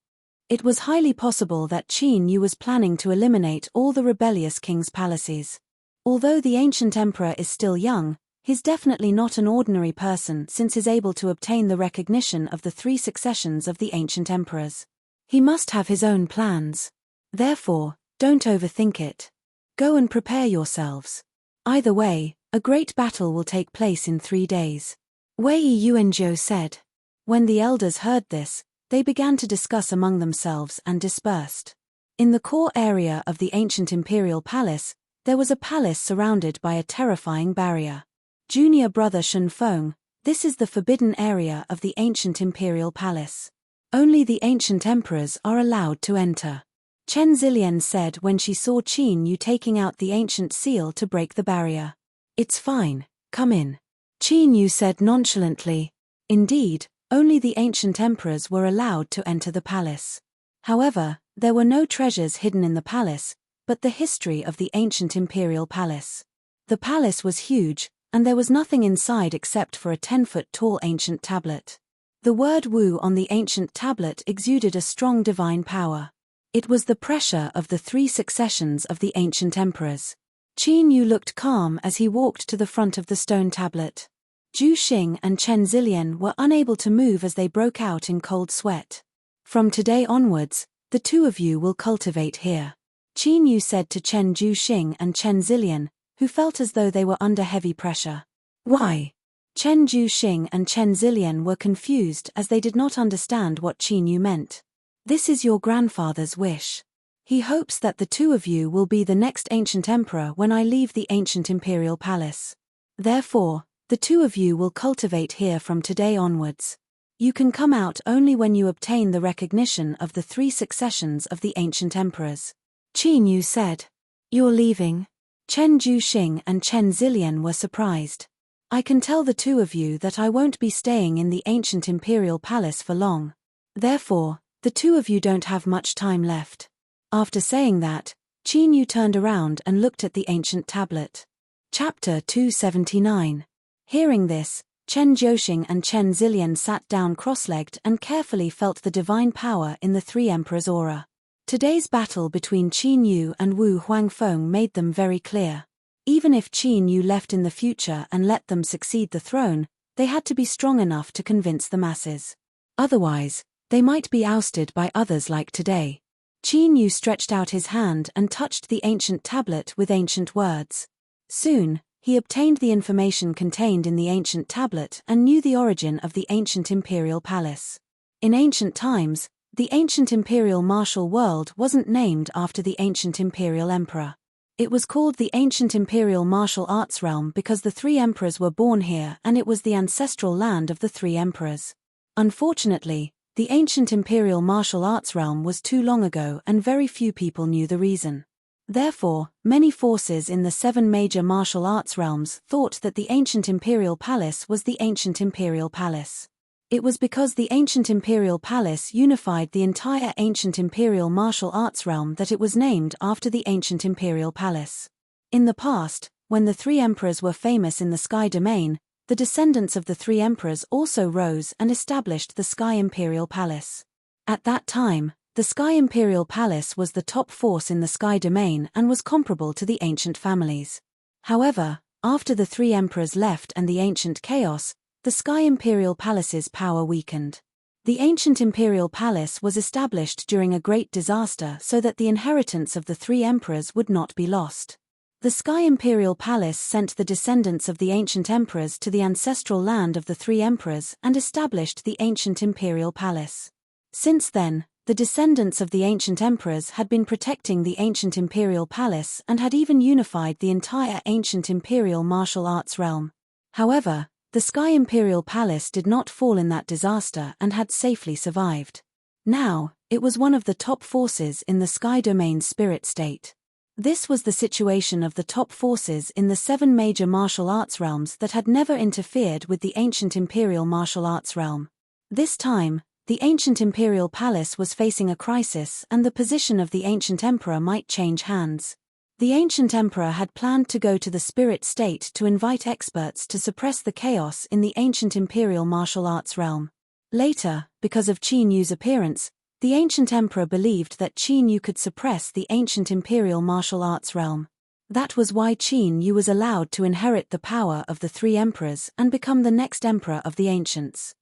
It was highly possible that Qin Yu was planning to eliminate all the rebellious king's palaces. Although the ancient emperor is still young, he's definitely not an ordinary person since he's able to obtain the recognition of the 3 successions of the ancient emperors. He must have his own plans. Therefore, don't overthink it. Go and prepare yourselves. Either way, a great battle will take place in 3 days. Wei Yuanzhou said. When the elders heard this, they began to discuss among themselves and dispersed. In the core area of the ancient imperial palace, there was a palace surrounded by a terrifying barrier. Junior brother Shunfeng, this is the forbidden area of the ancient imperial palace. Only the ancient emperors are allowed to enter. Chen Zilian said when she saw Qin Yu taking out the ancient seal to break the barrier. It's fine, come in. Qin Yu said nonchalantly. Indeed, only the ancient emperors were allowed to enter the palace. However, there were no treasures hidden in the palace, but the history of the ancient imperial palace. The palace was huge, and there was nothing inside except for a 10-foot-tall ancient tablet. The word Wu on the ancient tablet exuded a strong divine power. It was the pressure of the 3 successions of the ancient emperors. Qin Yu looked calm as he walked to the front of the stone tablet. Zhu Xing and Chen Zilian were unable to move as they broke out in cold sweat. From today onwards, the 2 of you will cultivate here. Qin Yu said to Chen Zhuxing and Chen Zilian, who felt as though they were under heavy pressure. Why? Chen Zhuxing and Chen Zilian were confused as they did not understand what Qin Yu meant. This is your grandfather's wish. He hopes that the 2 of you will be the next ancient emperor when I leave the ancient imperial palace. Therefore, the 2 of you will cultivate here from today onwards. You can come out only when you obtain the recognition of the 3 successions of the ancient emperors. Qin Yu said. You're leaving? Chen Zhuxing and Chen Zilian were surprised. I can tell the 2 of you that I won't be staying in the ancient imperial palace for long. Therefore, the 2 of you don't have much time left. After saying that, Qin Yu turned around and looked at the ancient tablet. Chapter 279. Hearing this, Chen Zhuxing and Chen Zilian sat down cross-legged and carefully felt the divine power in the 3 emperors' aura. Today's battle between Qin Yu and Wu Huangfeng made them very clear. Even if Qin Yu left in the future and let them succeed the throne, they had to be strong enough to convince the masses. Otherwise, they might be ousted by others like today. Qin Yu stretched out his hand and touched the ancient tablet with ancient words. Soon, he obtained the information contained in the ancient tablet and knew the origin of the ancient imperial palace. In ancient times, the ancient imperial martial world wasn't named after the ancient imperial emperor. It was called the ancient imperial martial arts realm because the 3 emperors were born here and it was the ancestral land of the 3 emperors. Unfortunately, the ancient imperial martial arts realm was too long ago and very few people knew the reason. Therefore, many forces in the 7 major martial arts realms thought that the ancient imperial palace was the ancient imperial palace. It was because the ancient imperial palace unified the entire ancient imperial martial arts realm that it was named after the ancient imperial palace. In the past, when the 3 emperors were famous in the sky domain, the descendants of the 3 emperors also rose and established the Sky Imperial Palace. At that time, the Sky Imperial Palace was the top force in the sky domain and was comparable to the ancient families. However, after the 3 emperors left and the ancient chaos, the Sky Imperial Palace's power weakened. The ancient Imperial Palace was established during a great disaster so that the inheritance of the 3 emperors would not be lost. The Sky Imperial Palace sent the descendants of the ancient emperors to the ancestral land of the 3 emperors and established the ancient Imperial Palace. Since then, the descendants of the ancient emperors had been protecting the ancient Imperial Palace and had even unified the entire ancient Imperial martial arts realm. However, the Sky Imperial Palace did not fall in that disaster and had safely survived. Now, it was one of the top forces in the sky domain's spirit state. This was the situation of the top forces in the 7 major martial arts realms that had never interfered with the ancient Imperial martial arts realm. This time, the ancient Imperial Palace was facing a crisis and the position of the ancient emperor might change hands. The ancient emperor had planned to go to the spirit state to invite experts to suppress the chaos in the ancient imperial martial arts realm. Later, because of Qin Yu's appearance, the ancient emperor believed that Qin Yu could suppress the ancient imperial martial arts realm. That was why Qin Yu was allowed to inherit the power of the three emperors and become the next emperor of the ancients.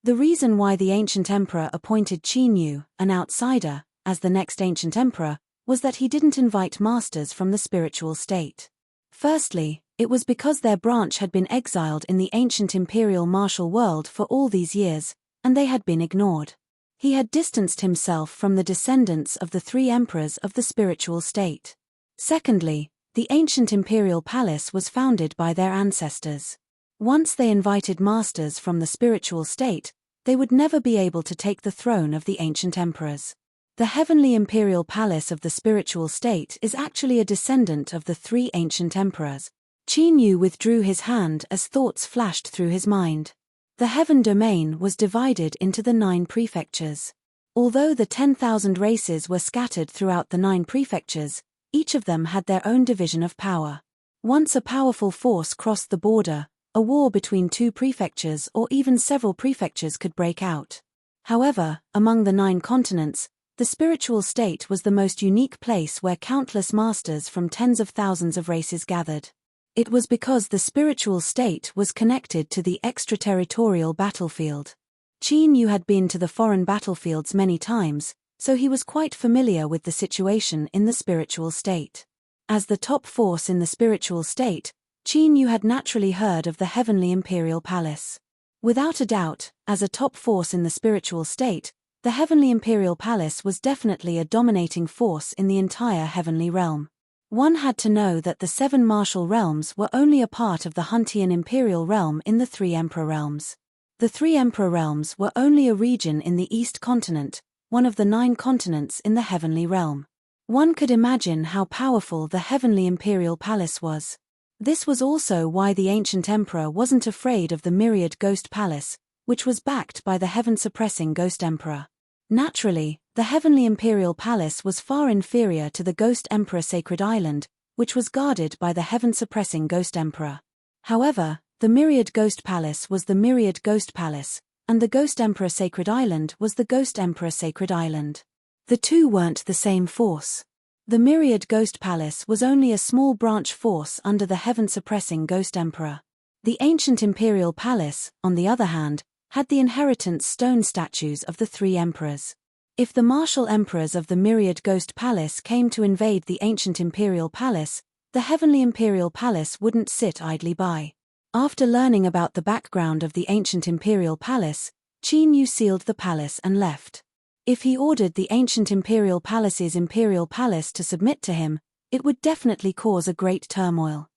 The reason why the ancient emperor appointed Qin Yu, an outsider, as the next ancient emperor, was that he didn't invite masters from the spiritual state. Firstly, it was because their branch had been exiled in the ancient imperial martial world for all these years, and they had been ignored. He had distanced himself from the descendants of the three emperors of the spiritual state. Secondly, the ancient imperial palace was founded by their ancestors. Once they invited masters from the spiritual state, they would never be able to take the throne of the ancient emperors. The heavenly imperial palace of the spiritual state is actually a descendant of the three ancient emperors. Qin Yu withdrew his hand as thoughts flashed through his mind. The heaven domain was divided into the 9 prefectures. Although the 10,000 races were scattered throughout the 9 prefectures, each of them had their own division of power. Once a powerful force crossed the border, a war between 2 prefectures or even several prefectures could break out. However, among the 9 continents, the spiritual state was the most unique place where countless masters from tens of thousands of races gathered. It was because the spiritual state was connected to the extraterritorial battlefield. Qin Yu had been to the foreign battlefields many times, so he was quite familiar with the situation in the spiritual state. As the top force in the spiritual state, Qin Yu had naturally heard of the heavenly imperial palace. Without a doubt, as a top force in the spiritual state, the heavenly imperial palace was definitely a dominating force in the entire heavenly realm. One had to know that the 7 martial realms were only a part of the Huntian imperial realm in the 3 emperor realms. The 3 emperor realms were only a region in the East continent, one of the 9 continents in the heavenly realm. One could imagine how powerful the heavenly imperial palace was. This was also why the ancient emperor wasn't afraid of the myriad ghost palace, which was backed by the heaven-suppressing ghost emperor. Naturally, the heavenly imperial palace was far inferior to the ghost emperor sacred island, which was guarded by the heaven-suppressing ghost emperor. However, the myriad ghost palace was the myriad ghost palace, and the ghost emperor sacred island was the ghost emperor sacred island. The two weren't the same force. The myriad ghost palace was only a small branch force under the heaven-suppressing ghost emperor. The ancient imperial palace, on the other hand, had the inheritance stone statues of the 3 emperors. If the martial emperors of the myriad ghost palace came to invade the ancient imperial palace, the heavenly imperial palace wouldn't sit idly by. After learning about the background of the ancient imperial palace, Qin Yu sealed the palace and left. If he ordered the ancient imperial palace's imperial palace to submit to him, it would definitely cause a great turmoil.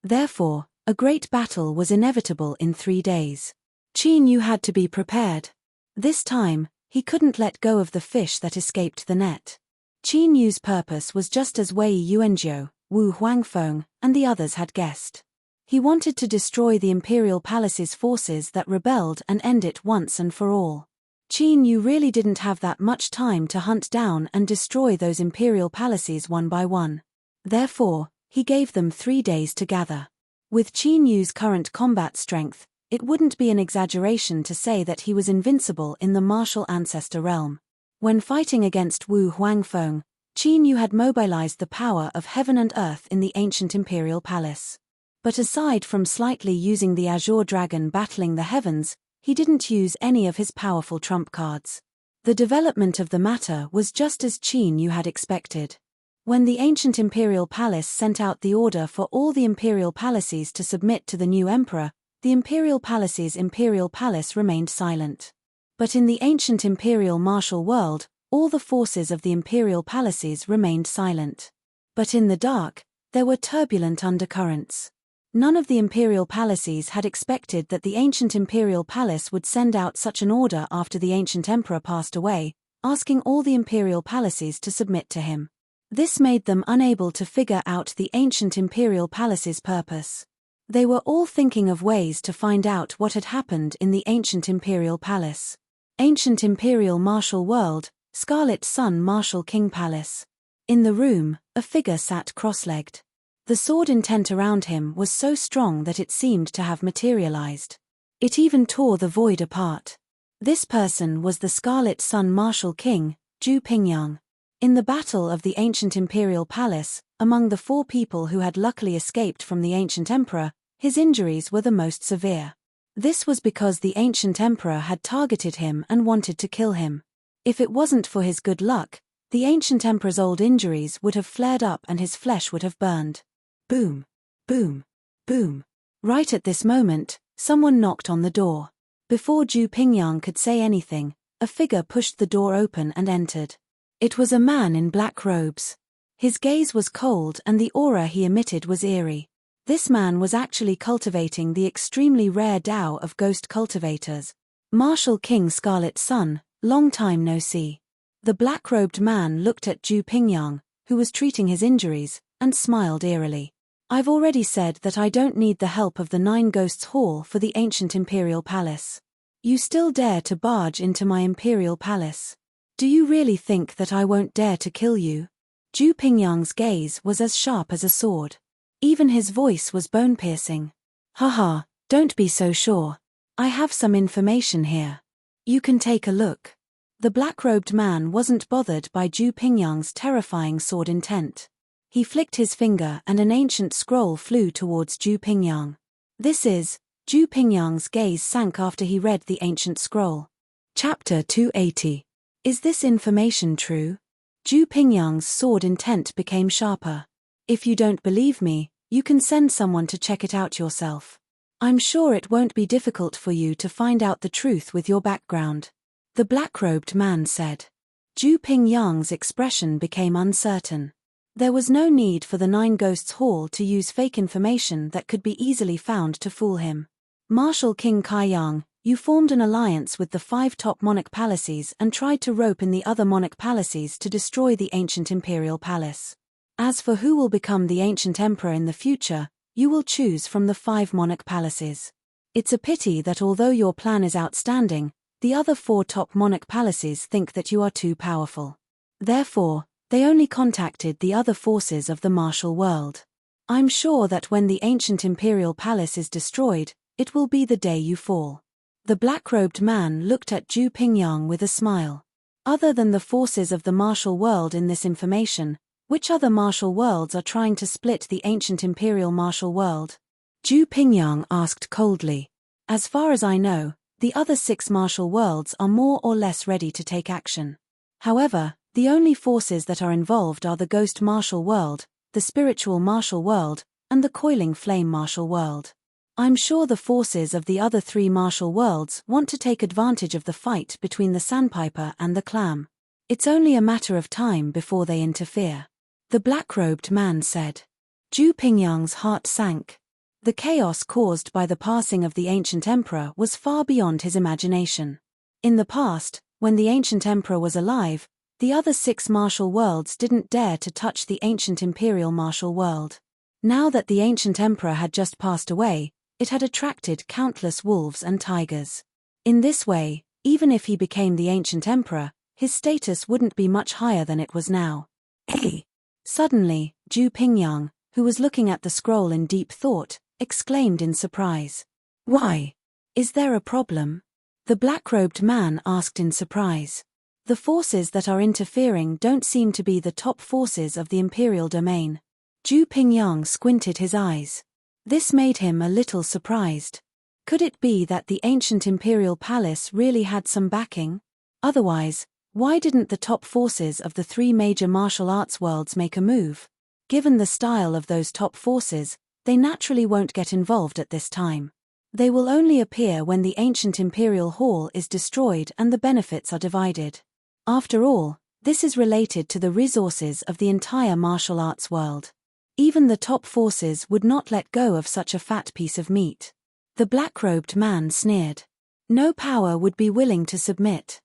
Therefore, a great battle was inevitable in 3 days. Qin Yu had to be prepared. This time, he couldn't let go of the fish that escaped the net. Qin Yu's purpose was just as Wei Yuanzhou, Wu Huangfeng, and the others had guessed. He wanted to destroy the imperial palace's forces that rebelled and end it once and for all. Qin Yu really didn't have that much time to hunt down and destroy those imperial palaces one by one. Therefore, he gave them 3 days to gather. With Qin Yu's current combat strength, it wouldn't be an exaggeration to say that he was invincible in the martial ancestor realm. When fighting against Wu Huangfeng, Qin Yu had mobilized the power of heaven and earth in the ancient imperial palace. But aside from slightly using the azure dragon battling the heavens, he didn't use any of his powerful trump cards. The development of the matter was just as Qin Yu had expected. When the ancient imperial palace sent out the order for all the imperial palaces to submit to the new emperor, the imperial palace's imperial palace remained silent. But in the ancient imperial martial world, all the forces of the imperial palaces remained silent. But in the dark, there were turbulent undercurrents. None of the imperial palaces had expected that the ancient imperial palace would send out such an order after the ancient emperor passed away, asking all the imperial palaces to submit to him. This made them unable to figure out the ancient imperial palace's purpose. They were all thinking of ways to find out what had happened in the ancient imperial palace. Ancient imperial martial world, Scarlet Sun Martial King Palace. In the room, a figure sat cross-legged. The sword intent around him was so strong that it seemed to have materialized. It even tore the void apart. This person was the Scarlet Sun Martial King, Zhu Pingyang. In the battle of the ancient imperial palace, among the 4 people who had luckily escaped from the ancient emperor, his injuries were the most severe. This was because the ancient emperor had targeted him and wanted to kill him. If it wasn't for his good luck, the ancient emperor's old injuries would have flared up and his flesh would have burned. Boom, boom, boom. Right at this moment, someone knocked on the door. Before Zhu Pingyang could say anything, a figure pushed the door open and entered. It was a man in black robes. His gaze was cold and the aura he emitted was eerie. This man was actually cultivating the extremely rare Tao of ghost cultivators. Martial King Scarlet Sun, long time no see. The black-robed man looked at Zhu Pingyang, who was treating his injuries, and smiled eerily. I've already said that I don't need the help of the 9 Ghosts Hall for the ancient imperial palace. You still dare to barge into my imperial palace? Do you really think that I won't dare to kill you? Zhu Pingyang's gaze was as sharp as a sword. Even his voice was bone-piercing. Haha, don't be so sure. I have some information here. You can take a look. The black-robed man wasn't bothered by Zhu Pingyang's terrifying sword intent. He flicked his finger and an ancient scroll flew towards Zhu Pingyang. This is. Zhu Pingyang's gaze sank after he read the ancient scroll. Chapter 280. Is this information true? Zhu Pingyang's sword intent became sharper. If you don't believe me, you can send someone to check it out yourself. I'm sure it won't be difficult for you to find out the truth with your background. The black-robed man said. Zhu Pingyang's expression became uncertain. There was no need for the 9 Ghosts Hall to use fake information that could be easily found to fool him. Martial King Kaiyang, you formed an alliance with the 5 top monarch palaces and tried to rope in the other monarch palaces to destroy the ancient imperial palace. As for who will become the ancient emperor in the future, you will choose from the 5 monarch palaces. It's a pity that although your plan is outstanding, the other 4 top monarch palaces think that you are too powerful. Therefore, they only contacted the other forces of the martial world. I'm sure that when the ancient imperial palace is destroyed, it will be the day you fall. The black-robed man looked at Zhu Pingyang with a smile. Other than the forces of the martial world in this information, which other martial worlds are trying to split the ancient imperial martial world? Zhu Pingyang asked coldly. As far as I know, the other 6 martial worlds are more or less ready to take action. However, the only forces that are involved are the ghost martial world, the spiritual martial world, and the coiling flame martial world. I'm sure the forces of the other 3 martial worlds want to take advantage of the fight between the sandpiper and the clam. It's only a matter of time before they interfere. The black-robed man said. Zhu Pingyang's heart sank. The chaos caused by the passing of the ancient emperor was far beyond his imagination. In the past, when the ancient emperor was alive, the other 6 martial worlds didn't dare to touch the ancient imperial martial world. Now that the ancient emperor had just passed away, it had attracted countless wolves and tigers. In this way, even if he became the ancient emperor, his status wouldn't be much higher than it was now. Hey! Suddenly, Zhu Pingyang, who was looking at the scroll in deep thought, exclaimed in surprise. Why? Is there a problem? The black-robed man asked in surprise. The forces that are interfering don't seem to be the top forces of the imperial domain. Zhu Pingyang squinted his eyes. This made him a little surprised. Could it be that the ancient imperial palace really had some backing? Otherwise, why didn't the top forces of the 3 major martial arts worlds make a move? Given the style of those top forces, they naturally won't get involved at this time. They will only appear when the ancient imperial hall is destroyed and the benefits are divided. After all, this is related to the resources of the entire martial arts world. Even the top forces would not let go of such a fat piece of meat. The black-robed man sneered. No power would be willing to submit.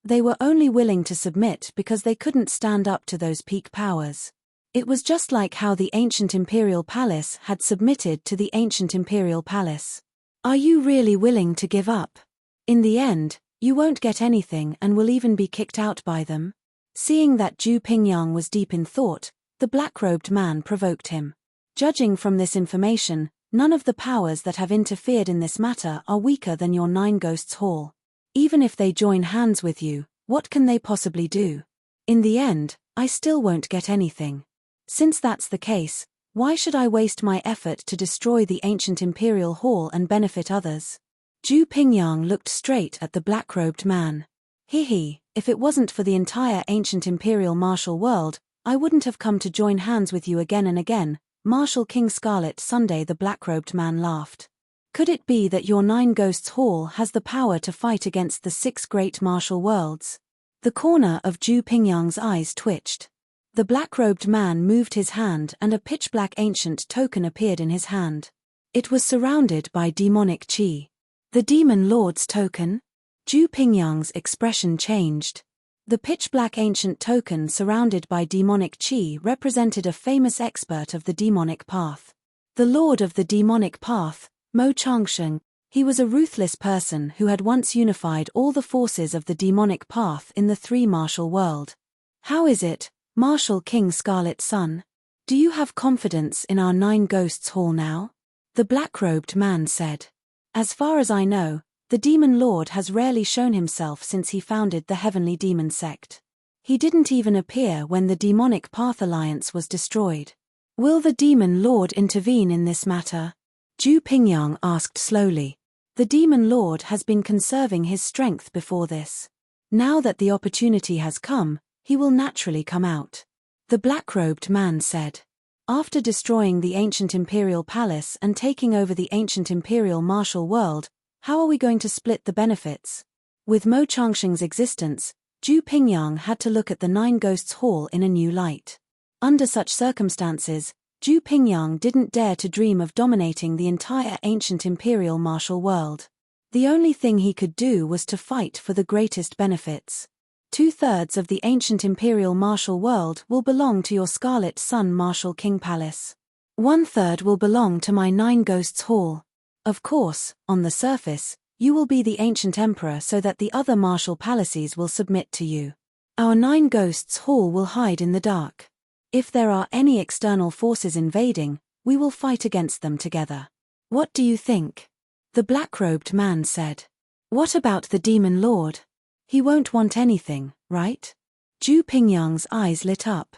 They were only willing to submit because they couldn't stand up to those peak powers. It was just like how the ancient imperial palace had submitted to the ancient imperial palace. Are you really willing to give up? In the end, you won't get anything and will even be kicked out by them. Seeing that Zhu Pingyang was deep in thought, the black-robed man provoked him. Judging from this information, none of the powers that have interfered in this matter are weaker than your 9 Ghosts Hall. Even if they join hands with you, what can they possibly do? In the end, I still won't get anything. Since that's the case, why should I waste my effort to destroy the ancient Imperial Hall and benefit others? Zhu Pingyang looked straight at the black-robed man. If it wasn't for the entire ancient Imperial Martial World, I wouldn't have come to join hands with you again and again, Martial King Scarlet Sunday. The black-robed man laughed. Could it be that your 9 Ghosts Hall has the power to fight against the 6 great martial worlds? The corner of Zhu Pingyang's eyes twitched. The black-robed man moved his hand and a pitch-black ancient token appeared in his hand. It was surrounded by demonic chi. The Demon Lord's token? Zhu Pingyang's expression changed. The pitch-black ancient token surrounded by demonic chi represented a famous expert of the demonic path. The Lord of the demonic path, Mo Changsheng. He was a ruthless person who had once unified all the forces of the demonic path in the 3 martial world. How is it, Martial King Scarlet Sun? Do you have confidence in our 9 Ghosts Hall now? The black-robed man said. As far as I know, the Demon Lord has rarely shown himself since he founded the Heavenly Demon Sect. He didn't even appear when the Demonic Path Alliance was destroyed. Will the Demon Lord intervene in this matter? Zhu Pingyang asked slowly. The Demon Lord has been conserving his strength before this. Now that the opportunity has come, he will naturally come out. The black-robed man said. After destroying the ancient Imperial Palace and taking over the ancient Imperial Martial World, how are we going to split the benefits? With Mo Changsheng's existence, Zhu Pingyang had to look at the 9 Ghosts Hall in a new light. Under such circumstances, Zhu Pingyang didn't dare to dream of dominating the entire ancient Imperial Martial World. The only thing he could do was to fight for the greatest benefits. 2/3 of the ancient Imperial Martial World will belong to your Scarlet Sun Martial King Palace. 1/3 will belong to my 9 Ghosts Hall. Of course, on the surface, you will be the ancient emperor so that the other martial palaces will submit to you. Our 9 Ghosts Hall will hide in the dark. If there are any external forces invading, we will fight against them together. What do you think? The black-robed man said. What about the Demon Lord? He won't want anything, right? Zhu Pingyang's eyes lit up.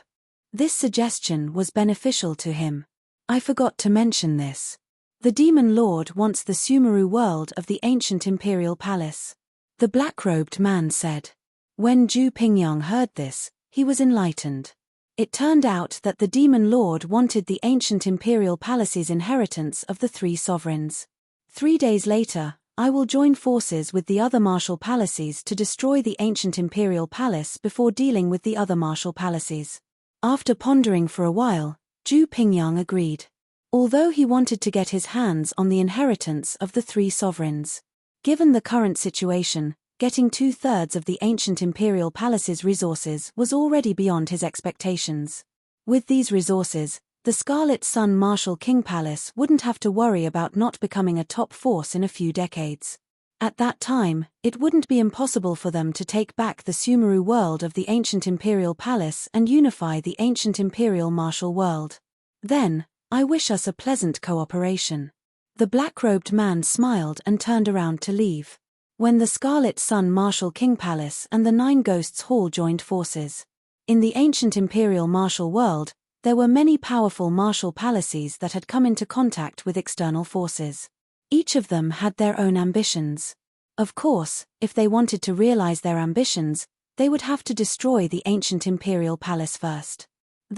This suggestion was beneficial to him. I forgot to mention this. The Demon Lord wants the Sumeru world of the ancient Imperial Palace. The black-robed man said. When Zhu Pingyang heard this, he was enlightened. It turned out that the Demon Lord wanted the ancient Imperial Palace's inheritance of the 3 sovereigns. 3 days later, I will join forces with the other martial palaces to destroy the ancient Imperial Palace before dealing with the other martial palaces. After pondering for a while, Zhu Pingyang agreed. Although he wanted to get his hands on the inheritance of the 3 sovereigns. Given the current situation, getting 2/3 of the ancient Imperial Palace's resources was already beyond his expectations. With these resources, the Scarlet Sun Martial King Palace wouldn't have to worry about not becoming a top force in a few decades. At that time, it wouldn't be impossible for them to take back the Sumeru world of the ancient Imperial Palace and unify the ancient Imperial Martial World. Then, I wish us a pleasant cooperation. The black-robed man smiled and turned around to leave. When the Scarlet Sun Martial King Palace and the 9 Ghosts Hall joined forces. In the ancient Imperial Martial World, there were many powerful martial palaces that had come into contact with external forces. Each of them had their own ambitions. Of course, if they wanted to realize their ambitions, they would have to destroy the ancient Imperial Palace first.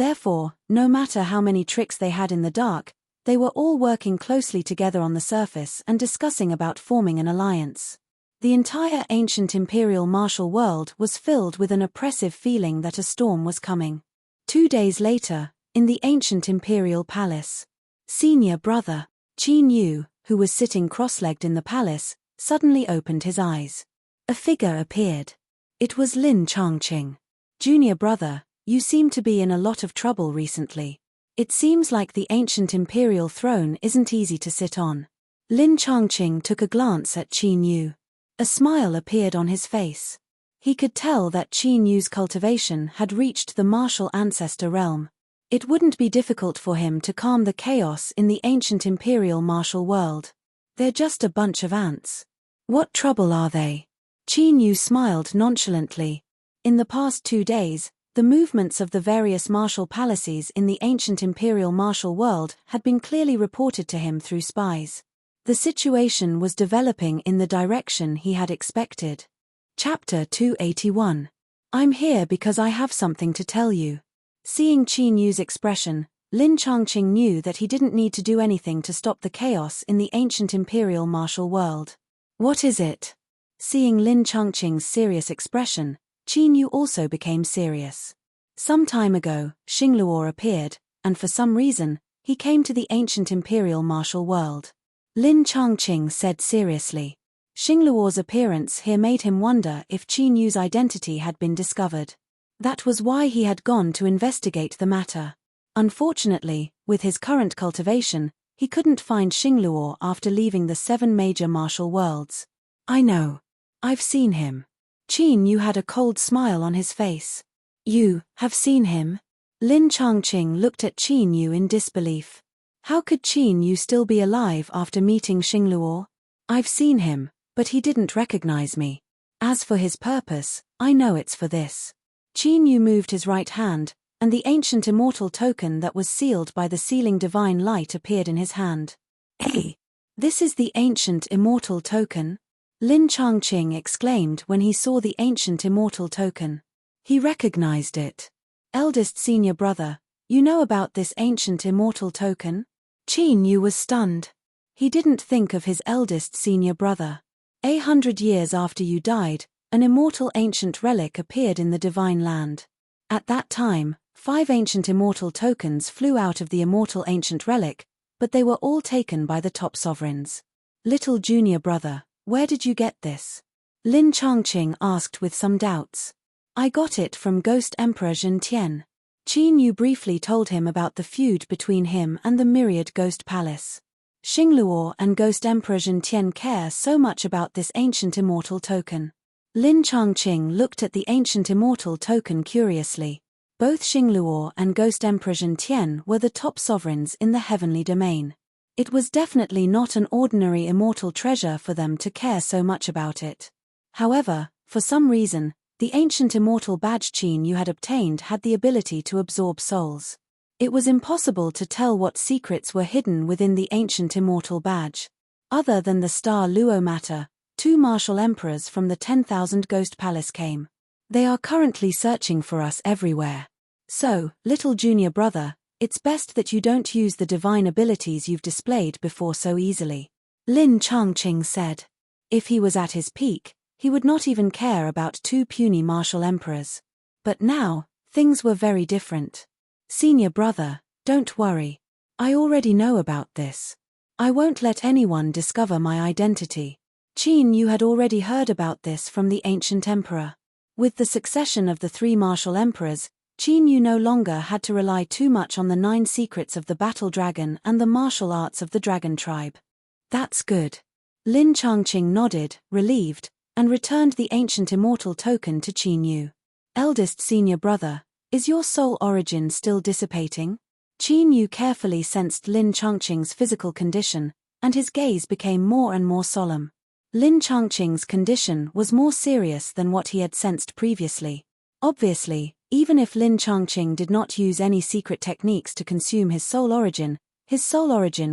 Therefore, no matter how many tricks they had in the dark, they were all working closely together on the surface and discussing about forming an alliance. The entire ancient Imperial Martial World was filled with an oppressive feeling that a storm was coming. 2 days later, in the ancient Imperial Palace, senior brother, Qin Yu, who was sitting cross-legged in the palace, suddenly opened his eyes. A figure appeared. It was Lin Changqing. Junior brother, you seem to be in a lot of trouble recently. It seems like the ancient Imperial throne isn't easy to sit on. Lin Changqing took a glance at Qin Yu. A smile appeared on his face. He could tell that Qin Yu's cultivation had reached the martial ancestor realm. It wouldn't be difficult for him to calm the chaos in the ancient imperial martial world. They're just a bunch of ants. What trouble are they? Qin Yu smiled nonchalantly. In the past 2 days, the movements of the various martial palaces in the ancient imperial martial world had been clearly reported to him through spies. The situation was developing in the direction he had expected. Chapter 281. I'm here because I have something to tell you. Seeing Qin Yu's expression, Lin Changqing knew that he didn't need to do anything to stop the chaos in the ancient imperial martial world. What is it? Seeing Lin Changqing's serious expression, Qin Yu also became serious. Some time ago, Xingluo appeared, and for some reason, he came to the ancient imperial martial world. Lin Changqing said seriously. Xingluo's appearance here made him wonder if Qin Yu's identity had been discovered. That was why he had gone to investigate the matter. Unfortunately, with his current cultivation, he couldn't find Xingluo after leaving the 7 major martial worlds. I know. I've seen him. Qin Yu had a cold smile on his face. You have seen him? Lin Changqing looked at Qin Yu in disbelief. How could Qin Yu still be alive after meeting Xingluo? I've seen him, but he didn't recognize me. As for his purpose, I know it's for this. Qin Yu moved his right hand, and the ancient immortal token that was sealed by the sealing divine light appeared in his hand. Hey! This is the ancient immortal token? Lin Changqing exclaimed when he saw the ancient immortal token. He recognized it. Eldest senior brother, you know about this ancient immortal token? Qin Yu was stunned. He didn't think of his eldest senior brother. 100 years after you died, an immortal ancient relic appeared in the divine land. At that time, 5 ancient immortal tokens flew out of the immortal ancient relic, but they were all taken by the top sovereigns. Little junior brother, where did you get this? Lin Changqing asked with some doubts. I got it from Ghost Emperor Zhen Tian. Qin Yu briefly told him about the feud between him and the myriad Ghost Palace. Xingluo and Ghost Emperor Zhen Tian care so much about this ancient immortal token. Lin Changqing looked at the ancient immortal token curiously. Both Xingluo and Ghost Emperor Zhen Tian were the top sovereigns in the heavenly domain. It was definitely not an ordinary immortal treasure for them to care so much about it. However, for some reason, the ancient immortal badge Qin Yu had obtained had the ability to absorb souls. It was impossible to tell what secrets were hidden within the ancient immortal badge. Other than the star Luo matter, 2 martial emperors from the 10,000 Ghost Palace came. They are currently searching for us everywhere. So, little junior brother, it's best that you don't use the divine abilities you've displayed before so easily. Lin Changqing said. If he was at his peak, he would not even care about 2 puny martial emperors. But now, things were very different. Senior brother, don't worry. I already know about this. I won't let anyone discover my identity. Qin Yu had already heard about this from the ancient emperor. With the succession of the 3 martial emperors, Qin Yu no longer had to rely too much on the 9 secrets of the battle dragon and the martial arts of the dragon tribe. That's good. Lin Changqing nodded, relieved, and returned the ancient immortal token to Qin Yu. Eldest senior brother, is your soul origin still dissipating? Qin Yu carefully sensed Lin Changqing's physical condition, and his gaze became more and more solemn. Lin Changqing's condition was more serious than what he had sensed previously. Obviously, even if Lin Changqing did not use any secret techniques to consume his soul origin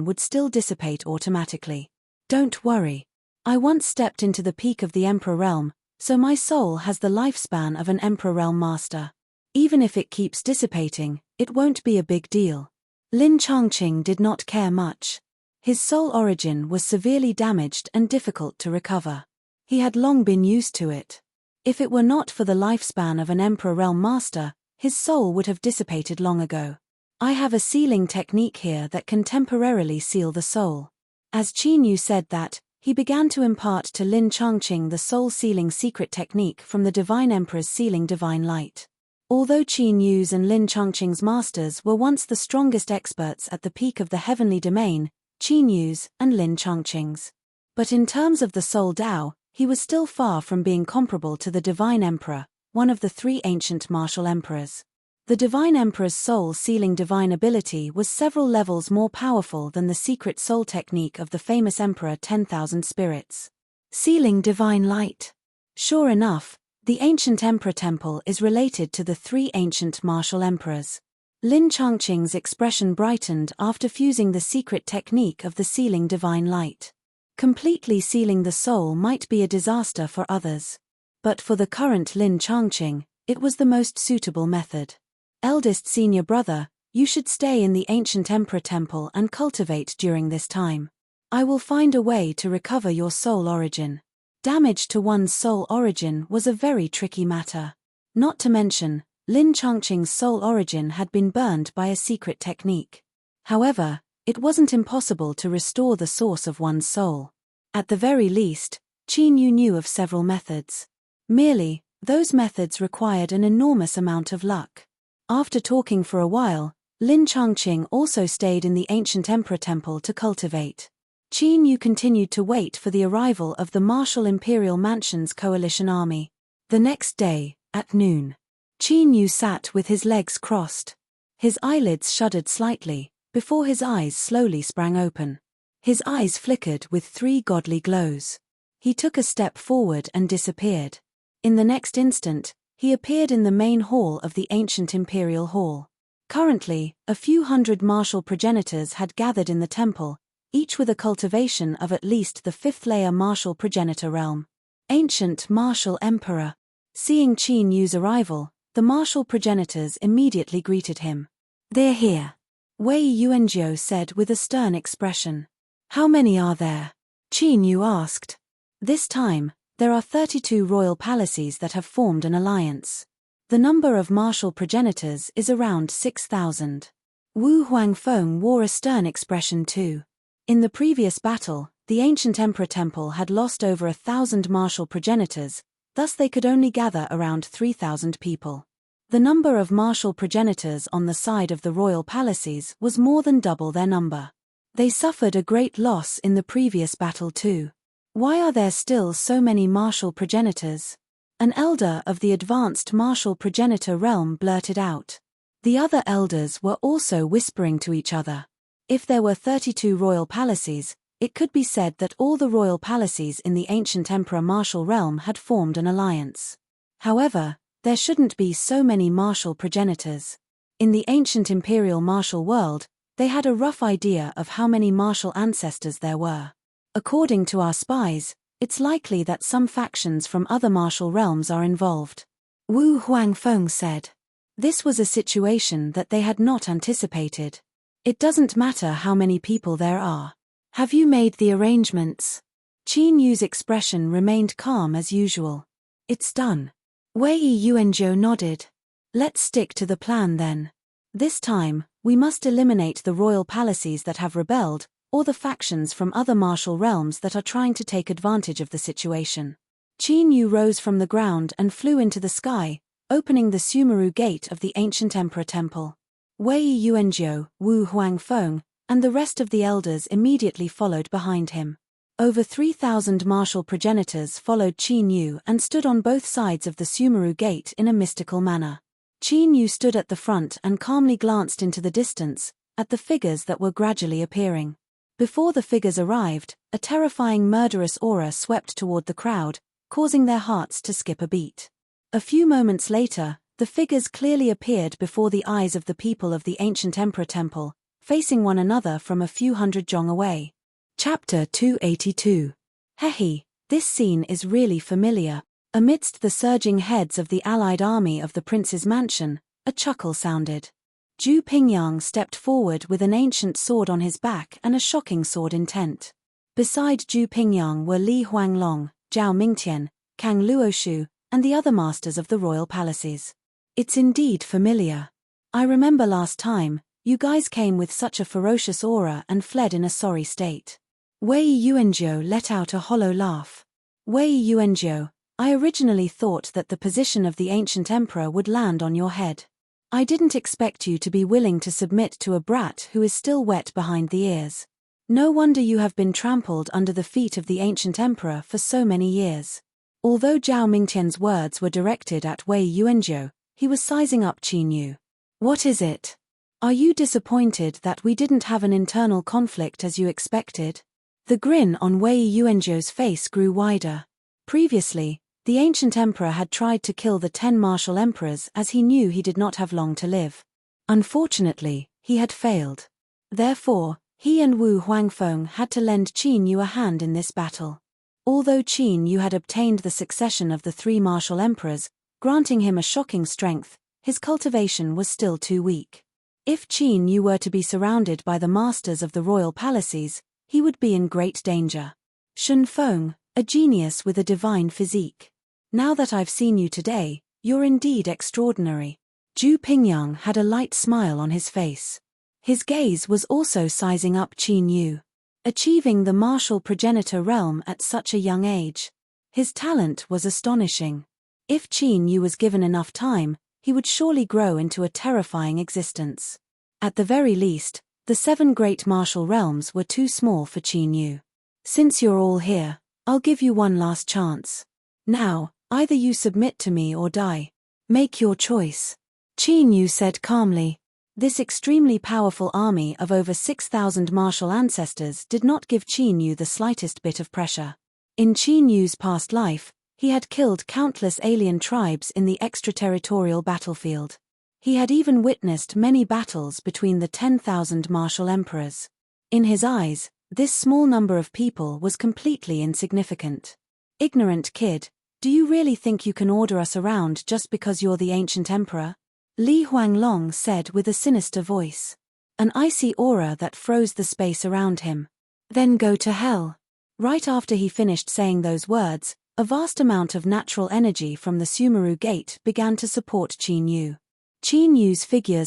would still dissipate automatically. Don't worry. I once stepped into the peak of the Emperor Realm, so my soul has the lifespan of an Emperor Realm Master. Even if it keeps dissipating, it won't be a big deal. Lin Changqing did not care much. His soul origin was severely damaged and difficult to recover. He had long been used to it. If it were not for the lifespan of an Emperor Realm Master, his soul would have dissipated long ago. I have a sealing technique here that can temporarily seal the soul. As Qin Yu said that, he began to impart to Lin Changqing the soul-sealing secret technique from the Divine Emperor's sealing divine light. Although Qin Yu's and Lin Changqing's masters were once the strongest experts at the peak of the heavenly domain, Qin Yu's and Lin Changqing's. But in terms of the soul Tao, he was still far from being comparable to the Divine Emperor, one of the three ancient martial emperors. The Divine Emperor's soul-sealing divine ability was several levels more powerful than the secret soul technique of the famous Emperor 10,000 Spirits. Sealing divine light. Sure enough, the ancient Emperor Temple is related to the three ancient martial emperors. Lin Changqing's expression brightened after fusing the secret technique of the sealing divine light. Completely sealing the soul might be a disaster for others. But for the current Lin Changqing, it was the most suitable method. Eldest senior brother, you should stay in the ancient Emperor Temple and cultivate during this time. I will find a way to recover your soul origin. Damage to one's soul origin was a very tricky matter. Not to mention, Lin Changqing's soul origin had been burned by a secret technique. However, it wasn't impossible to restore the source of one's soul. At the very least, Qin Yu knew of several methods. Merely, those methods required an enormous amount of luck. After talking for a while, Lin Changqing also stayed in the ancient Emperor Temple to cultivate. Qin Yu continued to wait for the arrival of the Martial Imperial Mansion's coalition army. The next day, at noon, Qin Yu sat with his legs crossed. His eyelids shuddered slightly, before his eyes slowly sprang open. His eyes flickered with three godly glows. He took a step forward and disappeared. In the next instant, he appeared in the main hall of the ancient Imperial Hall. Currently, a few hundred martial progenitors had gathered in the temple, each with a cultivation of at least the fifth-layer martial progenitor realm. Ancient Martial Emperor. Seeing Qin Yu's arrival, the martial progenitors immediately greeted him. "They're here," Wei Yuanzhou said with a stern expression. "How many are there?" Qin Yu asked. This time, there are 32 royal palaces that have formed an alliance. The number of martial progenitors is around 6,000. Wu Huangfeng wore a stern expression too. In the previous battle, the ancient Emperor Temple had lost over 1,000 martial progenitors, thus they could only gather around 3,000 people. The number of martial progenitors on the side of the royal palaces was more than double their number. They suffered a great loss in the previous battle too. Why are there still so many martial progenitors? An elder of the advanced martial progenitor realm blurted out. The other elders were also whispering to each other. If there were 32 royal palaces, it could be said that all the royal palaces in the ancient Emperor martial realm had formed an alliance. However, there shouldn't be so many martial progenitors. In the ancient imperial martial world, they had a rough idea of how many martial ancestors there were. According to our spies, it's likely that some factions from other martial realms are involved. Wu Huangfeng said. This was a situation that they had not anticipated. It doesn't matter how many people there are. Have you made the arrangements? Qin Yu's expression remained calm as usual. It's done. Wei Yuanzhou nodded. Let's stick to the plan then. This time, we must eliminate the royal palaces that have rebelled, or the factions from other martial realms that are trying to take advantage of the situation. Qin Yu rose from the ground and flew into the sky, opening the Sumeru gate of the ancient Emperor Temple. Wei Yuanzhou, Wu Huangfeng, and the rest of the elders immediately followed behind him. Over 3,000 martial progenitors followed Qin Yu and stood on both sides of the Sumeru gate in a mystical manner. Qin Yu stood at the front and calmly glanced into the distance, at the figures that were gradually appearing. Before the figures arrived, a terrifying murderous aura swept toward the crowd, causing their hearts to skip a beat. A few moments later, the figures clearly appeared before the eyes of the people of the ancient Emperor Temple, facing one another from a few hundred zhong away. Chapter 282. Hehe, this scene is really familiar. Amidst the surging heads of the allied army of the prince's mansion, a chuckle sounded. Zhu Pingyang stepped forward with an ancient sword on his back and a shocking sword intent. Beside Zhu Pingyang were Li Huanglong, Zhao Mingtian, Kang Luoshu, and the other masters of the royal palaces. It's indeed familiar. I remember last time, you guys came with such a ferocious aura and fled in a sorry state. Wei Yuanzhou let out a hollow laugh. Wei Yuanzhou, I originally thought that the position of the ancient emperor would land on your head. I didn't expect you to be willing to submit to a brat who is still wet behind the ears. No wonder you have been trampled under the feet of the ancient emperor for so many years. Although Zhao Mingtian's words were directed at Wei Yuanzhou, he was sizing up Qin Yu. What is it? Are you disappointed that we didn't have an internal conflict as you expected? The grin on Wei Yuanzhou's face grew wider. Previously, the ancient emperor had tried to kill the 10 martial emperors as he knew he did not have long to live. Unfortunately, he had failed. Therefore, he and Wu Huangfeng had to lend Qin Yu a hand in this battle. Although Qin Yu had obtained the succession of the 3 martial emperors, granting him a shocking strength, his cultivation was still too weak. If Qin Yu were to be surrounded by the masters of the royal palaces, he would be in great danger. Shen Feng, a genius with a divine physique. Now that I've seen you today, you're indeed extraordinary. Zhu Pingyang had a light smile on his face. His gaze was also sizing up Qin Yu. Achieving the martial progenitor realm at such a young age. His talent was astonishing. If Qin Yu was given enough time, he would surely grow into a terrifying existence. At the very least, the 7 great martial realms were too small for Qin Yu. Since you're all here, I'll give you one last chance. Now, either you submit to me or die. Make your choice. Qin Yu said calmly. This extremely powerful army of over 6,000 martial ancestors did not give Qin Yu the slightest bit of pressure. In Qin Yu's past life, he had killed countless alien tribes in the extraterritorial battlefield. He had even witnessed many battles between the 10,000 martial emperors. In his eyes, this small number of people was completely insignificant. Ignorant kid, do you really think you can order us around just because you're the ancient emperor? Li Huanglong said with a sinister voice. An icy aura that froze the space around him. Then go to hell. Right after he finished saying those words, a vast amount of natural energy from the Sumeru Gate began to support Qin Yu. Qin Yu's figure.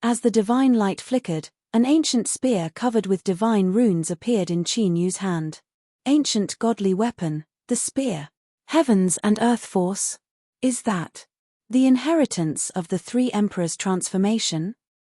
As the divine light flickered, an ancient spear covered with divine runes appeared in Qin Yu's hand. Ancient godly weapon, the spear. Heavens and earth force? Is that the inheritance of the 3 emperors' transformation?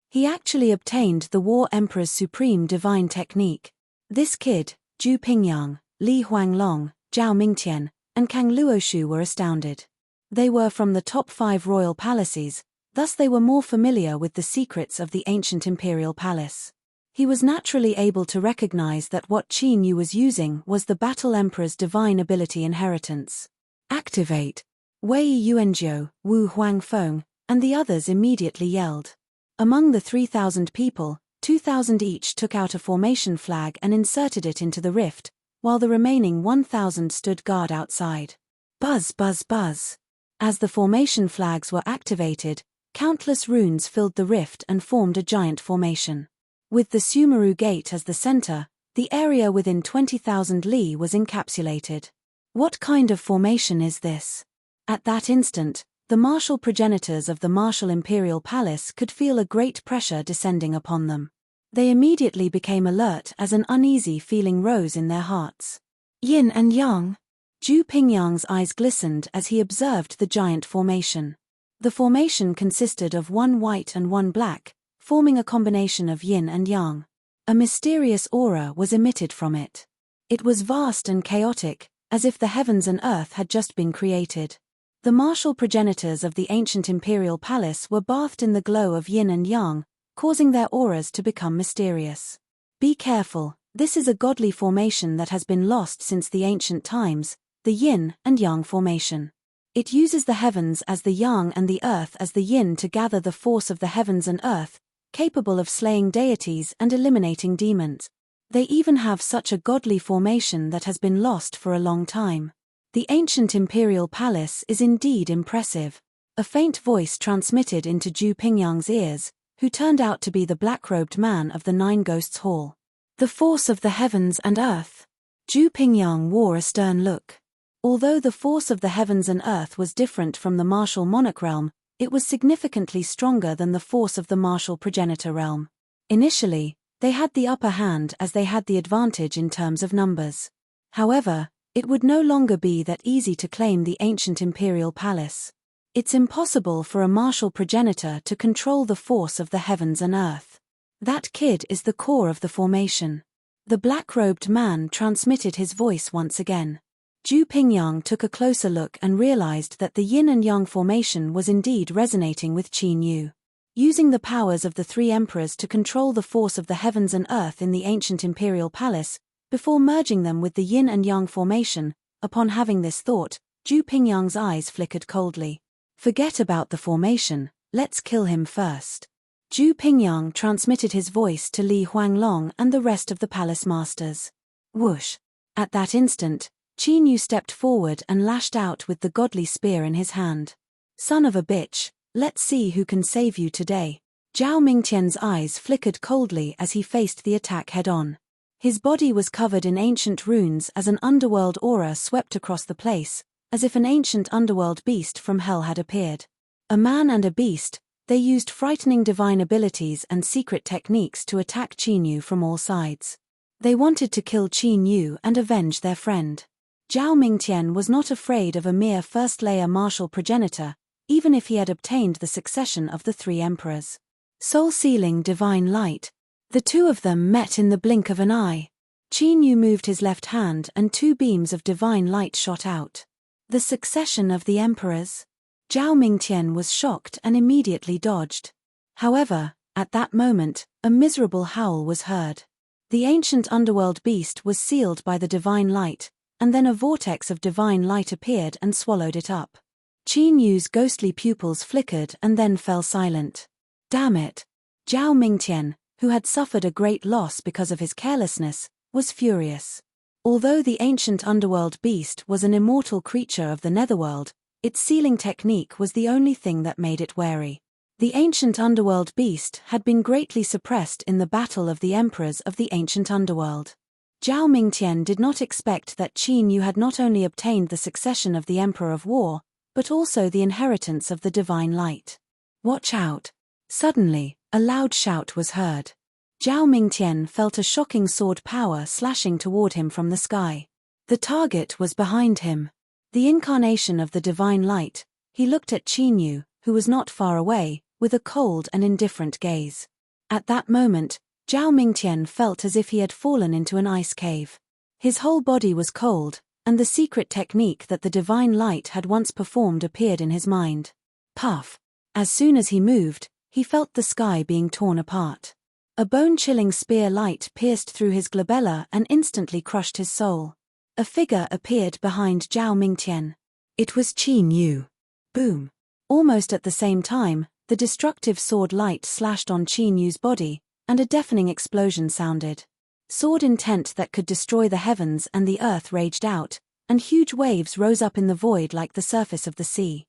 He actually obtained the War Emperor's supreme divine technique. This kid, Zhu Pingyang, Li Huanglong, Zhao Mingtian, and Kang Luoshu were astounded. They were from the top 5 royal palaces, thus they were more familiar with the secrets of the ancient imperial palace. He was naturally able to recognize that what Qin Yu was using was the Battle Emperor's divine ability inheritance. Activate! Wei Yuanzhou, Wu Huangfeng, and the others immediately yelled. Among the 3,000 people, 2,000 each took out a formation flag and inserted it into the rift, while the remaining 1,000 stood guard outside. Buzz buzz buzz. As the formation flags were activated, countless runes filled the rift and formed a giant formation. With the Sumeru Gate as the center, the area within 20,000 li was encapsulated. What kind of formation is this? At that instant, the martial progenitors of the martial imperial palace could feel a great pressure descending upon them. They immediately became alert as an uneasy feeling rose in their hearts. Yin and Yang. Zhu Pingyang's eyes glistened as he observed the giant formation. The formation consisted of 1 white and 1 black, forming a combination of yin and yang. A mysterious aura was emitted from it. It was vast and chaotic, as if the heavens and earth had just been created. The martial progenitors of the ancient imperial palace were bathed in the glow of yin and yang, causing their auras to become mysterious. Be careful, this is a godly formation that has been lost since the ancient times, the yin and yang formation. It uses the heavens as the yang and the earth as the yin to gather the force of the heavens and earth, capable of slaying deities and eliminating demons. They even have such a godly formation that has been lost for a long time. The ancient imperial palace is indeed impressive. A faint voice transmitted into Zhu Pingyang's ears, who turned out to be the black-robed man of the 9 Ghosts Hall. The force of the heavens and earth. Zhu Pingyang wore a stern look. Although the force of the heavens and earth was different from the martial monarch realm, it was significantly stronger than the force of the martial progenitor realm. Initially, they had the upper hand as they had the advantage in terms of numbers. However, it would no longer be that easy to claim the ancient imperial palace. It's impossible for a martial progenitor to control the force of the heavens and earth. That kid is the core of the formation. The black-robed man transmitted his voice once again. Zhu Pingyang took a closer look and realized that the yin and yang formation was indeed resonating with Qin Yu. Using the powers of the three emperors to control the force of the heavens and earth in the ancient imperial palace, before merging them with the yin and yang formation, upon having this thought, Zhu Pingyang's eyes flickered coldly. Forget about the formation, let's kill him first. Zhu Pingyang transmitted his voice to Li Huanglong and the rest of the palace masters. Whoosh! At that instant, Qin Yu stepped forward and lashed out with the godly spear in his hand. Son of a bitch, let's see who can save you today. Zhao Mingtian's eyes flickered coldly as he faced the attack head-on. His body was covered in ancient runes as an underworld aura swept across the place, as if an ancient underworld beast from hell had appeared. A man and a beast, they used frightening divine abilities and secret techniques to attack Qin Yu from all sides. They wanted to kill Qin Yu and avenge their friend. Zhao Mingtian was not afraid of a mere first-layer martial progenitor, even if he had obtained the succession of the three emperors. Soul-sealing divine light. The two of them met in the blink of an eye. Qin Yu moved his left hand and two beams of divine light shot out. The succession of the emperors? Zhao Mingtian was shocked and immediately dodged. However, at that moment, a miserable howl was heard. The ancient underworld beast was sealed by the divine light, and then a vortex of divine light appeared and swallowed it up. Qin Yu's ghostly pupils flickered and then fell silent. Damn it! Zhao Mingtian, who had suffered a great loss because of his carelessness, was furious. Although the ancient underworld beast was an immortal creature of the netherworld, its sealing technique was the only thing that made it wary. The ancient underworld beast had been greatly suppressed in the battle of the emperors of the ancient underworld. Zhao Mingtian did not expect that Qin Yu had not only obtained the succession of the Emperor of War, but also the inheritance of the divine light. Watch out! Suddenly, a loud shout was heard. Zhao Mingtian felt a shocking sword power slashing toward him from the sky. The target was behind him. The incarnation of the divine light, he looked at Qin Yu, who was not far away, with a cold and indifferent gaze. At that moment, Zhao Mingtian felt as if he had fallen into an ice cave. His whole body was cold, and the secret technique that the divine light had once performed appeared in his mind. Puff! As soon as he moved, he felt the sky being torn apart. A bone-chilling spear light pierced through his glabella and instantly crushed his soul. A figure appeared behind Zhao Mingtian. It was Qin Yu. Boom! Almost at the same time, the destructive sword light slashed on Qin Yu's body, and a deafening explosion sounded. Sword intent that could destroy the heavens and the earth raged out, and huge waves rose up in the void like the surface of the sea.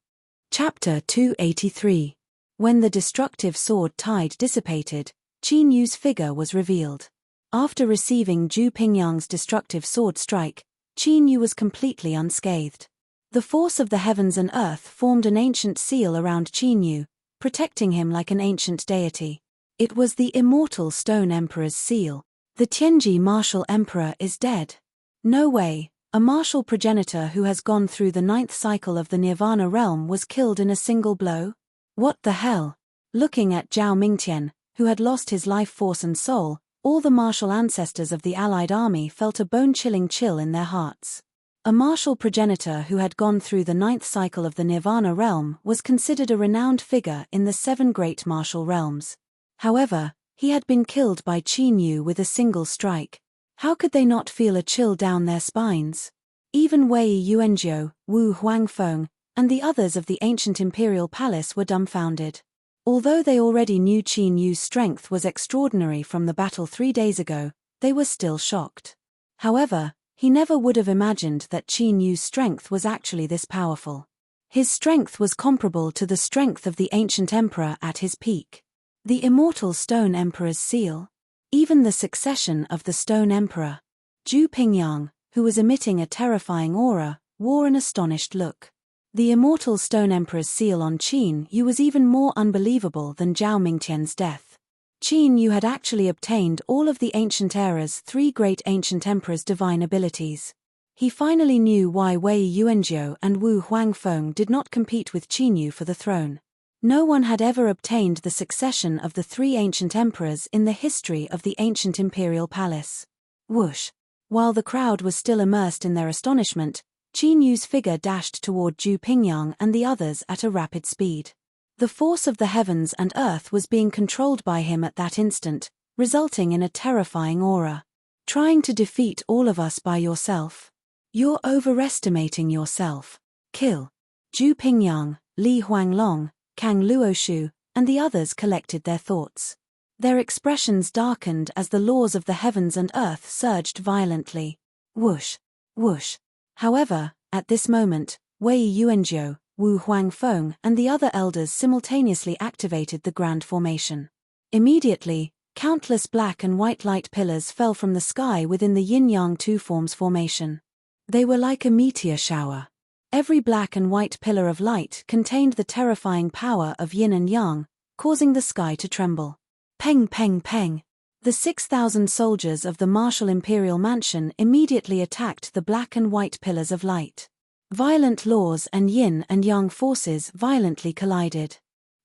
Chapter 283. When the destructive sword tide dissipated, Qin Yu's figure was revealed. After receiving Zhu Pingyang's destructive sword strike, Qin Yu was completely unscathed. The force of the heavens and earth formed an ancient seal around Qin Yu, protecting him like an ancient deity. It was the immortal Stone Emperor's seal. The Tianji martial emperor is dead. No way, a martial progenitor who has gone through the 9th cycle of the Nirvana realm was killed in a single blow? What the hell? Looking at Zhao Mingtian, who had lost his life force and soul, all the martial ancestors of the allied army felt a bone-chilling chill in their hearts. A martial progenitor who had gone through the 9th cycle of the Nirvana realm was considered a renowned figure in the 7 great martial realms. However, he had been killed by Qin Yu with a single strike. How could they not feel a chill down their spines? Even Wei Yuanzhou, Wu Huangfeng, and the others of the ancient imperial palace were dumbfounded. Although they already knew Qin Yu's strength was extraordinary from the battle 3 days ago, they were still shocked. However, he never would have imagined that Qin Yu's strength was actually this powerful. His strength was comparable to the strength of the ancient emperor at his peak. The immortal Stone Emperor's seal? Even the succession of the Stone Emperor. Zhu Pingyang, who was emitting a terrifying aura, wore an astonished look. The immortal Stone Emperor's seal on Qin Yu was even more unbelievable than Zhao Mingtian's death. Qin Yu had actually obtained all of the ancient era's 3 great ancient emperors' divine abilities. He finally knew why Wei Yuanzhou and Wu Huangfeng did not compete with Qin Yu for the throne. No one had ever obtained the succession of the 3 ancient emperors in the history of the ancient imperial palace. Whoosh! While the crowd was still immersed in their astonishment, Qin Yu's figure dashed toward Zhu Pingyang and the others at a rapid speed. The force of the heavens and earth was being controlled by him at that instant, resulting in a terrifying aura. Trying to defeat all of us by yourself? You're overestimating yourself. Kill. Zhu Pingyang, Li Huanglong, Kang Luoshu, and the others collected their thoughts. Their expressions darkened as the laws of the heavens and earth surged violently. Whoosh! Whoosh! However, at this moment, Wei Yuanzhou, Wu Huangfeng, and the other elders simultaneously activated the grand formation. Immediately, countless black and white light pillars fell from the sky within the yin-yang two forms formation. They were like a meteor shower. Every black and white pillar of light contained the terrifying power of yin and yang, causing the sky to tremble. Peng peng peng. The 6,000 soldiers of the martial imperial mansion immediately attacked the black and white pillars of light. Violent laws and yin and yang forces violently collided.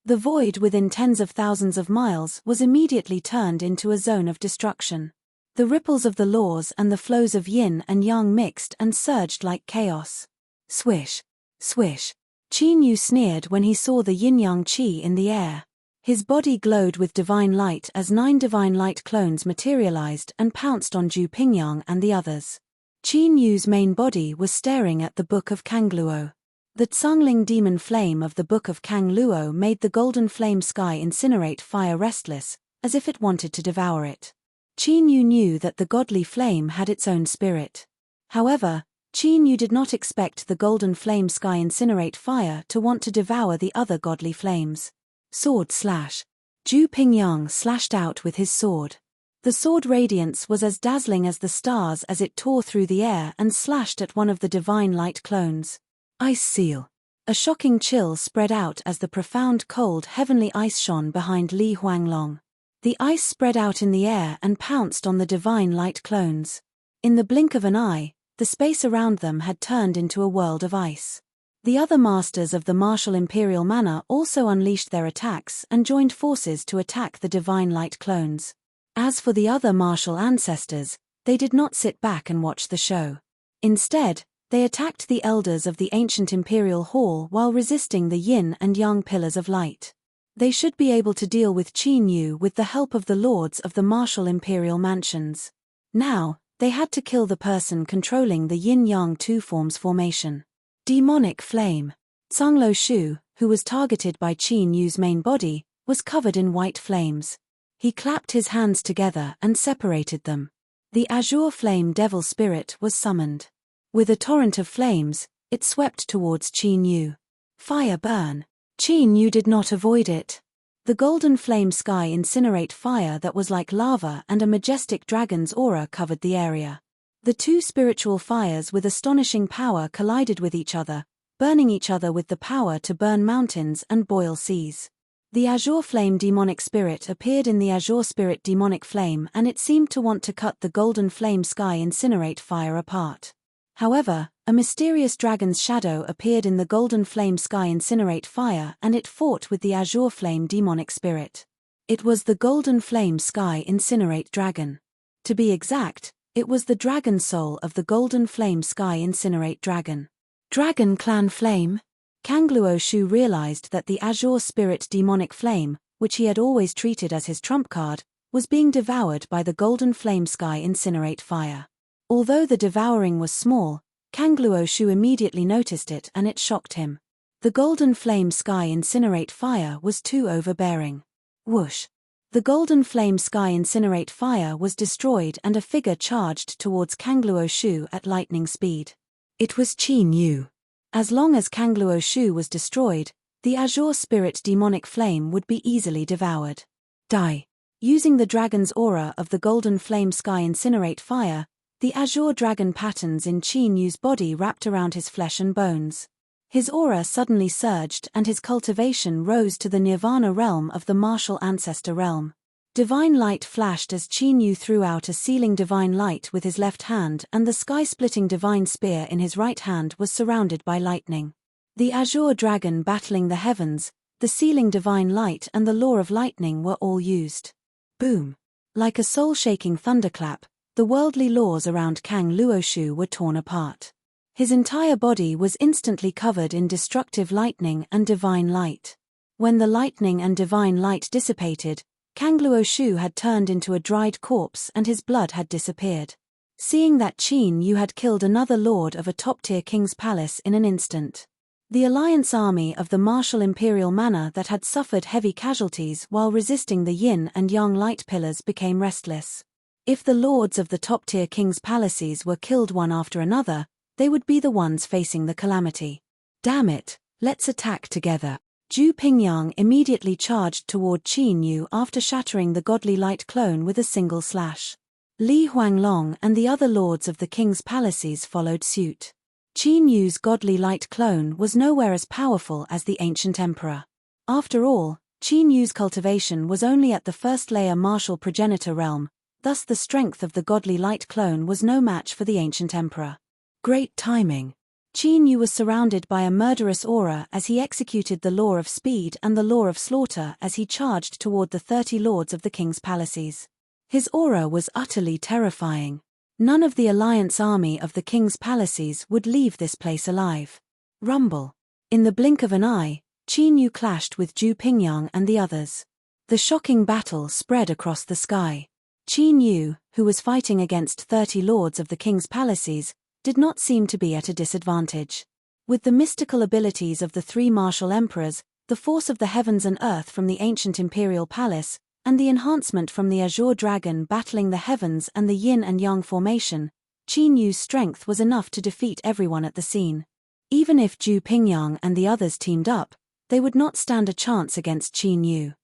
The void within tens of thousands of miles was immediately turned into a zone of destruction. The ripples of the laws and the flows of yin and yang mixed and surged like chaos. Swish! Swish! Qin Yu sneered when he saw the yin-yang qi in the air. His body glowed with divine light as 9 divine light clones materialized and pounced on Zhu Pingyang and the others. Qin Yu's main body was staring at the Book of Kangluo. The Tsangling demon flame of the Book of Kangluo made the golden flame sky incinerate fire restless, as if it wanted to devour it. Qin Yu knew that the godly flame had its own spirit. However, Qin Yu did not expect the golden flame sky incinerate fire to want to devour the other godly flames. Sword slash. Zhu Pingyang slashed out with his sword. The sword radiance was as dazzling as the stars as it tore through the air and slashed at one of the divine light clones. Ice seal. A shocking chill spread out as the profound cold heavenly ice shone behind Li Huanglong. The ice spread out in the air and pounced on the divine light clones. In the blink of an eye, the space around them had turned into a world of ice. The other masters of the martial imperial manor also unleashed their attacks and joined forces to attack the divine light clones. As for the other martial ancestors, they did not sit back and watch the show. Instead, they attacked the elders of the ancient imperial hall while resisting the yin and yang pillars of light. They should be able to deal with Qin Yu with the help of the lords of the martial imperial mansions. Now, they had to kill the person controlling the yin-yang two forms formation. Demonic flame. Zhanglo Shu, who was targeted by Qin Yu's main body, was covered in white flames. He clapped his hands together and separated them. The azure flame devil spirit was summoned. With a torrent of flames, it swept towards Qin Yu. Fire burn. Qin Yu did not avoid it. The golden flame sky incinerate fire that was like lava and a majestic dragon's aura covered the area. The two spiritual fires with astonishing power collided with each other, burning each other with the power to burn mountains and boil seas. The azure flame demonic spirit appeared in the azure spirit demonic flame and it seemed to want to cut the golden flame sky incinerate fire apart. However, a mysterious dragon's shadow appeared in the golden flame sky incinerate fire and it fought with the azure flame demonic spirit. It was the golden flame sky incinerate dragon. To be exact, it was the dragon soul of the golden flame sky incinerate dragon. Dragon clan flame? Kangluo Shu realized that the azure spirit demonic flame, which he had always treated as his trump card, was being devoured by the golden flame sky incinerate fire. Although the devouring was small, Kangluo Shu immediately noticed it and it shocked him. The golden flame sky incinerate fire was too overbearing. Whoosh! The golden flame sky incinerate fire was destroyed and a figure charged towards Kangluo Shu at lightning speed. It was Qin Yu. As long as Kangluo Shu was destroyed, the azure spirit demonic flame would be easily devoured. Die! Using the dragon's aura of the golden flame sky incinerate fire, the azure dragon patterns in Qin Yu's body wrapped around his flesh and bones. His aura suddenly surged and his cultivation rose to the nirvana realm of the martial ancestor realm. Divine light flashed as Qin Yu threw out a sealing divine light with his left hand and the sky-splitting divine spear in his right hand was surrounded by lightning. The azure dragon battling the heavens, the sealing divine light and the law of lightning were all used. Boom! Like a soul-shaking thunderclap, the worldly laws around Kang Luoshu were torn apart. His entire body was instantly covered in destructive lightning and divine light. When the lightning and divine light dissipated, Kang Luoshu had turned into a dried corpse and his blood had disappeared. Seeing that Qin Yu had killed another lord of a top-tier king's palace in an instant, the alliance army of the martial imperial manor that had suffered heavy casualties while resisting the yin and yang light pillars became restless. If the lords of the top-tier king's palaces were killed one after another, they would be the ones facing the calamity. Damn it, let's attack together. Zhu Pingyang immediately charged toward Qin Yu after shattering the godly light clone with a single slash. Li Huanglong and the other lords of the king's palaces followed suit. Qin Yu's godly light clone was nowhere as powerful as the ancient emperor. After all, Qin Yu's cultivation was only at the first layer martial progenitor realm, thus the strength of the godly light clone was no match for the ancient emperor. Great timing. Qin Yu was surrounded by a murderous aura as he executed the law of speed and the law of slaughter as he charged toward the 30 lords of the king's palaces. His aura was utterly terrifying. None of the alliance army of the king's palaces would leave this place alive. Rumble. In the blink of an eye, Qin Yu clashed with Zhu Pingyang and the others. The shocking battle spread across the sky. Qin Yu, who was fighting against 30 lords of the king's palaces, did not seem to be at a disadvantage. With the mystical abilities of the 3 martial emperors, the force of the heavens and earth from the ancient imperial palace, and the enhancement from the azure dragon battling the heavens and the yin and yang formation, Qin Yu's strength was enough to defeat everyone at the scene. Even if Zhu Pingyang and the others teamed up, they would not stand a chance against Qin Yu.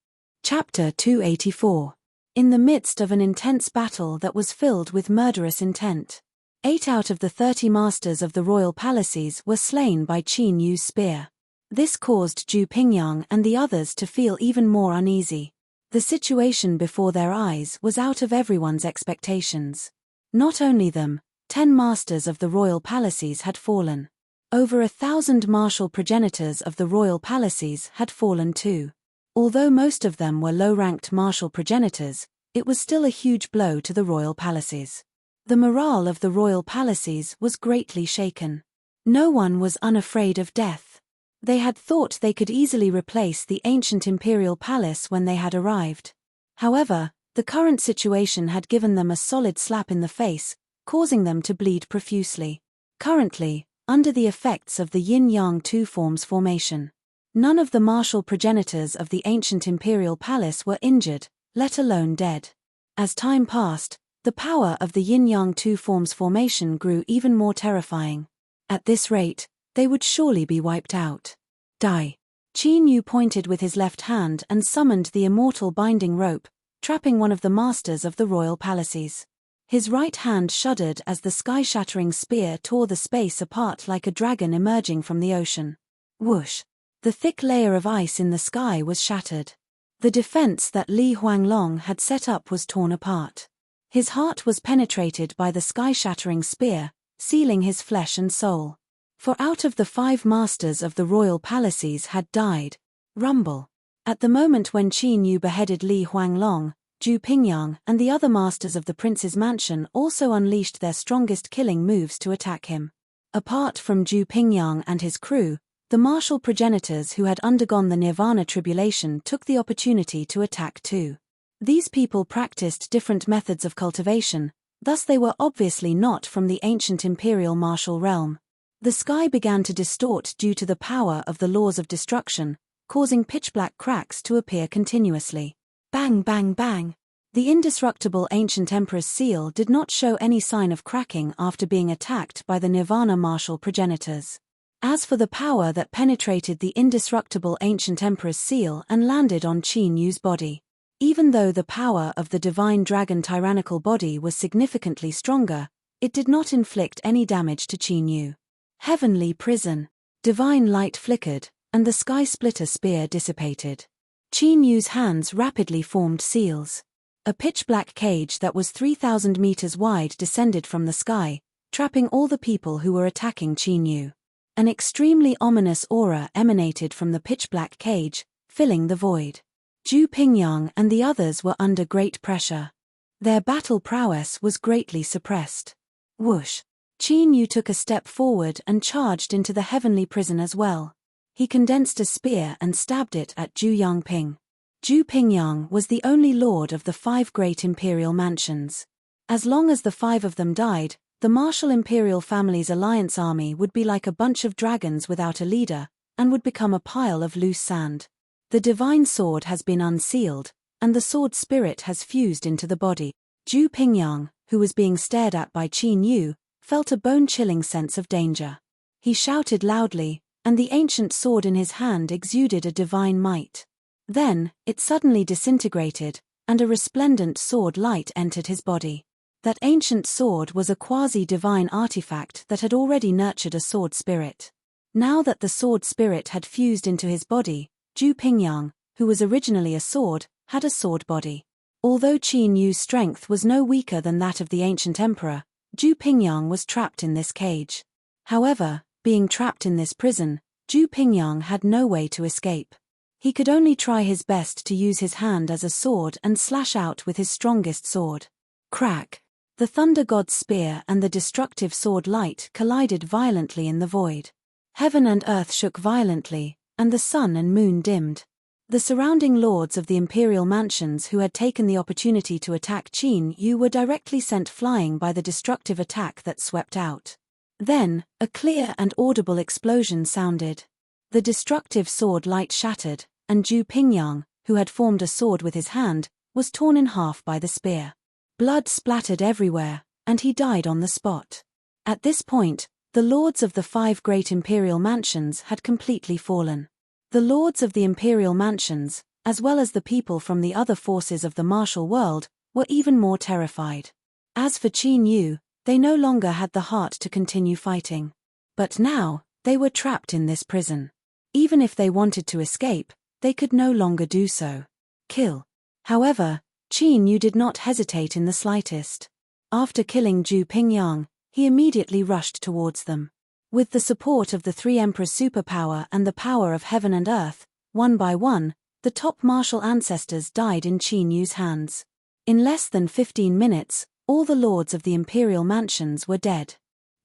Chapter 284. In the midst of an intense battle that was filled with murderous intent, 8 out of the 30 masters of the royal palaces were slain by Qin Yu's spear. This caused Zhu Pingyang and the others to feel even more uneasy. The situation before their eyes was out of everyone's expectations. Not only them, 10 masters of the royal palaces had fallen. Over 1,000 martial progenitors of the royal palaces had fallen too. Although most of them were low-ranked martial progenitors, it was still a huge blow to the royal palaces. The morale of the royal palaces was greatly shaken. No one was unafraid of death. They had thought they could easily replace the ancient imperial palace when they had arrived. However, the current situation had given them a solid slap in the face, causing them to bleed profusely. Currently, under the effects of the yin-yang two forms formation, none of the martial progenitors of the ancient imperial palace were injured, let alone dead. As time passed, the power of the yin-yang two forms formation grew even more terrifying. At this rate, they would surely be wiped out. Die. Qin Yu pointed with his left hand and summoned the immortal binding rope, trapping one of the masters of the royal palaces. His right hand shuddered as the sky-shattering spear tore the space apart like a dragon emerging from the ocean. Whoosh! The thick layer of ice in the sky was shattered. The defense that Li Huanglong had set up was torn apart. His heart was penetrated by the sky-shattering spear, sealing his flesh and soul. For out of the 5 masters of the royal palaces had died. Rumble. At the moment when Qin Yu beheaded Li Huanglong, Zhu Pingyang and the other masters of the prince's mansion also unleashed their strongest killing moves to attack him. Apart from Zhu Pingyang and his crew, the martial progenitors who had undergone the Nirvana tribulation took the opportunity to attack too. These people practiced different methods of cultivation, thus they were obviously not from the ancient imperial martial realm. The sky began to distort due to the power of the laws of destruction, causing pitch-black cracks to appear continuously. Bang bang bang! The indestructible ancient emperor's seal did not show any sign of cracking after being attacked by the Nirvana martial progenitors. As for the power that penetrated the indestructible ancient emperor's seal and landed on Qin Yu's body, even though the power of the divine dragon tyrannical body was significantly stronger, it did not inflict any damage to Qin Yu. Heavenly prison. Divine light flickered, and the sky-splitter spear dissipated. Qin Yu's hands rapidly formed seals. A pitch-black cage that was 3,000 meters wide descended from the sky, trapping all the people who were attacking Qin Yu. An extremely ominous aura emanated from the pitch-black cage, filling the void. Zhu Pingyang and the others were under great pressure. Their battle prowess was greatly suppressed. Whoosh! Qin Yu took a step forward and charged into the heavenly prison as well. He condensed a spear and stabbed it at Zhu Yangping. Zhu Pingyang was the only lord of the 5 great imperial mansions. As long as the 5 of them died, the martial imperial family's alliance army would be like a bunch of dragons without a leader, and would become a pile of loose sand. The divine sword has been unsealed, and the sword spirit has fused into the body. Zhu Pingyang, who was being stared at by Qin Yu, felt a bone-chilling sense of danger. He shouted loudly, and the ancient sword in his hand exuded a divine might. Then, it suddenly disintegrated, and a resplendent sword light entered his body. That ancient sword was a quasi-divine artifact that had already nurtured a sword spirit. Now that the sword spirit had fused into his body, Zhu Pingyang, who was originally a sword, had a sword body. Although Qin Yu's strength was no weaker than that of the ancient emperor, Zhu Pingyang was trapped in this cage. However, being trapped in this prison, Zhu Pingyang had no way to escape. He could only try his best to use his hand as a sword and slash out with his strongest sword. Crack! The thunder god's spear and the destructive sword light collided violently in the void. Heaven and earth shook violently, and the sun and moon dimmed. The surrounding lords of the imperial mansions who had taken the opportunity to attack Qin Yu were directly sent flying by the destructive attack that swept out. Then, a clear and audible explosion sounded. The destructive sword light shattered, and Zhu Pingyang, who had formed a sword with his hand, was torn in half by the spear. Blood splattered everywhere, and he died on the spot. At this point, the lords of the 5 great imperial mansions had completely fallen. The lords of the imperial mansions, as well as the people from the other forces of the martial world, were even more terrified. As for Qin Yu, they no longer had the heart to continue fighting. But now, they were trapped in this prison. Even if they wanted to escape, they could no longer do so. Kill. However, Qin Yu did not hesitate in the slightest. After killing Zhu Pingyang, he immediately rushed towards them. With the support of the 3 emperors' superpower and the power of heaven and earth, one by one, the top martial ancestors died in Qin Yu's hands. In less than 15 minutes, all the lords of the imperial mansions were dead.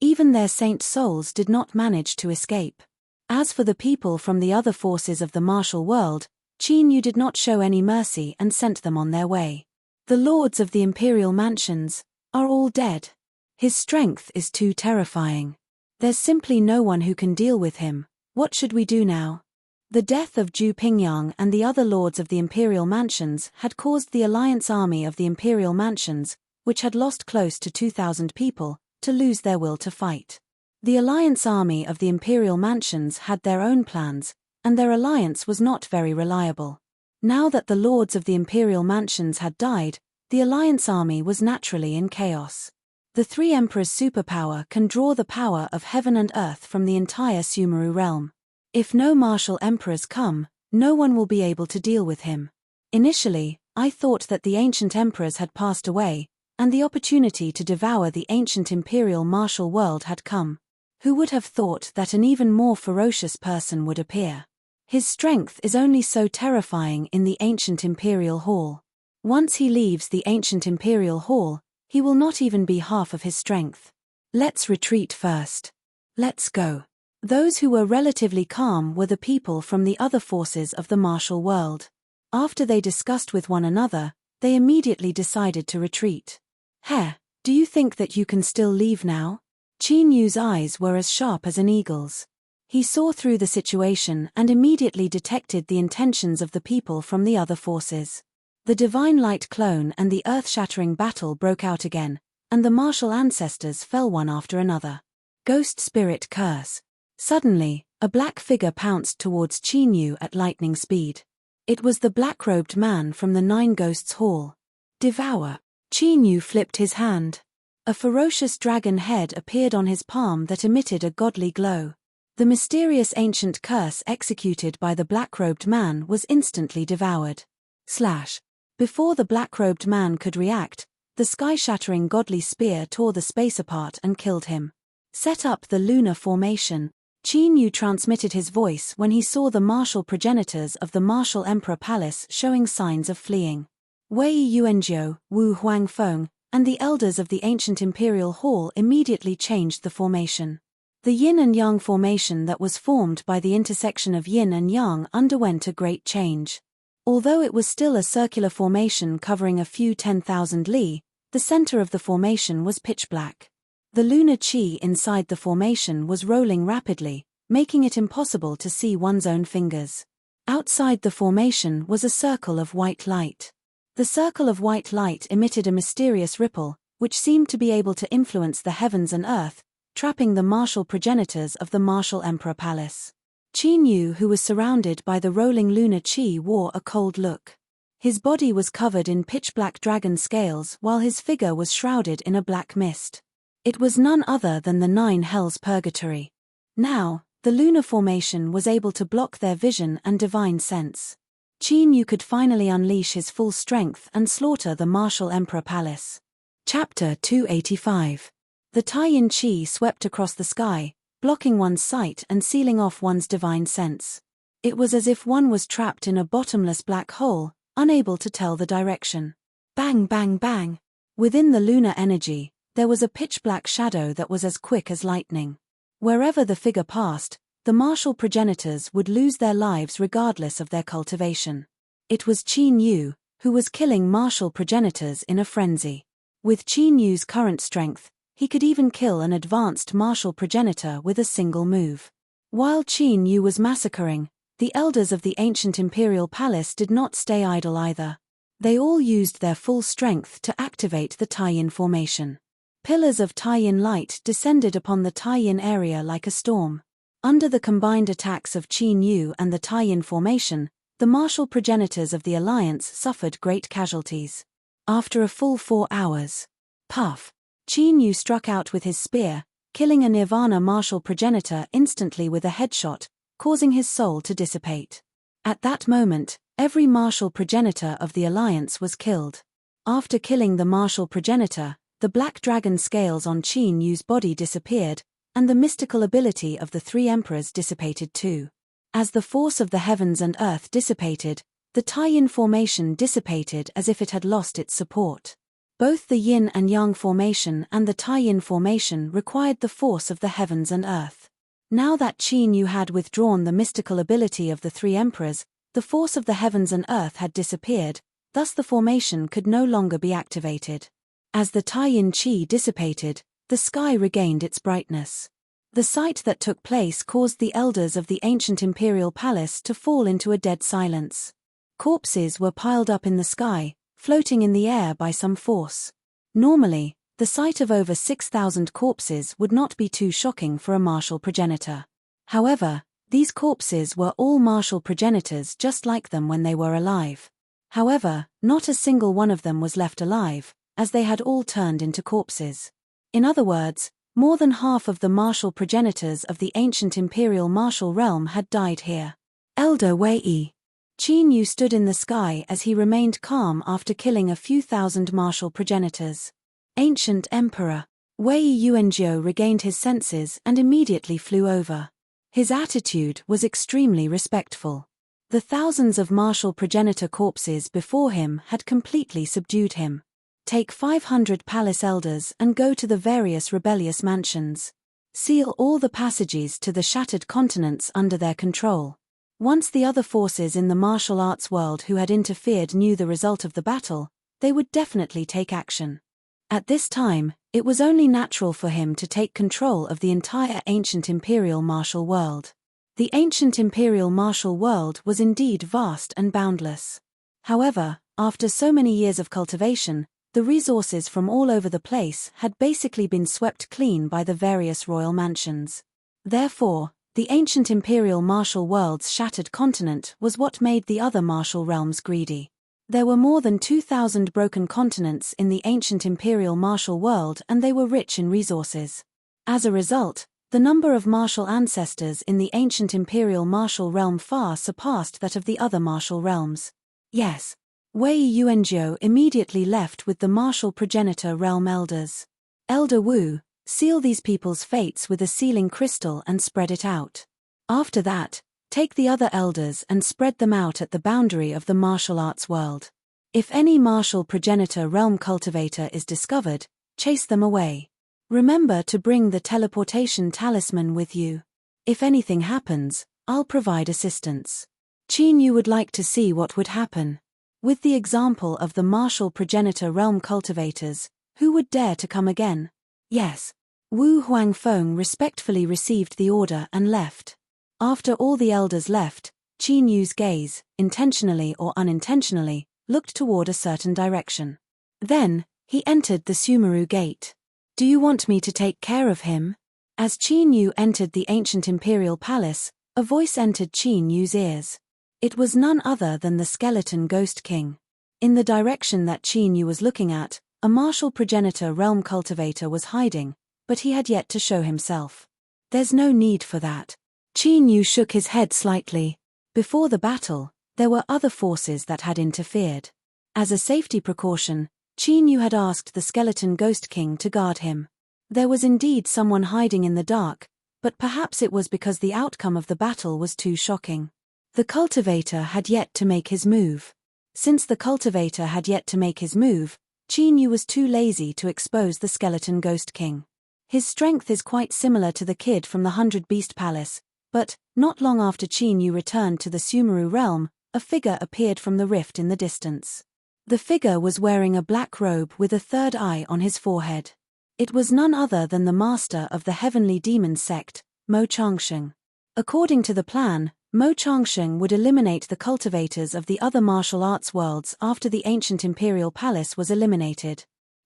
Even their saint souls did not manage to escape. As for the people from the other forces of the martial world, Qin Yu did not show any mercy and sent them on their way. The lords of the imperial mansions are all dead. His strength is too terrifying. There's simply no one who can deal with him. What should we do now? The death of Zhu Pingyang and the other lords of the imperial mansions had caused the alliance army of the imperial mansions, which had lost close to 2,000 people, to lose their will to fight. The alliance army of the imperial mansions had their own plans, and their alliance was not very reliable. Now that the lords of the imperial mansions had died, the alliance army was naturally in chaos. The 3 emperors' superpower can draw the power of heaven and earth from the entire Sumeru realm. If no martial emperors come, no one will be able to deal with him. Initially, I thought that the ancient emperors had passed away, and the opportunity to devour the ancient imperial martial world had come. Who would have thought that an even more ferocious person would appear? His strength is only so terrifying in the ancient imperial hall. Once he leaves the ancient imperial hall, he will not even be half of his strength. Let's retreat first. Let's go. Those who were relatively calm were the people from the other forces of the martial world. After they discussed with one another, they immediately decided to retreat. Do you think that you can still leave now? Qin Yu's eyes were as sharp as an eagle's. He saw through the situation and immediately detected the intentions of the people from the other forces. The divine light clone and the earth-shattering battle broke out again, and the martial ancestors fell one after another. Ghost spirit curse. Suddenly, a black figure pounced towards Qin Yu at lightning speed. It was the black-robed man from the 9 Ghosts Hall. Devour. Qin Yu flipped his hand. A ferocious dragon head appeared on his palm that emitted a godly glow. The mysterious ancient curse executed by the black-robed man was instantly devoured. Slash. Before the black-robed man could react, the sky-shattering godly spear tore the space apart and killed him. Set up the lunar formation. Qin Yu transmitted his voice when he saw the martial progenitors of the martial emperor palace showing signs of fleeing. Wei Yuanzhou, Wu Huangfeng, and the elders of the ancient imperial hall immediately changed the formation. The yin and yang formation that was formed by the intersection of yin and yang underwent a great change. Although it was still a circular formation covering a few 10,000 li, the center of the formation was pitch black. The lunar qi inside the formation was rolling rapidly, making it impossible to see one's own fingers. Outside the formation was a circle of white light. The circle of white light emitted a mysterious ripple, which seemed to be able to influence the heavens and earth, trapping the martial progenitors of the martial emperor palace. Qin Yu, who was surrounded by the rolling lunar qi, wore a cold look. His body was covered in pitch-black dragon scales while his figure was shrouded in a black mist. It was none other than the 9 hells purgatory. Now, the lunar formation was able to block their vision and divine sense. Qin Yu could finally unleash his full strength and slaughter the martial emperor palace. Chapter 285. The Tai-Yin Qi swept across the sky, blocking one's sight and sealing off one's divine sense. It was as if one was trapped in a bottomless black hole, unable to tell the direction. Bang bang bang! Within the lunar energy, there was a pitch-black shadow that was as quick as lightning. Wherever the figure passed, the martial progenitors would lose their lives regardless of their cultivation. It was Qin Yu, who was killing martial progenitors in a frenzy. With Qin Yu's current strength, he could even kill an advanced martial progenitor with a single move. While Qin Yu was massacring, the elders of the ancient imperial palace did not stay idle either. They all used their full strength to activate the Tai-Yin formation. Pillars of Tai-Yin light descended upon the Tai-Yin area like a storm. Under the combined attacks of Qin Yu and the Tai-Yin formation, the martial progenitors of the alliance suffered great casualties. After a full 4 hours, puff, Qin Yu struck out with his spear, killing a Nirvana martial progenitor instantly with a headshot, causing his soul to dissipate. At that moment, every martial progenitor of the alliance was killed. After killing the martial progenitor, the black dragon scales on Qin Yu's body disappeared, and the mystical ability of the 3 emperors dissipated too. As the force of the heavens and earth dissipated, the Tai-Yin formation dissipated as if it had lost its support. Both the yin and yang formation and the Tai-Yin formation required the force of the heavens and earth. Now that Qin Yu had withdrawn the mystical ability of the 3 emperors, the force of the heavens and earth had disappeared, thus the formation could no longer be activated. As the Tai-Yin Qi dissipated, the sky regained its brightness. The sight that took place caused the elders of the ancient imperial palace to fall into a dead silence. Corpses were piled up in the sky, floating in the air by some force. Normally, the sight of over 6,000 corpses would not be too shocking for a martial progenitor. However, these corpses were all martial progenitors just like them when they were alive. However, not a single one of them was left alive, as they had all turned into corpses. In other words, more than half of the martial progenitors of the ancient imperial martial realm had died here. Elder Wei. Qin Yu stood in the sky as he remained calm after killing a few thousand martial progenitors. Ancient Emperor Wei Yuanzhou regained his senses and immediately flew over. His attitude was extremely respectful. The thousands of martial progenitor corpses before him had completely subdued him. Take 500 palace elders and go to the various rebellious mansions. Seal all the passages to the shattered continents under their control. Once the other forces in the martial arts world who had interfered knew the result of the battle, they would definitely take action. At this time, it was only natural for him to take control of the entire ancient imperial martial world. The ancient imperial martial world was indeed vast and boundless. However, after so many years of cultivation, the resources from all over the place had basically been swept clean by the various royal mansions. Therefore, the ancient imperial martial world's shattered continent was what made the other martial realms greedy. There were more than 2,000 broken continents in the ancient imperial martial world, and they were rich in resources. As a result, the number of martial ancestors in the ancient imperial martial realm far surpassed that of the other martial realms. Yes. Wei Yuanzhou immediately left with the martial progenitor realm elders. Elder Wu, Seal these people's fates with a sealing crystal and spread it out. After that, take the other elders and spread them out at the boundary of the martial arts world. If any martial progenitor realm cultivator is discovered, chase them away. Remember to bring the teleportation talisman with you. If anything happens, I'll provide assistance. Qin Yu would like to see what would happen. With the example of the martial progenitor realm cultivators, who would dare to come again? Yes. Wu Huangfeng respectfully received the order and left. After all the elders left, Qin Yu's gaze, intentionally or unintentionally, looked toward a certain direction. Then, he entered the Sumeru gate. Do you want me to take care of him? As Qin Yu entered the ancient imperial palace, a voice entered Qin Yu's ears. It was none other than the skeleton ghost king. In the direction that Qin Yu was looking at, a martial progenitor realm cultivator was hiding, but he had yet to show himself. There's no need for that. Qin Yu shook his head slightly. Before the battle, there were other forces that had interfered. As a safety precaution, Qin Yu had asked the skeleton ghost king to guard him. There was indeed someone hiding in the dark, but perhaps it was because the outcome of the battle was too shocking. The cultivator had yet to make his move. Since the cultivator had yet to make his move, Qin Yu was too lazy to expose the skeleton ghost king. His strength is quite similar to the kid from the 100 Beast Palace, but, not long after Qin Yu returned to the Sumeru realm, a figure appeared from the rift in the distance. The figure was wearing a black robe with a third eye on his forehead. It was none other than the master of the heavenly demon sect, Mo Changsheng. According to the plan, Mo Changsheng would eliminate the cultivators of the other martial arts worlds after the ancient imperial palace was eliminated.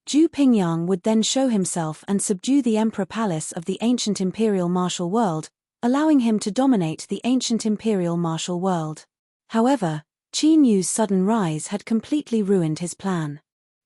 Zhu Pingyang would then show himself and subdue the emperor palace of the ancient imperial martial world, allowing him to dominate the ancient imperial martial world. However, Qin Yu's sudden rise had completely ruined his plan.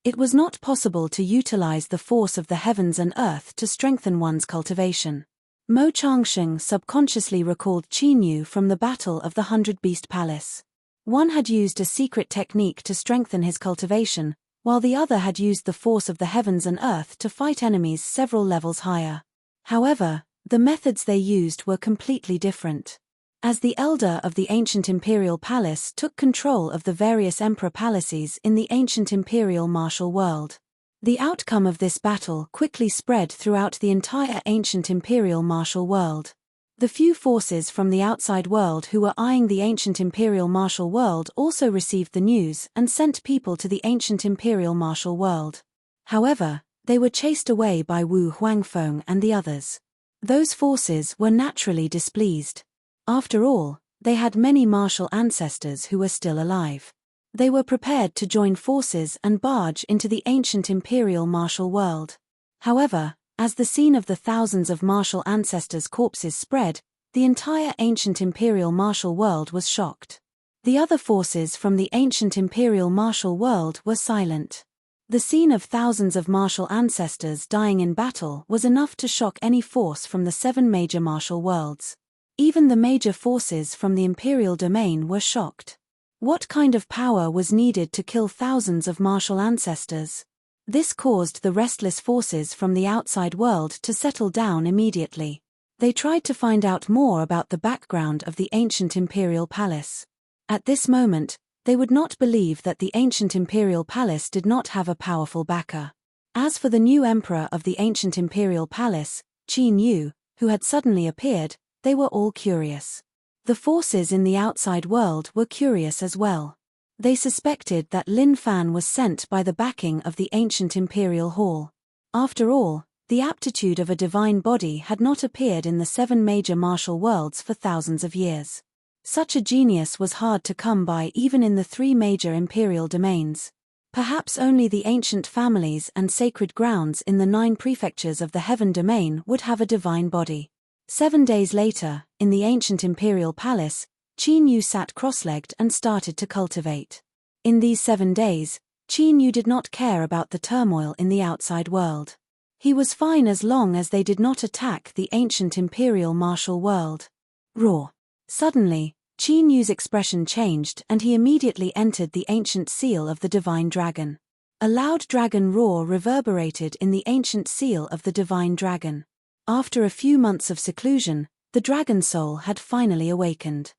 It was not possible to utilize the force of the heavens and earth to strengthen one's cultivation. Mo Changsheng subconsciously recalled Qin Yu from the Battle of the 100 Beast Palace. One had used a secret technique to strengthen his cultivation, while the other had used the force of the heavens and earth to fight enemies several levels higher. However, the methods they used were completely different. As the elder of the ancient imperial palace took control of the various emperor palaces in the ancient imperial martial world, the outcome of this battle quickly spread throughout the entire ancient imperial martial world. The few forces from the outside world who were eyeing the ancient imperial martial world also received the news and sent people to the ancient imperial martial world. However, they were chased away by Wu Huangfeng and the others. Those forces were naturally displeased. After all, they had many martial ancestors who were still alive. They were prepared to join forces and barge into the ancient imperial martial world. However, as the scene of the thousands of martial ancestors' corpses spread, the entire ancient imperial martial world was shocked. The other forces from the ancient imperial martial world were silent. The scene of thousands of martial ancestors dying in battle was enough to shock any force from the 7 major martial worlds. Even the major forces from the imperial domain were shocked. What kind of power was needed to kill thousands of martial ancestors? This caused the restless forces from the outside world to settle down immediately. They tried to find out more about the background of the ancient imperial palace. At this moment, they would not believe that the ancient imperial palace did not have a powerful backer. As for the new emperor of the ancient imperial palace, Qin Yu, who had suddenly appeared, they were all curious. The forces in the outside world were curious as well. They suspected that Lin Fan was sent by the backing of the ancient imperial hall. After all, the aptitude of a divine body had not appeared in the 7 major martial worlds for thousands of years. Such a genius was hard to come by even in the 3 major imperial domains. Perhaps only the ancient families and sacred grounds in the 9 prefectures of the heaven domain would have a divine body. 7 days later, in the ancient imperial palace, Qin Yu sat cross-legged and started to cultivate. In these 7 days, Qin Yu did not care about the turmoil in the outside world. He was fine as long as they did not attack the ancient imperial martial world. Roar! Suddenly, Qin Yu's expression changed and he immediately entered the ancient seal of the divine dragon. A loud dragon roar reverberated in the ancient seal of the divine dragon. After a few months of seclusion, the dragon soul had finally awakened.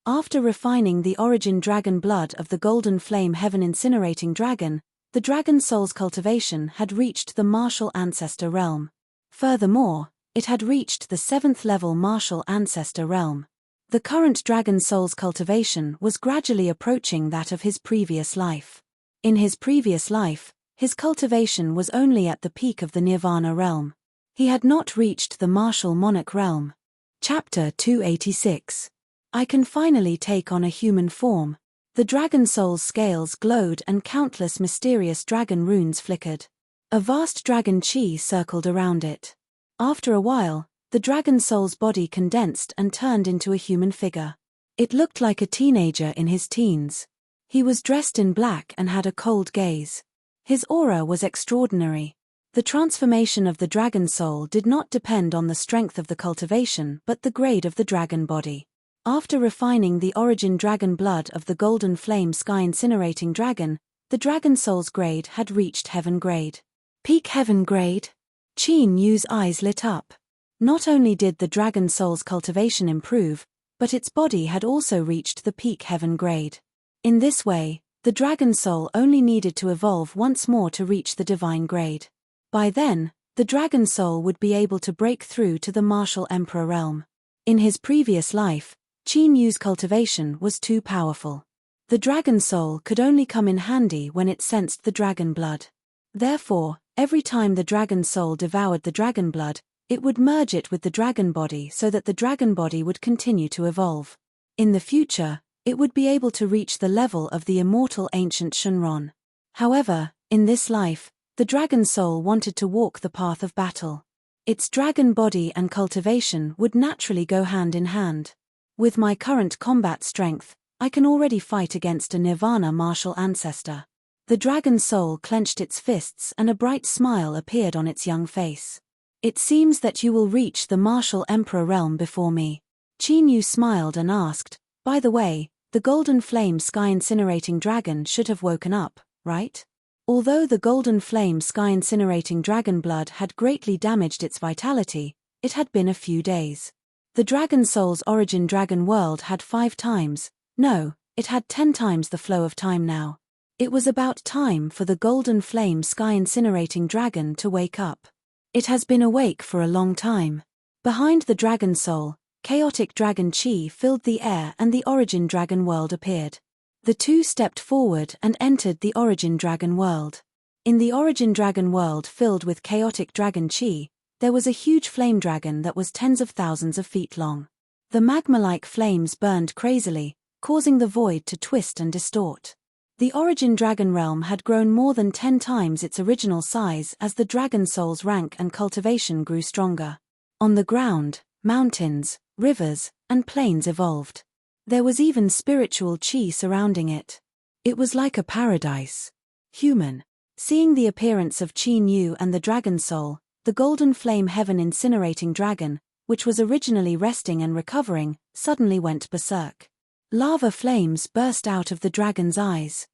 After refining the origin dragon blood of the golden flame heaven incinerating dragon, the dragon soul's cultivation had reached the martial ancestor realm. Furthermore, it had reached the 7th level martial ancestor realm. The current dragon soul's cultivation was gradually approaching that of his previous life. In his previous life, his cultivation was only at the peak of the nirvana realm. He had not reached the martial monarch realm. Chapter 286. I can finally take on a human form. The dragon soul's scales glowed and countless mysterious dragon runes flickered. A vast dragon chi circled around it. After a while, the dragon soul's body condensed and turned into a human figure. It looked like a teenager in his teens. He was dressed in black and had a cold gaze. His aura was extraordinary. The transformation of the dragon soul did not depend on the strength of the cultivation but the grade of the dragon body. After refining the origin dragon blood of the golden flame sky incinerating dragon, the dragon soul's grade had reached heaven grade. Peak heaven grade? Qin Yu's eyes lit up. Not only did the dragon soul's cultivation improve, but its body had also reached the peak heaven grade. In this way, the dragon soul only needed to evolve once more to reach the divine grade. By then, the dragon soul would be able to break through to the martial emperor realm. In his previous life, Qin Yu's cultivation was too powerful. The dragon soul could only come in handy when it sensed the dragon blood. Therefore, every time the dragon soul devoured the dragon blood, it would merge it with the dragon body so that the dragon body would continue to evolve. In the future, it would be able to reach the level of the immortal ancient Shenron. However, in this life, the dragon soul wanted to walk the path of battle. Its dragon body and cultivation would naturally go hand in hand. With my current combat strength, I can already fight against a nirvana martial ancestor. The dragon soul clenched its fists and a bright smile appeared on its young face. It seems that you will reach the martial emperor realm before me. Qin Yu smiled and asked, by the way, the golden flame sky incinerating dragon should have woken up, right? Although the golden flame sky incinerating dragon blood had greatly damaged its vitality, it had been a few days. The dragon soul's origin dragon world had 5 times, no, it had 10 times the flow of time now. It was about time for the golden flame sky incinerating dragon to wake up. It has been awake for a long time. Behind the dragon soul, chaotic dragon chi filled the air and the origin dragon world appeared. The two stepped forward and entered the origin dragon world. In the origin dragon world filled with chaotic dragon chi, there was a huge flame dragon that was tens of thousands of feet long. The magma-like flames burned crazily, causing the void to twist and distort. The origin dragon realm had grown more than 10 times its original size as the dragon soul's rank and cultivation grew stronger. On the ground, mountains, rivers, and plains evolved. There was even spiritual chi surrounding it. It was like a paradise. Human. Seeing the appearance of Qin Yu and the dragon soul, the golden flame heaven incinerating dragon, which was originally resting and recovering, suddenly went berserk. Lava flames burst out of the dragon's eyes.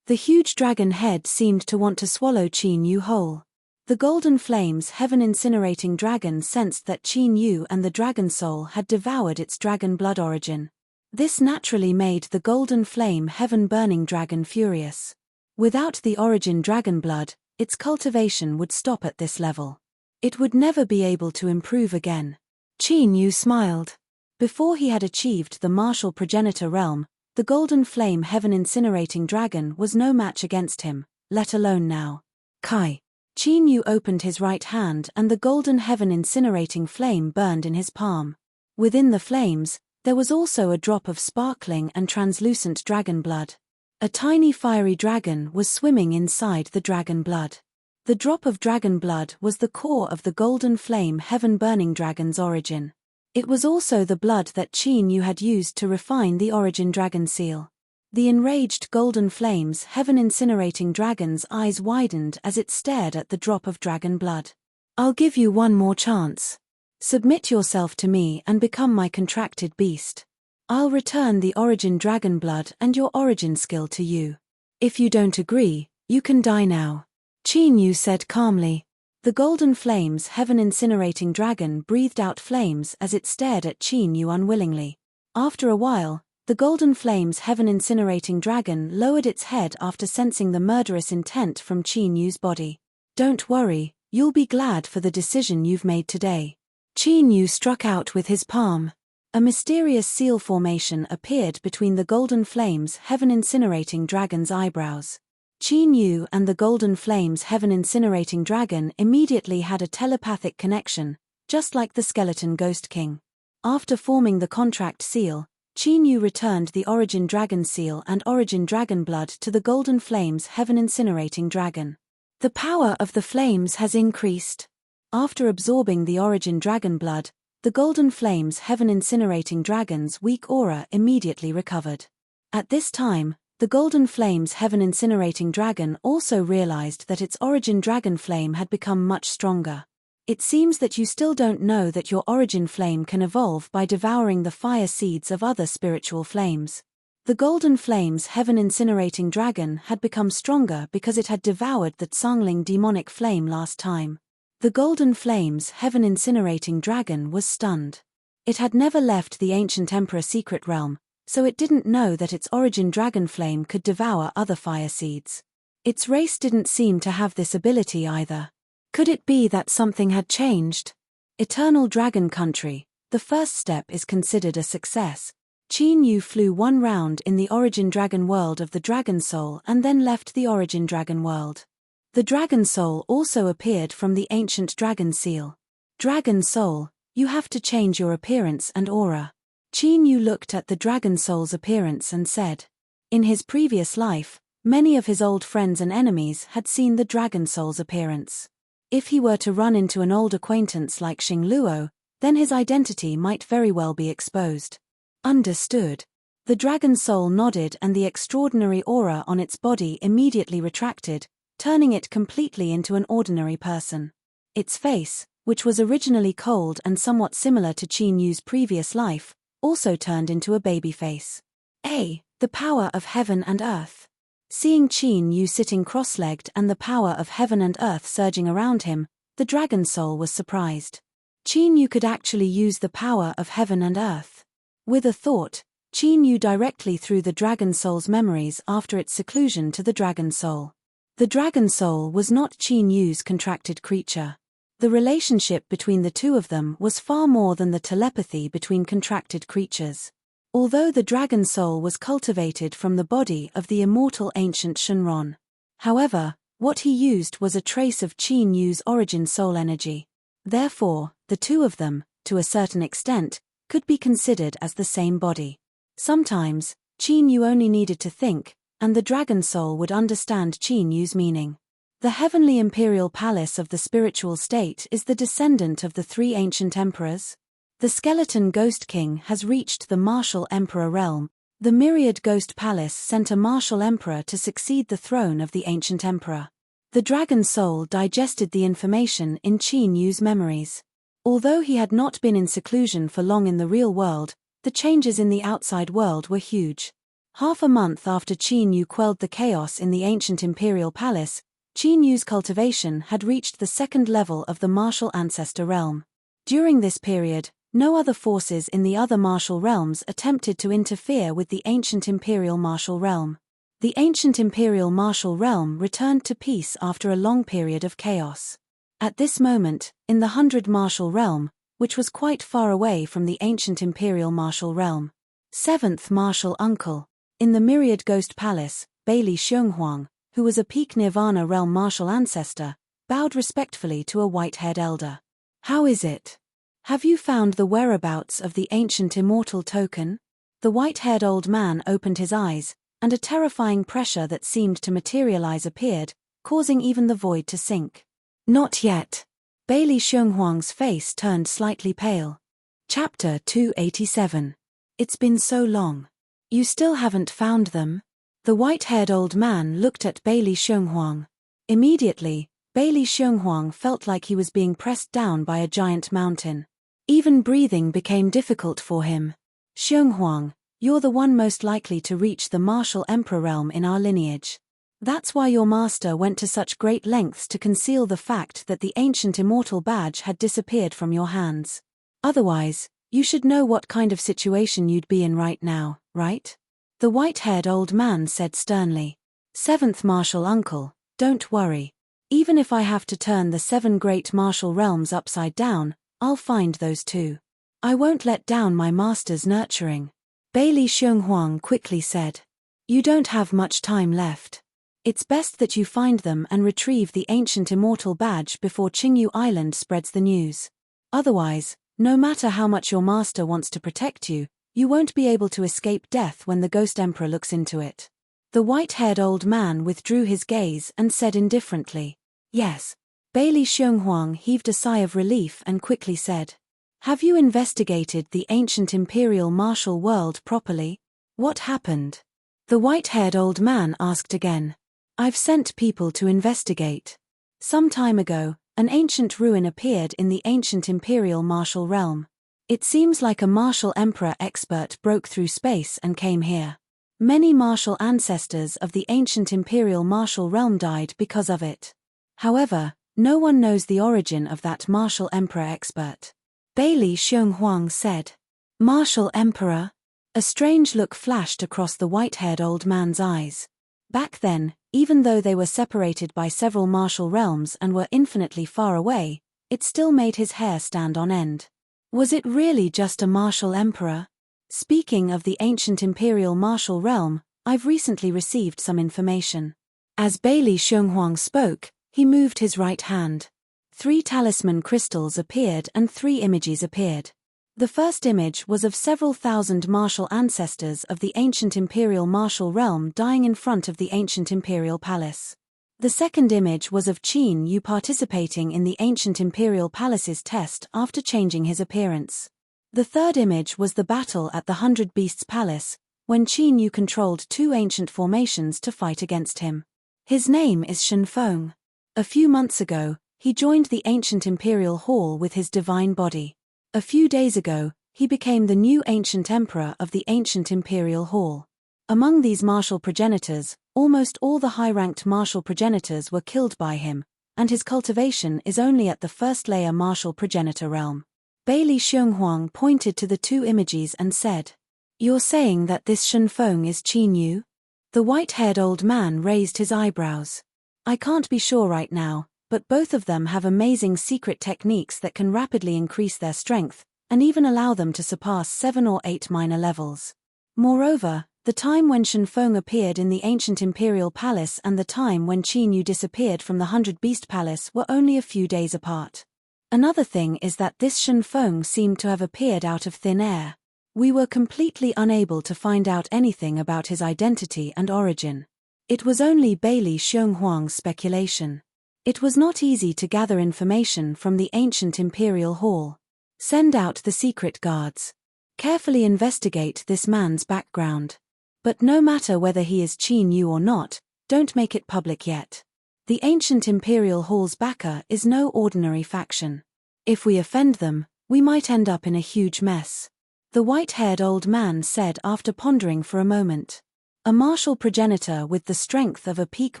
The huge dragon head seemed to want to swallow Qin Yu whole. The golden flames heaven incinerating dragon sensed that Qin Yu and the dragon soul had devoured its dragon blood origin. This naturally made the golden flame heaven burning dragon furious. Without the origin dragon blood, its cultivation would stop at this level. It would never be able to improve again. Qin Yu smiled. Before he had achieved the martial progenitor realm, the golden flame heaven incinerating dragon was no match against him, let alone now. Kai. Qin Yu opened his right hand and the golden heaven incinerating flame burned in his palm. Within the flames, there was also a drop of sparkling and translucent dragon blood. A tiny fiery dragon was swimming inside the dragon blood. The drop of dragon blood was the core of the golden flame heaven burning dragon's origin. It was also the blood that Qin Yu had used to refine the origin dragon seal. The enraged golden flames heaven incinerating dragon's eyes widened as it stared at the drop of dragon blood. I'll give you one more chance. Submit yourself to me and become my contracted beast. I'll return the origin dragon blood and your origin skill to you. If you don't agree, You can die now. Qin Yu said calmly. The golden flames heaven-incinerating dragon breathed out flames as it stared at Qin Yu unwillingly. After a while, the golden flames heaven-incinerating dragon lowered its head after sensing the murderous intent from Qin Yu's body. Don't worry, you'll be glad for the decision you've made today. Qin Yu struck out with his palm. A mysterious seal formation appeared between the golden flames heaven-incinerating dragon's eyebrows. Qin Yu and the golden flames heaven-incinerating dragon immediately had a telepathic connection, just like the skeleton ghost king. After forming the contract seal, Qin Yu returned the origin dragon seal and origin dragon blood to the golden flames heaven-incinerating dragon. The power of the flames has increased. After absorbing the origin dragon blood, the golden flames heaven-incinerating dragon's weak aura immediately recovered. At this time, the golden flames heaven-incinerating dragon also realized that its origin dragon flame had become much stronger. It seems that you still don't know that your origin flame can evolve by devouring the fire seeds of other spiritual flames. The golden flames heaven-incinerating dragon had become stronger because it had devoured the Tsangling demonic flame last time. The golden flames heaven-incinerating dragon was stunned. It had never left the ancient emperor secret realm, so it didn't know that its origin dragon flame could devour other fire seeds. Its race didn't seem to have this ability either. Could it be that something had changed? Eternal Dragon Country, the first step is considered a success. Qin Yu flew one round in the origin dragon world of the Dragon Soul and then left the origin dragon world. The Dragon Soul also appeared from the ancient dragon seal. Dragon Soul, you have to change your appearance and aura. Qin Yu looked at the Dragon Soul's appearance and said. In his previous life, many of his old friends and enemies had seen the Dragon Soul's appearance. If he were to run into an old acquaintance like Xing Luo, then his identity might very well be exposed. Understood. The Dragon Soul nodded and the extraordinary aura on its body immediately retracted, turning it completely into an ordinary person. Its face, which was originally cold and somewhat similar to Qin Yu's previous life, also turned into a baby face. The power of heaven and earth. Seeing Qin Yu sitting cross-legged and the power of heaven and earth surging around him, the Dragon Soul was surprised. Qin Yu could actually use the power of heaven and earth. With a thought, Qin Yu directly threw the Dragon Soul's memories after its seclusion to the Dragon Soul. The Dragon Soul was not Qin Yu's contracted creature. The relationship between the two of them was far more than the telepathy between contracted creatures. Although the Dragon Soul was cultivated from the body of the immortal ancient Shenron. However, what he used was a trace of Qin Yu's origin soul energy. Therefore, the two of them, to a certain extent, could be considered as the same body. Sometimes, Qin Yu only needed to think, and the Dragon Soul would understand Qin Yu's meaning. The heavenly imperial palace of the spiritual state is the descendant of the three ancient emperors. The skeleton ghost king has reached the martial emperor realm. The myriad ghost palace sent a martial emperor to succeed the throne of the ancient emperor. The Dragon Soul digested the information in Qin Yu's memories. Although he had not been in seclusion for long in the real world, the changes in the outside world were huge. Half a month after Qin Yu quelled the chaos in the ancient imperial palace, Qin Yu's cultivation had reached the second level of the martial ancestor realm. During this period, no other forces in the other martial realms attempted to interfere with the ancient imperial martial realm. The ancient imperial martial realm returned to peace after a long period of chaos. At this moment, in the 100 martial realm, which was quite far away from the ancient imperial martial realm. 7th martial uncle. In the myriad ghost palace, Bailey Xionghuang, who was a peak Nirvana realm martial ancestor, bowed respectfully to a white-haired elder. How is it? Have you found the whereabouts of the ancient immortal token? The white-haired old man opened his eyes, and a terrifying pressure that seemed to materialize appeared, causing even the void to sink. Not yet. Bailey Xionghuang's face turned slightly pale. Chapter 287. It's been so long. You still haven't found them? The white-haired old man looked at Bailey Xionghuang. Immediately, Bailey Xionghuang felt like he was being pressed down by a giant mountain. Even breathing became difficult for him. Xionghuang, you're the one most likely to reach the martial emperor realm in our lineage. That's why your master went to such great lengths to conceal the fact that the ancient immortal badge had disappeared from your hands. Otherwise, you should know what kind of situation you'd be in right now, right? The white-haired old man said sternly. Seventh martial uncle, don't worry. Even if I have to turn the 7 great martial realms upside down, I'll find those too. I won't let down my master's nurturing. Bailey Xionghuang quickly said. You don't have much time left. It's best that you find them and retrieve the ancient immortal badge before Qingyu Island spreads the news. Otherwise, no matter how much your master wants to protect you, you won't be able to escape death when the Ghost Emperor looks into it. The white-haired old man withdrew his gaze and said indifferently, Yes. Bailey Xionghuang heaved a sigh of relief and quickly said, Have you investigated the ancient imperial martial world properly? What happened? The white-haired old man asked again. I've sent people to investigate. Some time ago, an ancient ruin appeared in the ancient imperial martial realm. It seems like a martial emperor expert broke through space and came here. Many martial ancestors of the ancient imperial martial realm died because of it. However, no one knows the origin of that martial emperor expert. Bailey Xionghuang said. Martial emperor? A strange look flashed across the white-haired old man's eyes. Back then, even though they were separated by several martial realms and were infinitely far away, it still made his hair stand on end. Was it really just a martial emperor? Speaking of the ancient imperial martial realm, I've recently received some information. As Bailey Xionghuang spoke, he moved his right hand. 3 talisman crystals appeared and 3 images appeared. The first image was of several thousand martial ancestors of the ancient imperial martial realm dying in front of the ancient imperial palace. The second image was of Qin Yu participating in the ancient imperial palace's test after changing his appearance. The third image was the battle at the 100 Beasts Palace, when Qin Yu controlled 2 ancient formations to fight against him. His name is Shen Feng. A few months ago, he joined the ancient imperial hall with his divine body. A few days ago, he became the new ancient emperor of the ancient imperial hall. Among these martial progenitors, almost all the high-ranked martial progenitors were killed by him, and his cultivation is only at the first layer martial progenitor realm. Bailey Xionghuang pointed to the 2 images and said, You're saying that this Shen Feng is Qin Yu? The white-haired old man raised his eyebrows. I can't be sure right now, but both of them have amazing secret techniques that can rapidly increase their strength, and even allow them to surpass 7 or 8 minor levels. Moreover, the time when Shen Feng appeared in the ancient imperial palace and the time when Qin Yu disappeared from the 100 Beast Palace were only a few days apart. Another thing is that this Shen Feng seemed to have appeared out of thin air. We were completely unable to find out anything about his identity and origin. It was only Bailey Xionghuang's speculation. It was not easy to gather information from the ancient imperial hall. Send out the secret guards. Carefully investigate this man's background. But no matter whether he is Qin Yu or not, don't make it public yet. The ancient imperial hall's backer is no ordinary faction. If we offend them, we might end up in a huge mess. The white-haired old man said after pondering for a moment. A martial progenitor with the strength of a peak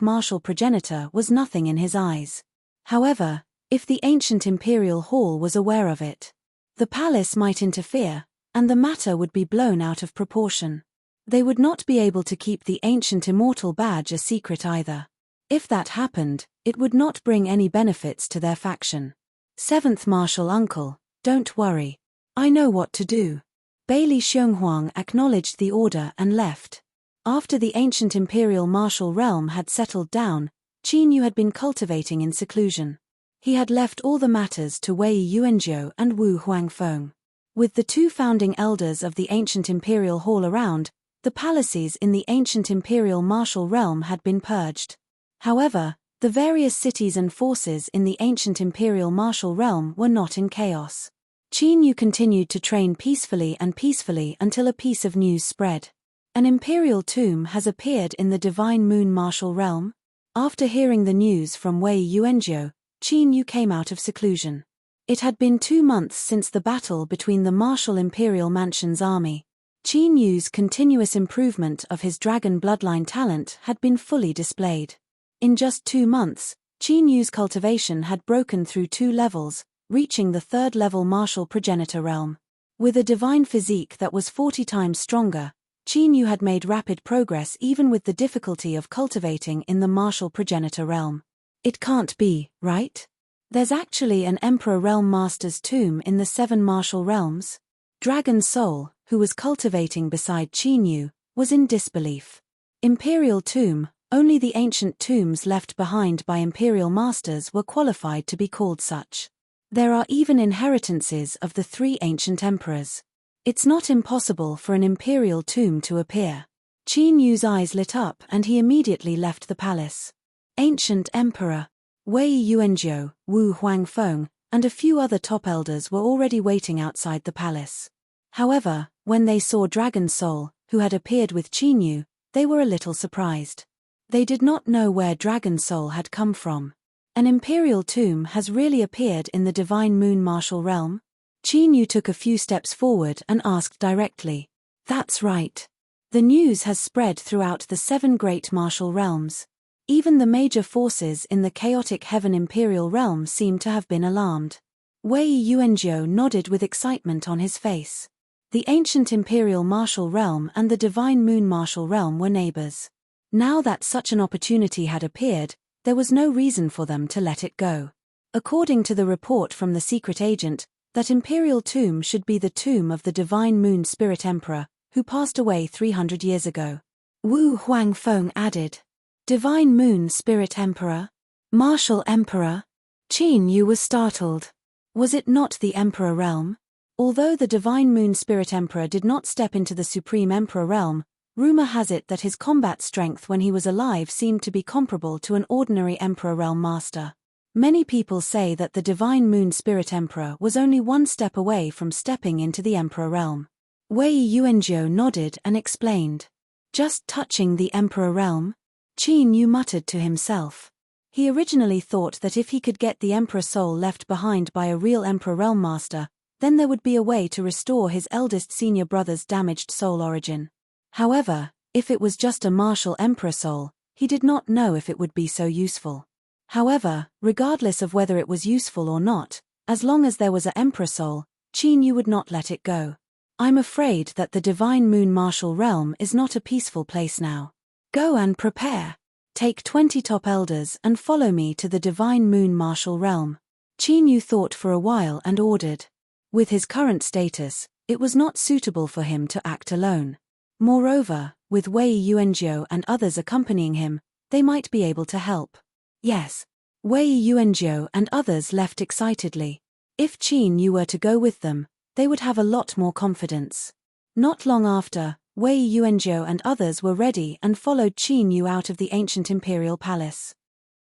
martial progenitor was nothing in his eyes. However, if the ancient imperial hall was aware of it, the palace might interfere, and the matter would be blown out of proportion. They would not be able to keep the ancient immortal badge a secret either. If that happened, it would not bring any benefits to their faction. 7th Martial Uncle, don't worry. I know what to do. Bailey Xionghuang acknowledged the order and left. After the ancient imperial martial realm had settled down, Qin Yu had been cultivating in seclusion. He had left all the matters to Wei Yuanzhou and Wu Huangfeng. With the 2 founding elders of the ancient imperial hall around, the palaces in the ancient imperial martial realm had been purged. However, the various cities and forces in the ancient imperial martial realm were not in chaos. Qin Yu continued to train peacefully until a piece of news spread. An imperial tomb has appeared in the divine moon martial realm. After hearing the news from Wei Yuanzhou, Qin Yu came out of seclusion. It had been 2 months since the battle between the martial imperial mansion's army. Qin Yu's continuous improvement of his dragon bloodline talent had been fully displayed. In just 2 months, Qin Yu's cultivation had broken through 2 levels, reaching the 3rd level martial progenitor realm. With a divine physique that was 40 times stronger, Qin Yu had made rapid progress even with the difficulty of cultivating in the martial progenitor realm. It can't be, right? There's actually an Emperor Realm Master's tomb in the 7 martial realms? Dragon Soul, who was cultivating beside Qin Yu, was in disbelief. Imperial tomb, only the ancient tombs left behind by Imperial Masters were qualified to be called such. There are even inheritances of the 3 ancient emperors. It's not impossible for an imperial tomb to appear. Qin Yu's eyes lit up and he immediately left the palace. Ancient Emperor Wei Yuanzhou, Wu Huangfeng, and a few other top elders were already waiting outside the palace. However, when they saw Dragon Soul, who had appeared with Qin Yu, they were a little surprised. They did not know where Dragon Soul had come from. An imperial tomb has really appeared in the Divine Moon martial realm? Qin Yu took a few steps forward and asked directly. That's right. The news has spread throughout the 7 great martial realms. Even the major forces in the chaotic heaven imperial realm seem to have been alarmed. Wei Yuanzhou nodded with excitement on his face. The ancient imperial martial realm and the Divine Moon martial realm were neighbors. Now that such an opportunity had appeared, there was no reason for them to let it go. According to the report from the secret agent, that imperial tomb should be the tomb of the Divine Moon Spirit Emperor, who passed away 300 years ago. Wu Huangfeng added. Divine Moon Spirit Emperor? Martial Emperor? Qin Yu was startled. Was it not the Emperor realm? Although the Divine Moon Spirit Emperor did not step into the Supreme Emperor realm, rumor has it that his combat strength when he was alive seemed to be comparable to an ordinary Emperor Realm Master. Many people say that the Divine Moon Spirit Emperor was only 1 step away from stepping into the Emperor realm. Wei Yuanzhou nodded and explained. Just touching the Emperor realm? Qin Yu muttered to himself. He originally thought that if he could get the Emperor soul left behind by a real Emperor Realm Master, then there would be a way to restore his eldest senior brother's damaged soul origin. However, if it was just a martial Emperor soul, he did not know if it would be so useful. However, regardless of whether it was useful or not, as long as there was an Emperor soul, Qin Yu would not let it go. I'm afraid that the Divine Moon martial realm is not a peaceful place now. Go and prepare. Take 20 top elders and follow me to the Divine Moon martial realm. Qin Yu thought for a while and ordered. With his current status, it was not suitable for him to act alone. Moreover, with Wei Yuanzhou and others accompanying him, they might be able to help. Yes. Wei Yuanzhou and others left excitedly. If Qin Yu were to go with them, they would have a lot more confidence. Not long after, Wei Yuanzhou and others were ready and followed Qin Yu out of the ancient imperial palace.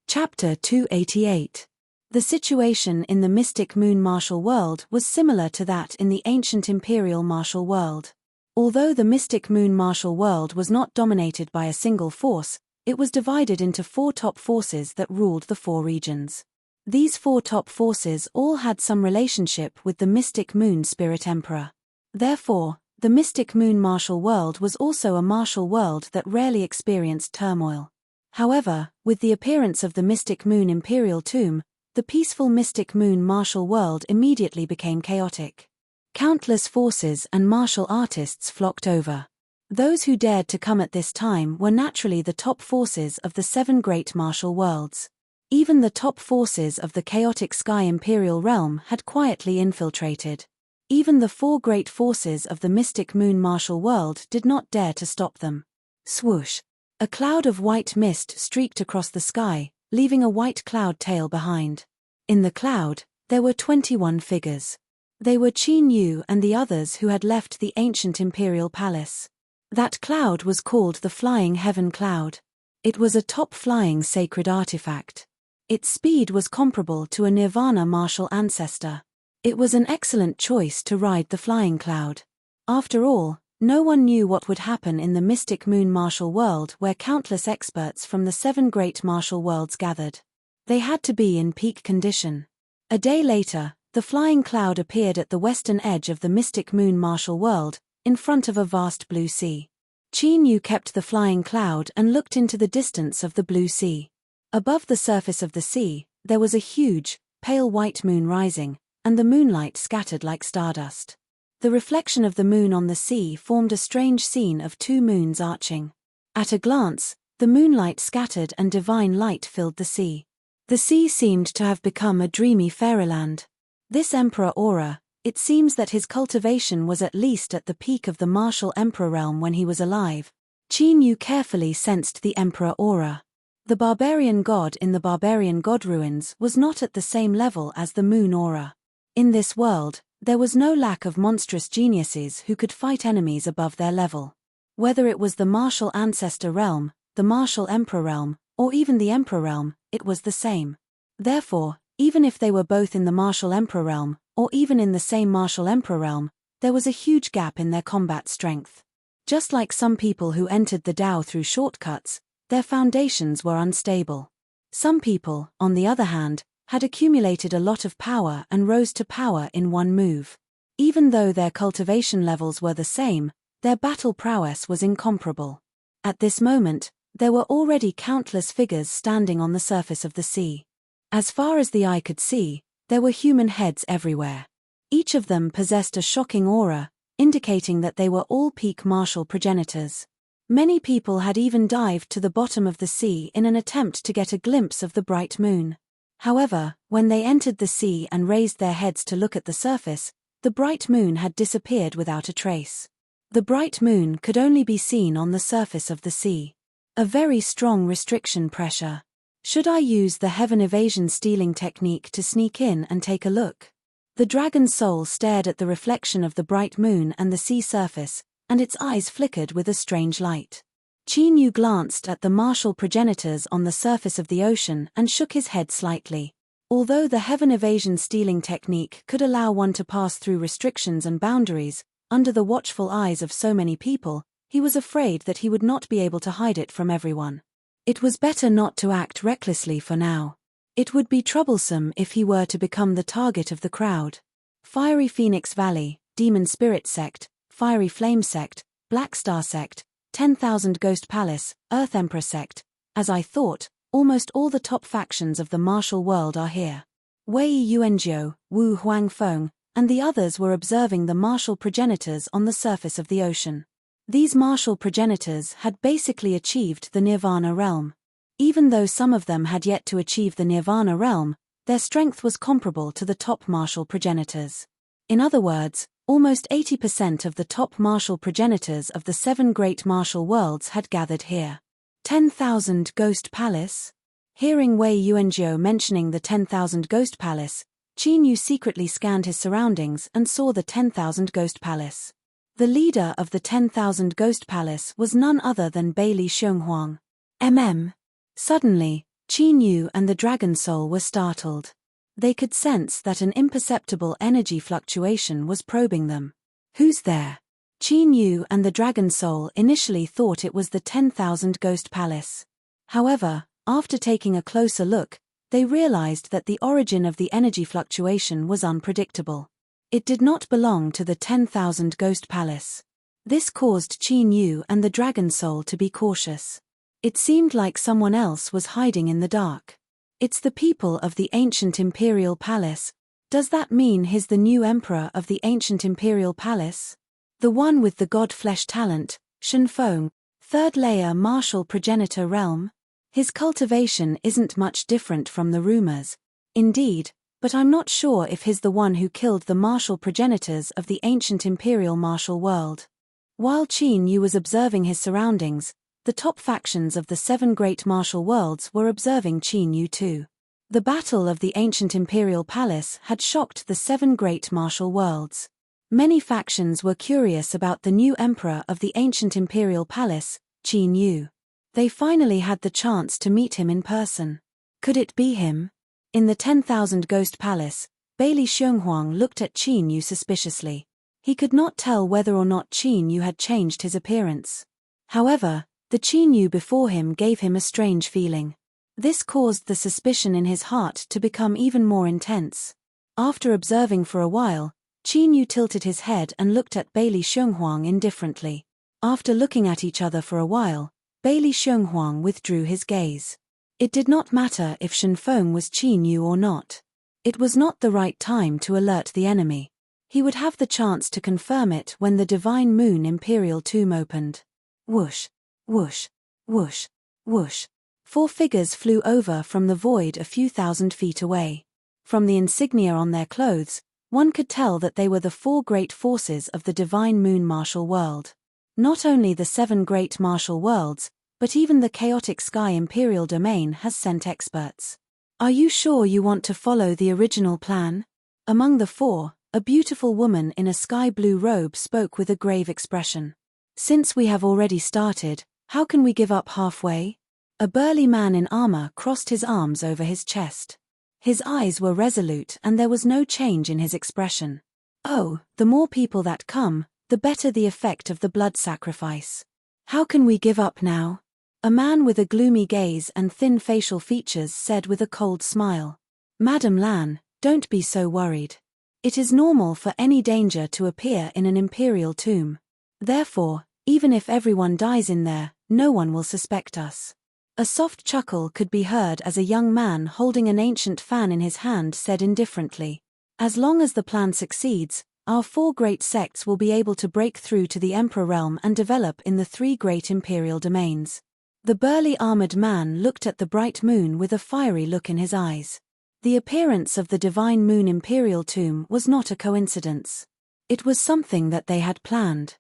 Chapter 288. The situation in the Mystic Moon martial world was similar to that in the ancient imperial martial world. Although the Mystic Moon martial world was not dominated by a single force, it was divided into 4 top forces that ruled the 4 regions. These 4 top forces all had some relationship with the Mystic Moon Spirit Emperor. Therefore, the Mystic Moon martial world was also a martial world that rarely experienced turmoil. However, with the appearance of the Mystic Moon Imperial Tomb, the peaceful Mystic Moon martial world immediately became chaotic. Countless forces and martial artists flocked over. Those who dared to come at this time were naturally the top forces of the 7 great martial worlds. Even the top forces of the chaotic Sky Imperial Realm had quietly infiltrated. Even the 4 great forces of the Mystic Moon martial world did not dare to stop them. Swoosh! A cloud of white mist streaked across the sky, leaving a white cloud tail behind. In the cloud, there were 21 figures. They were Qin Yu and the others who had left the ancient imperial palace. That cloud was called the Flying Heaven Cloud. It was a top-flying sacred artifact. Its speed was comparable to a Nirvana martial ancestor. It was an excellent choice to ride the flying cloud. After all, no one knew what would happen in the Mystic Moon martial world where countless experts from the 7 great martial worlds gathered. They had to be in peak condition. A day later, the flying cloud appeared at the western edge of the Mystic Moon martial world, in front of a vast blue sea. Qin Yu kept the flying cloud and looked into the distance of the blue sea. Above the surface of the sea, there was a huge, pale white moon rising, and the moonlight scattered like stardust. The reflection of the moon on the sea formed a strange scene of two moons arching. At a glance, the moonlight scattered and divine light filled the sea. The sea seemed to have become a dreamy fairyland. This Emperor Aura, it seems that his cultivation was at least at the peak of the martial emperor realm when he was alive. Qin Yu carefully sensed the Emperor Aura. The barbarian god in the barbarian god ruins was not at the same level as the moon aura. In this world, there was no lack of monstrous geniuses who could fight enemies above their level. Whether it was the martial ancestor realm, the martial emperor realm, or even the emperor realm, it was the same. Therefore, even if they were both in the martial emperor realm, or even in the same martial emperor realm, there was a huge gap in their combat strength. Just like some people who entered the Tao through shortcuts, their foundations were unstable. Some people, on the other hand, had accumulated a lot of power and rose to power in one move. Even though their cultivation levels were the same, their battle prowess was incomparable. At this moment, there were already countless figures standing on the surface of the sea. As far as the eye could see, there were human heads everywhere. Each of them possessed a shocking aura, indicating that they were all peak martial progenitors. Many people had even dived to the bottom of the sea in an attempt to get a glimpse of the bright moon. However, when they entered the sea and raised their heads to look at the surface, the bright moon had disappeared without a trace. The bright moon could only be seen on the surface of the sea. A very strong restriction pressure. Should I use the heaven evasion stealing technique to sneak in and take a look? The dragon's soul stared at the reflection of the bright moon and the sea surface, and its eyes flickered with a strange light. Qin Yu glanced at the martial progenitors on the surface of the ocean and shook his head slightly. Although the heaven evasion stealing technique could allow one to pass through restrictions and boundaries, under the watchful eyes of so many people, he was afraid that he would not be able to hide it from everyone. It was better not to act recklessly for now. It would be troublesome if he were to become the target of the crowd. Fiery Phoenix Valley, Demon Spirit Sect, Fiery Flame Sect, Black Star Sect, 10,000 Ghost Palace, Earth Emperor Sect. As I thought, almost all the top factions of the martial world are here. Wei Yuanjiu, Wu Huangfeng, and the others were observing the martial progenitors on the surface of the ocean. These martial progenitors had basically achieved the Nirvana realm. Even though some of them had yet to achieve the Nirvana realm, their strength was comparable to the top martial progenitors. In other words, almost 80% of the top martial progenitors of the 7 great martial worlds had gathered here. 10,000 Ghost Palace? Hearing Wei Yuanjiu mentioning the 10,000 Ghost Palace, Qin Yu secretly scanned his surroundings and saw the 10,000 Ghost Palace. The leader of the 10,000 Ghost Palace was none other than Bailey Xionghuang. Suddenly, Qin Yu and the Dragon Soul were startled. They could sense that an imperceptible energy fluctuation was probing them. Who's there? Qin Yu and the Dragon Soul initially thought it was the 10,000 Ghost Palace. However, after taking a closer look, they realized that the origin of the energy fluctuation was unpredictable. It did not belong to the 10,000 Ghost Palace. This caused Qin Yu and the Dragon Soul to be cautious. It seemed like someone else was hiding in the dark. It's the people of the ancient Imperial Palace. Does that mean he's the new emperor of the ancient Imperial Palace? The one with the god-flesh talent, Shenfeng, third-layer martial progenitor realm? His cultivation isn't much different from the rumors. Indeed, but I'm not sure if he's the one who killed the martial progenitors of the ancient Imperial martial world. While Qin Yu was observing his surroundings, the top factions of the 7 great martial worlds were observing Qin Yu too. The battle of the ancient Imperial Palace had shocked the 7 great martial worlds. Many factions were curious about the new emperor of the ancient Imperial Palace, Qin Yu. They finally had the chance to meet him in person. Could it be him? In the 10,000 Ghost Palace, Bailey Xionghuang looked at Qin Yu suspiciously. He could not tell whether or not Qin Yu had changed his appearance. However, the Qin Yu before him gave him a strange feeling. This caused the suspicion in his heart to become even more intense. After observing for a while, Qin Yu tilted his head and looked at Bailey Xionghuang indifferently. After looking at each other for a while, Bailey Xionghuang withdrew his gaze. It did not matter if Shen Feng was Qin Yu or not. It was not the right time to alert the enemy. He would have the chance to confirm it when the Divine Moon Imperial Tomb opened. Whoosh, whoosh, whoosh, whoosh. 4 figures flew over from the void a few thousand feet away. From the insignia on their clothes, one could tell that they were the 4 great forces of the Divine Moon Martial World. Not only the 7 great martial worlds, but even the chaotic sky Imperial Domain has sent experts. Are you sure you want to follow the original plan? Among the 4, a beautiful woman in a sky blue robe spoke with a grave expression. Since we have already started, how can we give up halfway? A burly man in armor crossed his arms over his chest. His eyes were resolute and there was no change in his expression. Oh, the more people that come, the better the effect of the blood sacrifice. How can we give up now? A man with a gloomy gaze and thin facial features said with a cold smile. Madam Lan, don't be so worried. It is normal for any danger to appear in an imperial tomb. Therefore, even if everyone dies in there, no one will suspect us. A soft chuckle could be heard as a young man holding an ancient fan in his hand said indifferently. As long as the plan succeeds, our 4 great sects will be able to break through to the Emperor realm and develop in the 3 great imperial domains. The burly armored man looked at the bright moon with a fiery look in his eyes. The appearance of the Divine Moon Imperial Tomb was not a coincidence. It was something that they had planned.